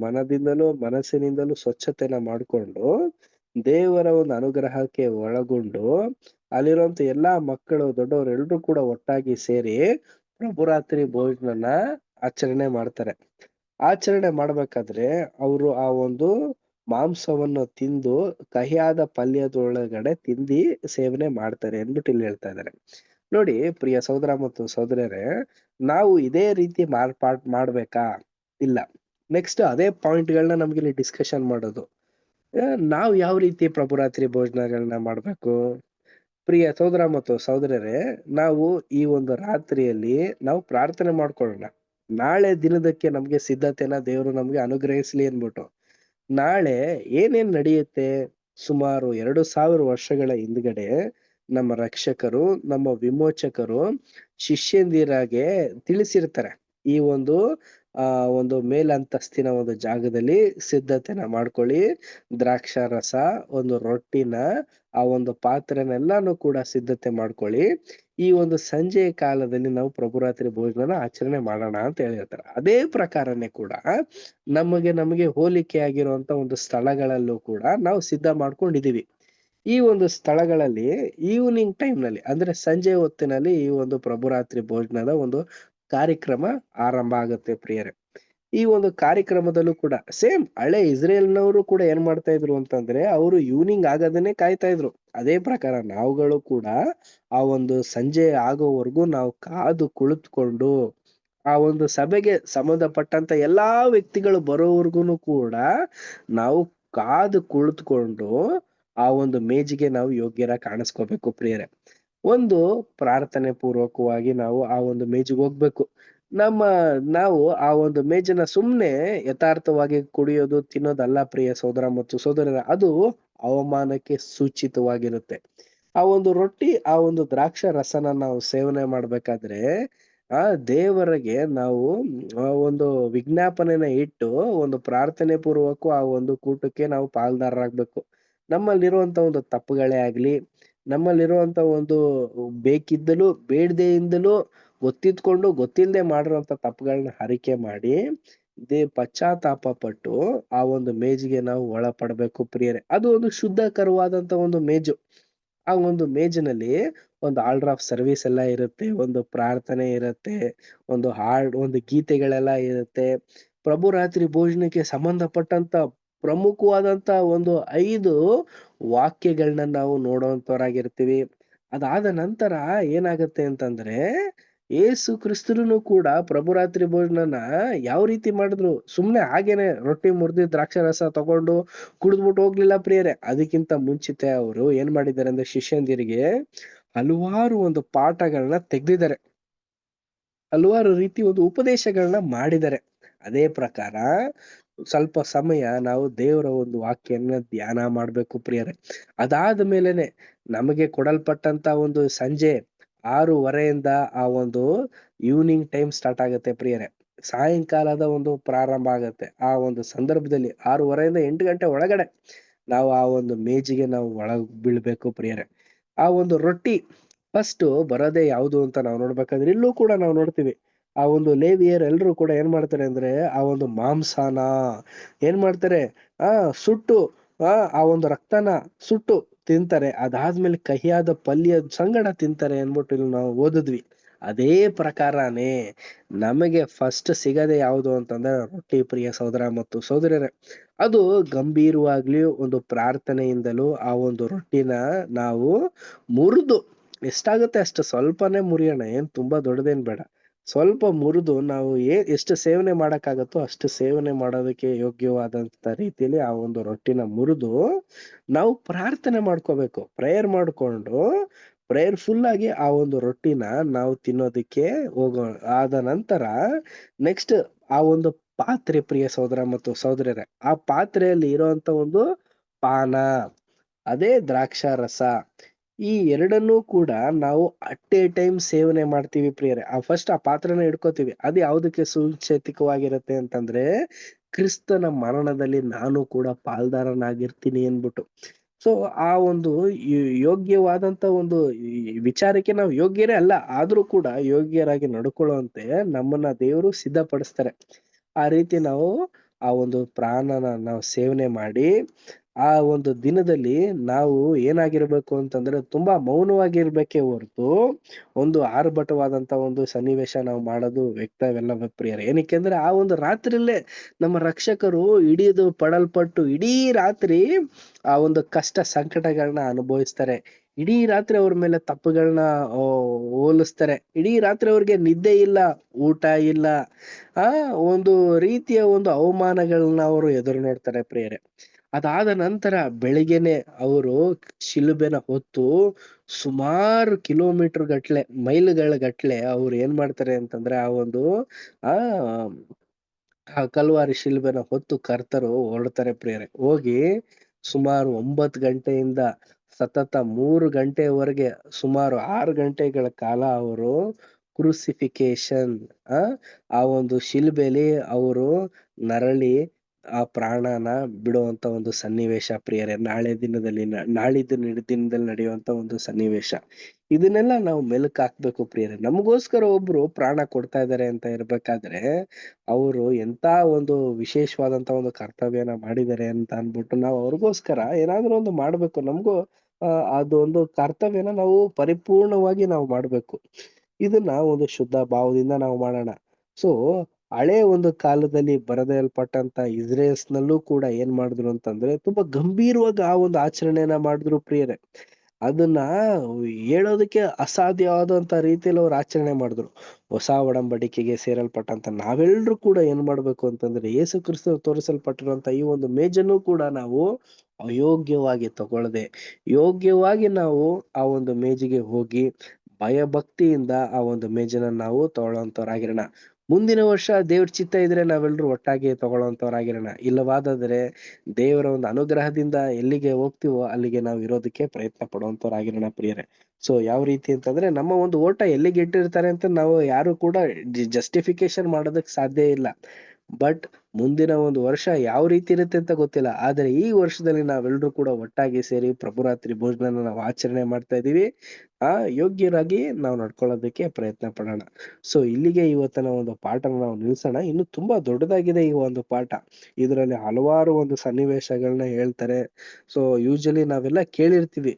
ಮನಸ್ಸಿನಿಂದಲೂ ಸ್ವಚ್ಛತೆನ ಮಾಡ್ಕೊಂಡು ದೇವರ ಒಂದು ಅನುಗ್ರಹಕ್ಕೆ ಒಳಗೊಂಡು ಅಲ್ಲಿರುವಂತ ಎಲ್ಲಾ ಮಕ್ಕಳು ದೊಡ್ಡವರು ಎಲ್ರು ಕೂಡ ಒಟ್ಟಾಗಿ ಸೇರಿ ಪ್ರಭುರಾತ್ರಿ ಭೋಜನನ ಆಚರಣೆ ಮಾಡ್ತಾರೆ. ಆಚರಣೆ ಮಾಡ್ಬೇಕಾದ್ರೆ ಅವರು ಆ ಒಂದು ಮಾಂಸವನ್ನು ತಿಂದು ಕಹಿಯಾದ ಪಲ್ಯದೊಳಗಡೆ ತಿಂದಿ ಸೇವನೆ ಮಾಡ್ತಾರೆ ಅಂದ್ಬಿಟ್ಟು ಇಲ್ಲಿ ಹೇಳ್ತಾ ಇದ್ದಾರೆ. ನೋಡಿ ಪ್ರಿಯ ಸಹೋದರ ಮತ್ತು ಸಹೋದರರೇ, ನಾವು ಇದೇ ರೀತಿ ಮಾಡ್ಬೇಕಾ? ಇಲ್ಲ. ನೆಕ್ಸ್ಟ್ ಅದೇ ಪಾಯಿಂಟ್ಗಳನ್ನ ನಮ್ಗೆ ಇಲ್ಲಿ ಡಿಸ್ಕಷನ್ ಮಾಡೋದು. ನಾವು ಯಾವ ರೀತಿ ಪ್ರಭುರಾತ್ರಿ ಭೋಜನಗಳನ್ನ ಮಾಡ್ಬೇಕು? ಪ್ರಿಯ ಸಹೋದರ ಮತ್ತು ಸಹೋದರರೇ, ನಾವು ಈ ಒಂದು ರಾತ್ರಿಯಲ್ಲಿ ನಾವು ಪ್ರಾರ್ಥನೆ ಮಾಡ್ಕೊಳ್ಳೋಣ. ನಾಳೆ ದಿನದಕ್ಕೆ ನಮ್ಗೆ ಸಿದ್ಧತೆನ ದೇವರು ನಮ್ಗೆ ಅನುಗ್ರಹಿಸ್ಲಿ ಅನ್ಬಿಟ್ಟು. ನಾಳೆ ಏನೇನ್ ನಡೆಯುತ್ತೆ? ಸುಮಾರು 2000 ವರ್ಷಗಳ ಹಿಂದ್ಗಡೆ ನಮ್ಮ ರಕ್ಷಕರು, ನಮ್ಮ ವಿಮೋಚಕರು ಶಿಷ್ಯಂದಿರಾಗೆ ತಿಳಿಸಿರ್ತಾರೆ. ಈ ಒಂದು ಮೇಲಂತಸ್ತಿನ ಒಂದು ಜಾಗದಲ್ಲಿ ಸಿದ್ಧತೆನ ಮಾಡ್ಕೊಳ್ಳಿ, ದ್ರಾಕ್ಷಾರಸ, ಒಂದು ರೊಟ್ಟಿನ, ಆ ಒಂದು ಪಾತ್ರೆನೆಲ್ಲಾನು ಕೂಡ ಸಿದ್ಧತೆ ಮಾಡ್ಕೊಳ್ಳಿ. ಈ ಒಂದು ಸಂಜೆಯ ಕಾಲದಲ್ಲಿ ನಾವು ಪ್ರಭುರಾತ್ರಿ ಭೋಜನ ಆಚರಣೆ ಮಾಡೋಣ ಅಂತ ಹೇಳಿರ್ತಾರೆ. ಅದೇ ಪ್ರಕಾರನೇ ಕೂಡ ನಮಗೆ ಹೋಲಿಕೆ ಆಗಿರುವಂತ ಒಂದು ಸ್ಥಳಗಳಲ್ಲೂ ಕೂಡ ನಾವು ಸಿದ್ಧ ಮಾಡ್ಕೊಂಡಿದೀವಿ. ಈ ಒಂದು ಸ್ಥಳಗಳಲ್ಲಿ ಈವ್ನಿಂಗ್ ಟೈಮ್ ನಲ್ಲಿ, ಅಂದ್ರೆ ಸಂಜೆ ಹೊತ್ತಿನಲ್ಲಿ ಈ ಒಂದು ಪ್ರಭುರಾತ್ರಿ ಭೋಜನದ ಒಂದು ಕಾರ್ಯಕ್ರಮ ಆರಂಭ ಆಗುತ್ತೆ ಪ್ರಿಯರೇ. ಈ ಒಂದು ಕಾರ್ಯಕ್ರಮದಲ್ಲೂ ಕೂಡ ಸೇಮ್ ಹಳೆ ಇಸ್ರೇಲ್ನವರು ಕೂಡ ಏನ್ ಮಾಡ್ತಾ ಇದ್ರು ಅಂತಂದ್ರೆ, ಅವರು ಈವ್ನಿಂಗ್ ಆಗೋದನ್ನೇ ಕಾಯ್ತಾ ಇದ್ರು. ಅದೇ ಪ್ರಕಾರ ನಾವುಗಳು ಕೂಡ ಆ ಒಂದು ಸಂಜೆ ಆಗೋವರೆಗೂ ನಾವು ಕಾದು ಕುಳಿತುಕೊಂಡು ಆ ಒಂದು ಸಭೆಗೆ ಸಂಬಂಧಪಟ್ಟಂತ ಎಲ್ಲಾ ವ್ಯಕ್ತಿಗಳು ಬರೋವರ್ಗುನು ಕೂಡ ನಾವು ಕಾದು ಕುಳಿತುಕೊಂಡು ಆ ಒಂದು ಮೇಜಿಗೆ ನಾವು ಯೋಗ್ಯರ ಕಾಣಿಸ್ಕೋಬೇಕು ಪ್ರಿಯರೇ. ಒಂದು ಪ್ರಾರ್ಥನೆ ಪೂರ್ವಕವಾಗಿ ನಾವು ಆ ಒಂದು ಮೇಜಿಗೆ ಹೋಗ್ಬೇಕು. ನಾವು ಆ ಒಂದು ಮೇಜನ್ನ ಸುಮ್ನೆ ಯಥಾರ್ಥವಾಗಿ ಕುಡಿಯೋದು ತಿನ್ನೋದಲ್ಲ ಪ್ರಿಯ ಸಹೋದರ ಮತ್ತು ಸಹೋದರರ. ಅದು ಅವಮಾನಕ್ಕೆ ಸೂಚಿತವಾಗಿರುತ್ತೆ. ಆ ಒಂದು ರೊಟ್ಟಿ, ಆ ಒಂದು ದ್ರಾಕ್ಷ ರಸನ ನಾವು ಸೇವನೆ ಮಾಡ್ಬೇಕಾದ್ರೆ ಆ ದೇವರಿಗೆ ನಾವು ಒಂದು ವಿಜ್ಞಾಪನೆನ ಇಟ್ಟು ಒಂದು ಪ್ರಾರ್ಥನೆ ಪೂರ್ವಕ ಆ ಒಂದು ಕೂಟಕ್ಕೆ ನಾವು ಪಾಲ್ದಾರರಾಗ್ಬೇಕು. ನಮ್ಮಲ್ಲಿರುವಂತ ಒಂದು ತಪ್ಪುಗಳೇ ಆಗ್ಲಿ, ನಮ್ಮಲ್ಲಿರುವಂತ ಒಂದು ಬೇಕಿದ್ದಲು ಬೇಡದೆಯಿಂದಲೂ ಗೊತ್ತಿದ್ಕೊಂಡು ಗೊತ್ತಿಲ್ಲದೆ ಮಾಡಿರುವಂತ ತಪ್ಪುಗಳನ್ನ ಹರಿಕೆ ಮಾಡಿ ಪಶ್ಚಾತ್ತಾಪ ಪಟ್ಟು ಆ ಒಂದು ಮೇಜಿಗೆ ನಾವು ಒಳಪಡ್ಬೇಕು ಪ್ರಿಯರೇ. ಅದು ಒಂದು ಶುದ್ಧಕರವಾದಂತ ಒಂದು ಮೇಜು. ಆ ಒಂದು ಮೇಜಿನಲ್ಲಿ ಒಂದು ಆರ್ಡರ್ ಆಫ್ ಸರ್ವಿಸ್ ಎಲ್ಲ ಇರುತ್ತೆ, ಒಂದು ಪ್ರಾರ್ಥನೆ ಇರುತ್ತೆ, ಒಂದು ಗೀತೆಗಳೆಲ್ಲ ಇರುತ್ತೆ. ಪ್ರಭುರಾತ್ರಿ ಭೋಜನಕ್ಕೆ ಸಂಬಂಧಪಟ್ಟಂತ ಪ್ರಮುಖವಾದಂತ ಒಂದು 5 ವಾಕ್ಯಗಳನ್ನ ನಾವು ನೋಡುವಂತವರಾಗಿರ್ತೀವಿ. ಅದಾದ ನಂತರ ಏನಾಗತ್ತೆ ಅಂತಂದ್ರೆ, ಏಸು ಕ್ರಿಸ್ತನು ಕೂಡ ಪ್ರಭುರಾತ್ರಿ ಭೋಜನನ ಯಾವ ರೀತಿ ಮಾಡಿದ್ರು? ಸುಮ್ನೆ ಹಾಗೇನೆ ರೊಟ್ಟಿ ಮುರಿದಿ ದ್ರಾಕ್ಷಾರಸ ತಗೊಂಡು ಕುಡಿದ್ಬಿಟ್ಟು ಹೋಗ್ಲಿಲ್ಲ ಪ್ರಿಯರೇ. ಅದಕ್ಕಿಂತ ಮುಂಚಿತೆ ಅವರು ಏನ್ ಮಾಡಿದ್ದಾರೆ ಅಂದ್ರೆ, ಶಿಷ್ಯಂದಿರಿಗೆ ಹಲವಾರು ಒಂದು ಪಾಠಗಳನ್ನ ತೆಗ್ದಿದ್ದಾರೆ, ಹಲವಾರು ರೀತಿ ಒಂದು ಉಪದೇಶಗಳನ್ನ ಮಾಡಿದ್ದಾರೆ. ಅದೇ ಪ್ರಕಾರ ಸ್ವಲ್ಪ ಸಮಯ ನಾವು ದೇವರ ಒಂದು ವಾಕ್ಯನ ಧ್ಯಾನ ಮಾಡ್ಬೇಕು ಪ್ರಿಯರೇ. ಅದಾದ ಮೇಲೆನೆ ನಮಗೆ ಕೊಡಲ್ಪಟ್ಟಂತ ಒಂದು ಸಂಜೆ 6:30 ಆ ಒಂದು ಈವ್ನಿಂಗ್ ಟೈಮ್ ಸ್ಟಾರ್ಟ್ ಆಗುತ್ತೆ ಪ್ರಿಯರೇ. ಸಾಯಂಕಾಲದ ಒಂದು ಪ್ರಾರಂಭ ಆಗತ್ತೆ. ಆ ಒಂದು ಸಂದರ್ಭದಲ್ಲಿ 6:30 8 ಗಂಟೆ ಒಳಗಡೆ ನಾವು ಆ ಒಂದು ಮೇಜಿಗೆ ನಾವು ಒಳಗ್ ಬೀಳ್ಬೇಕು ಪ್ರಿಯರೇ. ಆ ಒಂದು ರೊಟ್ಟಿ ಫಸ್ಟ್ ಬರೋದೇ ಯಾವುದು ಅಂತ ನಾವು ನೋಡ್ಬೇಕಾದ್ರೆ ಇಲ್ಲೂ ಕೂಡ ನಾವು ನೋಡ್ತೀವಿ. ಆ ಒಂದು ಲೇವಿಯರ್ ಎಲ್ರು ಕೂಡ ಏನ್ ಮಾಡ್ತಾರೆ ಅಂದ್ರೆ ಆ ಒಂದು ಮಾಂಸನ ಏನ್ ಮಾಡ್ತಾರೆ, ಸುಟ್ಟು ಆ ಒಂದು ರಕ್ತನ ಸುಟ್ಟು ತಿಂತಾರೆ. ಅದಾದ್ಮೇಲೆ ಕಹಿಯಾದ ಪಲ್ಯ ಸಂಗಡ ತಿಂತಾರೆ ಅನ್ಬಿಟ್ಟು ಇಲ್ಲಿ ನಾವು ಓದಿದ್ವಿ. ಅದೇ ಪ್ರಕಾರನೇ ನಮಗೆ ಫಸ್ಟ್ ಸಿಗದೆ ಯಾವುದು ಅಂತಂದ್ರೆ ರೊಟ್ಟಿ, ಪ್ರಿಯ ಸಹೋದರ ಮತ್ತು ಸಹೋದರರೇ. ಅದು ಗಂಭೀರವಾಗ್ಲಿ ಒಂದು ಪ್ರಾರ್ಥನೆಯಿಂದಲೂ ಆ ಒಂದು ರೊಟ್ಟಿನ ನಾವು ಮುರಿದು, ಎಷ್ಟಾಗುತ್ತೆ ಅಷ್ಟು ಸ್ವಲ್ಪನೇ ಮುರಿಯೋಣ, ಏನ್ ತುಂಬಾ ದೊಡ್ಡದೇನ್ ಬೇಡ, ಸ್ವಲ್ಪ ಮುರಿದು ನಾವು ಎಷ್ಟು ಸೇವನೆ ಮಾಡಕ್ಕಾಗತ್ತೋ ಅಷ್ಟು ಸೇವನೆ ಮಾಡೋದಕ್ಕೆ ಯೋಗ್ಯವಾದಂತ ರೀತಿಯಲ್ಲಿ ಆ ಒಂದು ರೊಟ್ಟಿನ ಮುರಿದು ನಾವು ಪ್ರಾರ್ಥನೆ ಮಾಡ್ಕೋಬೇಕು. ಪ್ರೇಯರ್ ಮಾಡ್ಕೊಂಡು ಪ್ರೇಯರ್ಫುಲ್ ಆಗಿ ಆ ಒಂದು ರೊಟ್ಟಿನ ನಾವು ತಿನ್ನೋದಕ್ಕೆ ಹೋಗೋಣ. ಆದ ನಂತರ ನೆಕ್ಸ್ಟ್ ಆ ಒಂದು ಪಾತ್ರೆ, ಪ್ರಿಯ ಸಹೋದರ ಮತ್ತು ಸಹೋದರರೇ, ಆ ಪಾತ್ರೆಯಲ್ಲಿ ಇರುವಂತ ಒಂದು ಪಾನ, ಅದೇ ದ್ರಾಕ್ಷಾರಸ, ಈ ಎರಡನ್ನೂ ಕೂಡ ನಾವು ಅಟ್ ಎ ಟೈಮ್ ಸೇವನೆ ಮಾಡ್ತೀವಿ ಪ್ರಿಯರೇ. ಫಸ್ಟ್ ಆ ಪಾತ್ರನ ಇಟ್ಕೋತೀವಿ. ಅದು ಯಾವುದಕ್ಕೆ ಸೂಚಕವಾಗಿರುತ್ತೆ ಅಂತಂದ್ರೆ ಕ್ರಿಸ್ತನ ಮರಣದಲ್ಲಿ ನಾನು ಕೂಡ ಪಾಲ್ದಾರನಾಗಿರ್ತೀನಿ ಅನ್ಬಿಟ್ಟು. ಸೊ ಆ ಒಂದು ಯೋಗ್ಯವಾದಂತ ಒಂದು ವಿಚಾರಕ್ಕೆ ನಾವು ಯೋಗ್ಯರೇ ಅಲ್ಲ, ಆದ್ರೂ ಕೂಡ ಯೋಗ್ಯರಾಗಿ ನಡ್ಕೊಳ್ಳುವಂತೆ ನಮ್ಮನ್ನ ದೇವರು ಸಿದ್ಧಪಡಿಸ್ತಾರೆ. ಆ ರೀತಿ ನಾವು ಆ ಒಂದು ಪ್ರಾಣನ ನಾವು ಸೇವನೆ ಮಾಡಿ ಆ ಒಂದು ದಿನದಲ್ಲಿ ನಾವು ಏನಾಗಿರ್ಬೇಕು ಅಂತಂದ್ರೆ ತುಂಬಾ ಮೌನವಾಗಿರ್ಬೇಕೇ ಹೊರತು ಒಂದು ಆರ್ಭಟವಾದಂತ ಒಂದು ಸನ್ನಿವೇಶ ನಾವು ಮಾಡೋದು ವ್ಯಕ್ತವೆಲ್ಲ ಪ್ರಿಯರೇ. ಏನಕ್ಕೆ ಅಂದ್ರೆ ಆ ಒಂದು ರಾತ್ರಿಯಲ್ಲೇ ನಮ್ಮ ರಕ್ಷಕರು ಪಡಲ್ಪಟ್ಟು ಇಡೀ ರಾತ್ರಿ ಆ ಒಂದು ಕಷ್ಟ ಸಂಕಟಗಳನ್ನ ಅನುಭವಿಸ್ತಾರೆ. ಇಡೀ ರಾತ್ರಿ ಅವ್ರ ಮೇಲೆ ತಪ್ಪುಗಳನ್ನ ಹೋಲಿಸ್ತಾರೆ. ಇಡೀ ರಾತ್ರಿ ಅವ್ರಿಗೆ ನಿದ್ದೆ ಇಲ್ಲ, ಊಟ ಇಲ್ಲ, ಒಂದು ರೀತಿಯ ಒಂದು ಅವಮಾನಗಳನ್ನ ಅವರು ಎದುರು ನೋಡ್ತಾರೆ ಪ್ರಿಯರೇ. ಅದಾದ ನಂತರ ಬೆಳಿಗ್ಗೆನೆ ಅವರು ಶಿಲುಬೆನ ಹೊತ್ತು ಸುಮಾರು ಕಿಲೋಮೀಟರ್ ಗಟ್ಲೆ, ಮೈಲುಗಳ ಗಟ್ಲೆ ಅವ್ರು ಏನ್ ಮಾಡ್ತಾರೆ ಅಂತಂದ್ರೆ ಆ ಒಂದು ಆ ಕಲ್ವಾರಿ ಶಿಲುಬೆನ ಹೊತ್ತು ಕರ್ತರು ಹೊರಡ್ತಾರೆ ಪ್ರಿಯರೇ. ಹೋಗಿ ಸುಮಾರು 9 ಗಂಟೆಯಿಂದ ಸತತ 3 ಗಂಟೆವರೆಗೆ ಸುಮಾರು 6 ಗಂಟೆಗಳ ಕಾಲ ಅವರು ಕ್ರೂಸಿಫಿಕೇಶನ್, ಆ ಒಂದು ಶಿಲುಬೆಲಿ ಅವರು ನರಳಿ ಆ ಪ್ರಾಣನ ಬಿಡುವಂತ ಒಂದು ಸನ್ನಿವೇಶ ಪ್ರಿಯರೇ. ನಾಳಿದ್ದು ದಿನದಲ್ಲಿ ನಡೆಯುವಂತ ಒಂದು ಸನ್ನಿವೇಶ. ಇದನ್ನೆಲ್ಲ ನಾವು ಮೆಲುಕು ಹಾಕ್ಬೇಕು ಪ್ರಿಯರೇ. ನಮಗೋಸ್ಕರ ಒಬ್ರು ಪ್ರಾಣ ಕೊಡ್ತಾ ಇದ್ದಾರೆ ಅಂತ ಇರ್ಬೇಕಾದ್ರೆ ಅವರು ಎಂತ ಒಂದು ವಿಶೇಷವಾದಂತ ಒಂದು ಕರ್ತವ್ಯನ ಮಾಡಿದ್ದಾರೆ ಅಂತ ಅನ್ಬಿಟ್ಟು ನಾವು ಅವ್ರಿಗೋಸ್ಕರ ಏನಾದ್ರೂ ಒಂದು ಮಾಡ್ಬೇಕು. ನಮಗೂ ಅದೊಂದು ಕರ್ತವ್ಯನ ನಾವು ಪರಿಪೂರ್ಣವಾಗಿ ನಾವು ಮಾಡ್ಬೇಕು. ಇದನ್ನ ಒಂದು ಶುದ್ಧ ಭಾವದಿಂದ ನಾವು ಮಾಡೋಣ. ಸೊ ಹಳೆ ಒಂದು ಕಾಲದಲ್ಲಿ ಬರೆದಲ್ಪಟ್ಟಂತ ಇಸ್ರೇಲ್ಸ್ನಲ್ಲೂ ಕೂಡ ಏನ್ ಮಾಡಿದ್ರು ಅಂತಂದ್ರೆ ತುಂಬಾ ಗಂಭೀರವಾಗಿ ಆ ಒಂದು ಆಚರಣೆಯನ್ನ ಮಾಡಿದ್ರು ಪ್ರಿಯರೇ. ಅದನ್ನ ಹೇಳೋದಕ್ಕೆ ಅಸಾಧ್ಯವಾದಂತ ರೀತಿಯಲ್ಲಿ ಅವ್ರು ಆಚರಣೆ ಮಾಡಿದ್ರು. ಹೊಸ ಒಡಂಬಡಿಕೆಗೆ ಸೇರಲ್ಪಟ್ಟಂತ ನಾವೆಲ್ಲರೂ ಕೂಡ ಏನ್ ಮಾಡ್ಬೇಕು ಅಂತಂದ್ರೆ ಯೇಸು ಕ್ರಿಸ್ತ ತೋರಿಸಲ್ಪಟ್ಟಿರುವಂತ ಈ ಒಂದು ಮೇಜನ್ನು ಕೂಡ ನಾವು ಅಯೋಗ್ಯವಾಗಿ ತಗೊಳ್ಳದೆ ಯೋಗ್ಯವಾಗಿ ನಾವು ಆ ಒಂದು ಮೇಜಿಗೆ ಹೋಗಿ ಭಯಭಕ್ತಿಯಿಂದ ಆ ಒಂದು ಮೇಜನ್ನ ನಾವು ತಗೊಳ್ಳೋಂಥವ್ರಾಗಿರೋಣ. ಮುಂದಿನ ವರ್ಷ ದೇವ್ರ ಚಿತ್ತ ಇದ್ರೆ ನಾವೆಲ್ಲರೂ ಒಟ್ಟಾಗಿ ತಗೊಳ್ಳೋಂಥವ್ರಾಗಿರೋಣ. ಇಲ್ಲವಾದರೆ ದೇವರ ಒಂದು ಅನುಗ್ರಹದಿಂದ ಎಲ್ಲಿಗೆ ಹೋಗ್ತೀವೋ ಅಲ್ಲಿಗೆ ನಾವು ಇರೋದಕ್ಕೆ ಪ್ರಯತ್ನ ಪಡುವಂತವ್ರಾಗಿರೋಣ ಪ್ರಿಯರೇ. ಸೊ ಯಾವ ರೀತಿ ಅಂತಂದ್ರೆ ನಮ್ಮ ಒಂದು ಓಟ ಎಲ್ಲಿಗೆ ಇಟ್ಟಿರ್ತಾರೆ ಅಂತ ನಾವು ಯಾರು ಕೂಡ ಜಸ್ಟಿಫಿಕೇಶನ್ ಮಾಡೋದಕ್ ಸಾಧ್ಯ ಇಲ್ಲ. ಬಟ್ ಮುಂದಿನ ಒಂದು ವರ್ಷ ಯಾವ ರೀತಿ ಇರುತ್ತೆ ಅಂತ ಗೊತ್ತಿಲ್ಲ. ಆದ್ರೆ ಈ ವರ್ಷದಲ್ಲಿ ನಾವೆಲ್ಲರೂ ಕೂಡ ಒಟ್ಟಾಗಿ ಸೇರಿ ಪ್ರಭುರಾತ್ರಿ ಭೋಜನ ನಾವು ಆಚರಣೆ ಮಾಡ್ತಾ ಇದೀವಿ. ಯೋಗ್ಯರಾಗಿ ನಾವು ನಡ್ಕೊಳ್ಳೋದಕ್ಕೆ ಪ್ರಯತ್ನ ಪಡೋಣ. ಸೊ ಇಲ್ಲಿಗೆ ಇವತ್ತಿನ ಒಂದು ಪಾಠನ ನಾವು ನಿಲ್ಸೋಣ. ಇನ್ನು ತುಂಬಾ ದೊಡ್ಡದಾಗಿದೆ ಈ ಒಂದು ಪಾಠ. ಇದರಲ್ಲಿ ಹಲವಾರು ಒಂದು ಸನ್ನಿವೇಶಗಳನ್ನ ಹೇಳ್ತಾರೆ. ಸೊ ಯೂಶಲಿ ನಾವೆಲ್ಲ ಕೇಳಿರ್ತೀವಿ.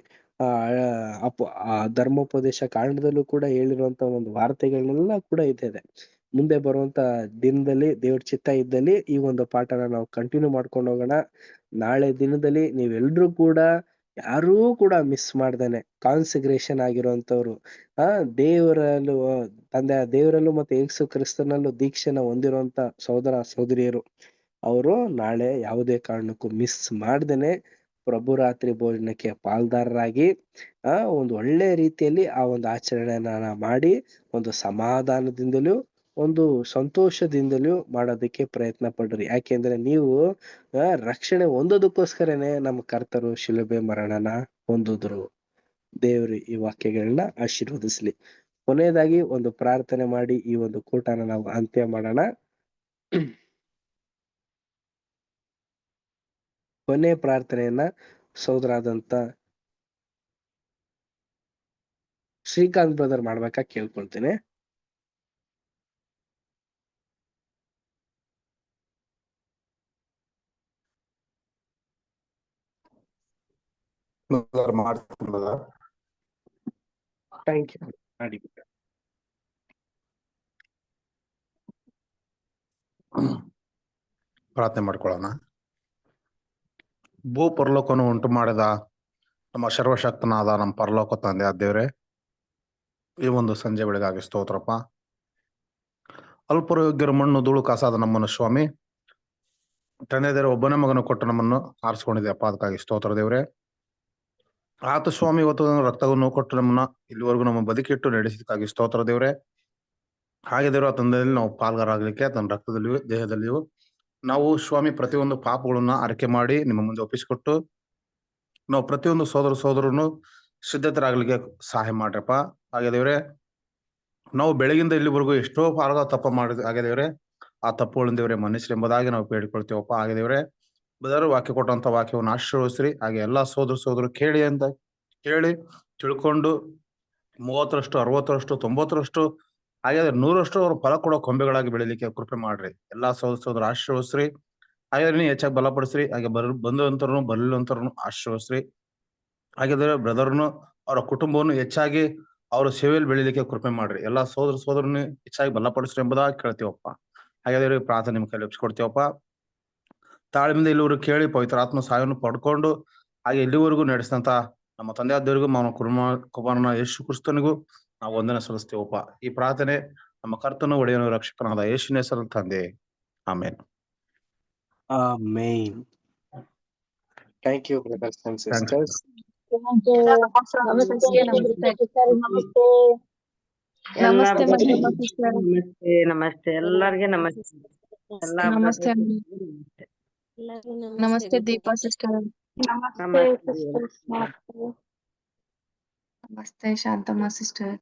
ಧರ್ಮೋಪದೇಶ ಕಾಂಡದಲ್ಲೂ ಕೂಡ ಹೇಳಿರುವಂತ ಒಂದು ವಾರ್ತೆಗಳನ್ನೆಲ್ಲ ಕೂಡ ಇದೆ. ಮುಂದೆ ಬರುವಂತ ದಿನದಲ್ಲಿ ದೇವ್ರ ಚಿತ್ತ ಇದ್ದಲ್ಲಿ ಈ ಒಂದು ಪಾಠನ ನಾವು ಕಂಟಿನ್ಯೂ ಮಾಡ್ಕೊಂಡು ಹೋಗೋಣ. ನಾಳೆ ದಿನದಲ್ಲಿ ನೀವೆಲ್ರೂ ಕೂಡ ಯಾರೂ ಕೂಡ ಮಿಸ್ ಮಾಡ್ದೇನೆ ಕಾನ್ಸಿಗ್ರೇಷನ್ ಆಗಿರುವಂತವ್ರು, ದೇವರಲ್ಲೂ ದೇವರಲ್ಲೂ ಮತ್ತೆ ಯೇಸು ಕ್ರಿಸ್ತನಲ್ಲೂ ದೀಕ್ಷೆನ ಹೊಂದಿರುವಂತ ಸಹೋದರ ಸಹೋದರಿಯರು ಅವರು ನಾಳೆ ಯಾವುದೇ ಕಾರಣಕ್ಕೂ ಮಿಸ್ ಮಾಡ್ದೇನೆ ಪ್ರಭುರಾತ್ರಿ ಭೋಜನಕ್ಕೆ ಪಾಲ್ದಾರರಾಗಿ ಒಂದು ಒಳ್ಳೆ ರೀತಿಯಲ್ಲಿ ಆ ಒಂದು ಆಚರಣೆಯನ್ನ ಮಾಡಿ ಒಂದು ಸಮಾಧಾನದಿಂದಲೂ ಒಂದು ಸಂತೋಷದಿಂದಲೂ ಮಾಡೋದಕ್ಕೆ ಪ್ರಯತ್ನ ಪಡ್ರಿ. ಯಾಕೆಂದ್ರೆ ನೀವು ರಕ್ಷಣೆ ಹೊಂದೋದಕ್ಕೋಸ್ಕರನೇ ನಮ್ಮ ಕರ್ತರು ಶಿಲುಬೆ ಮರಣನ ಹೊಂದಿದ್ರು. ದೇವರು ಈ ವಾಕ್ಯಗಳನ್ನ ಆಶೀರ್ವದಿಸ್ಲಿ. ಕೊನೆಯದಾಗಿ ಒಂದು ಪ್ರಾರ್ಥನೆ ಮಾಡಿ ಈ ಒಂದು ಕೂಟನ ನಾವು ಅಂತ್ಯ ಮಾಡೋಣ. ಕೊನೆ ಪ್ರಾರ್ಥನೆಯನ್ನ ಸಹೋದರಾದಂತ ಶ್ರೀಕಾಂತ್ ಬ್ರದರ್ ಮಾಡ್ಬೇಕಾ ಕೇಳ್ಕೊಳ್ತೀನಿ. Thank you. ಮಾಡಿ. ಪ್ರಾರ್ಥನೆ ಮಾಡ್ಕೊಳ್ಳೋಣ. ಭೂ ಪರಲೋಕವನ್ನು ಉಂಟು ಮಾಡಿದ ನಮ್ಮ ಸರ್ವಶಕ್ತನಾದ ನಮ್ಮ ಪರಲೋಕ ತಂದೆ ದೇವರೇ, ಈ ಒಂದು ಸಂಜೆ ವೇಳೆಗಾಗಿ ಸ್ತೋತ್ರಪ್ಪ. ಅಲ್ಪಯೋಗ್ಯರ ಮಣ್ಣು ಧೂಳು ಕಾಸಾದ ನಮ್ಮನ್ನು ಸ್ವಾಮಿ ತಂದೆ ದೇವರ ಒಬ್ಬನೇ ಮಗನ ಕೊಟ್ಟು ನಮ್ಮನ್ನು ಆರಿಸ್ಕೊಂಡಿದೆಯಪ್ಪ, ಅದಕ್ಕಾಗಿ ಸ್ತೋತ್ರ ದೇವರೇ. ಆತ ಸ್ವಾಮಿ ಇವತ್ತು ರಕ್ತವನ್ನು ಕೊಟ್ಟು ನಮ್ಮನ್ನ ಇಲ್ಲಿವರೆಗೂ ನಮ್ಮ ಬದುಕಿಟ್ಟು ನಡೆಸಿದಕ್ಕಾಗಿ ಸ್ತೋತ್ರ ದೇವರೇ. ಹಾಗೆ ದೇವರ ತಂದೆಯಲ್ಲಿ ನಾವು ಪಾಲ್ಗಾರಾಗಲಿಕ್ಕೆ ತನ್ನ ರಕ್ತದಲ್ಲಿಯೂ ದೇಹದಲ್ಲಿಯೂ ನಾವು ಸ್ವಾಮಿ ಪ್ರತಿಯೊಂದು ಪಾಪಗಳನ್ನ ಅರಿಕೆ ಮಾಡಿ ನಿಮ್ಮ ಮುಂದೆ ಒಪ್ಪಿಸಿಕೊಟ್ಟು ನಾವು ಪ್ರತಿಯೊಂದು ಸೋದರನು ಸಿದ್ಧತರಾಗಲಿಕ್ಕೆ ಸಹಾಯ ಮಾಡ್ರಪ್ಪ. ಹಾಗೆ ದೇವ್ರೆ, ನಾವು ಬೆಳಗಿಂದ ಇಲ್ಲಿವರೆಗೂ ಎಷ್ಟೋ ಪಾಲ್ಗ ತಪ್ಪು ಮಾಡಿದ ಹಾಗೆ ದೇವ್ರೆ, ಆ ತಪ್ಪುಗಳನ್ನ ದೇವ್ರೆ ಮನ್ನಿಸ್ರಿ ಎಂಬುದಾಗಿ ನಾವು ಬೇಡಿಕೊಳ್ತೀವಪ್ಪ. ಹಾಗೆ ದೇವ್ರೆ, ಬದಲು ವಾಕ್ಯ ಕೊಟ್ಟಂತ ವಾಕ್ಯವನ್ನು ಆಶೀರ್ವದಿಸ್ರಿ. ಹಾಗೆ ಎಲ್ಲಾ ಸೋದರರು ಕೇಳಿ ತಿಳ್ಕೊಂಡು 30ರಷ್ಟು 60ರಷ್ಟು 90ರಷ್ಟು ಹಾಗೆ 100ರಷ್ಟು ಅವರು ಫಲ ಕೊಡೋ ಕೊಂಬೆಗಳಾಗಿ ಬೆಳಿಲಿಕ್ಕೆ ಕೃಪೆ ಮಾಡ್ರಿ. ಎಲ್ಲಾ ಸೋದರ ಆಶೀರ್ವದಿಸ್ರಿ. ಹಾಗೆ ಹೆಚ್ಚಾಗಿ ಬಲಪಡಿಸ್ರಿ. ಹಾಗೆ ಬಂದಂತರನು ಬರಲಿಲ್ಲಂತರನು ಆಶೀರ್ವದಿಸ್ರಿ. ಹಾಗಿದ್ರೆ ಬ್ರದರ್ನು ಅವರ ಕುಟುಂಬವನ್ನು ಹೆಚ್ಚಾಗಿ ಅವರ ಸೇವೆಯಲ್ಲಿ ಬೆಳಿಲಿಕ್ಕೆ ಕೃಪೆ ಮಾಡ್ರಿ. ಎಲ್ಲಾ ಸೋದರನ್ನು ಹೆಚ್ಚಾಗಿ ಬಲಪಡಿಸ್ರಿ ಎಂಬುದಾಗಿ ಕೇಳ್ತೀವಪ್ಪ. ಹಾಗಾದ್ರೆ ಪ್ರಾರ್ಥನೆ ನಿಮ್ ಕೈಲಿ ಒಪ್ಪಿಸ್ಕೊಡ್ತೀವಪ್ಪ. ತಾಳ್ಮೆಯಿಂದ ಇಲ್ಲಿವರೆಗೂ ಕೇಳಿ ಪವಿತ್ರಾತ್ಮ ಸಹಾಯವನ್ನು ಪಡ್ಕೊಂಡು ಹಾಗೆ ಇಲ್ಲಿವರೆಗೂ ನಡೆಸಿದಂತ ನಮ್ಮ ತಂದೆಯಾದವರಿಗೂ ಮಾವ ಕುಮಾರನ ಯೇಸು ಕ್ರಿಸ್ತನಿಗೂ ನಾವು ವಂದನೆ ಸಲ್ಲಿಸ್ತೀವಪ್ಪ. ಈ ಪ್ರಾರ್ಥನೆ ನಮ್ಮ ಕರ್ತನ ಒಡೆಯನು ರಕ್ಷಕನಾದ ಯೇಸುವಿನ ಹೆಸರಲ್ಲಿ ತಂದೆ, ಆಮೇನ್. ಆಮೇನ್. Thank you brothers and sisters. ನಮಸ್ತೆ ಎಲ್ಲರಿಗೆ ನಮಸ್ತೆ. ನಮಸ್ತೆ ದೀಪಾ ಸಿಸ್ಟರ್. ನಮಸ್ತೆ ಶಾಂತಮ್ಮ ಸಿಸ್ಟರ್.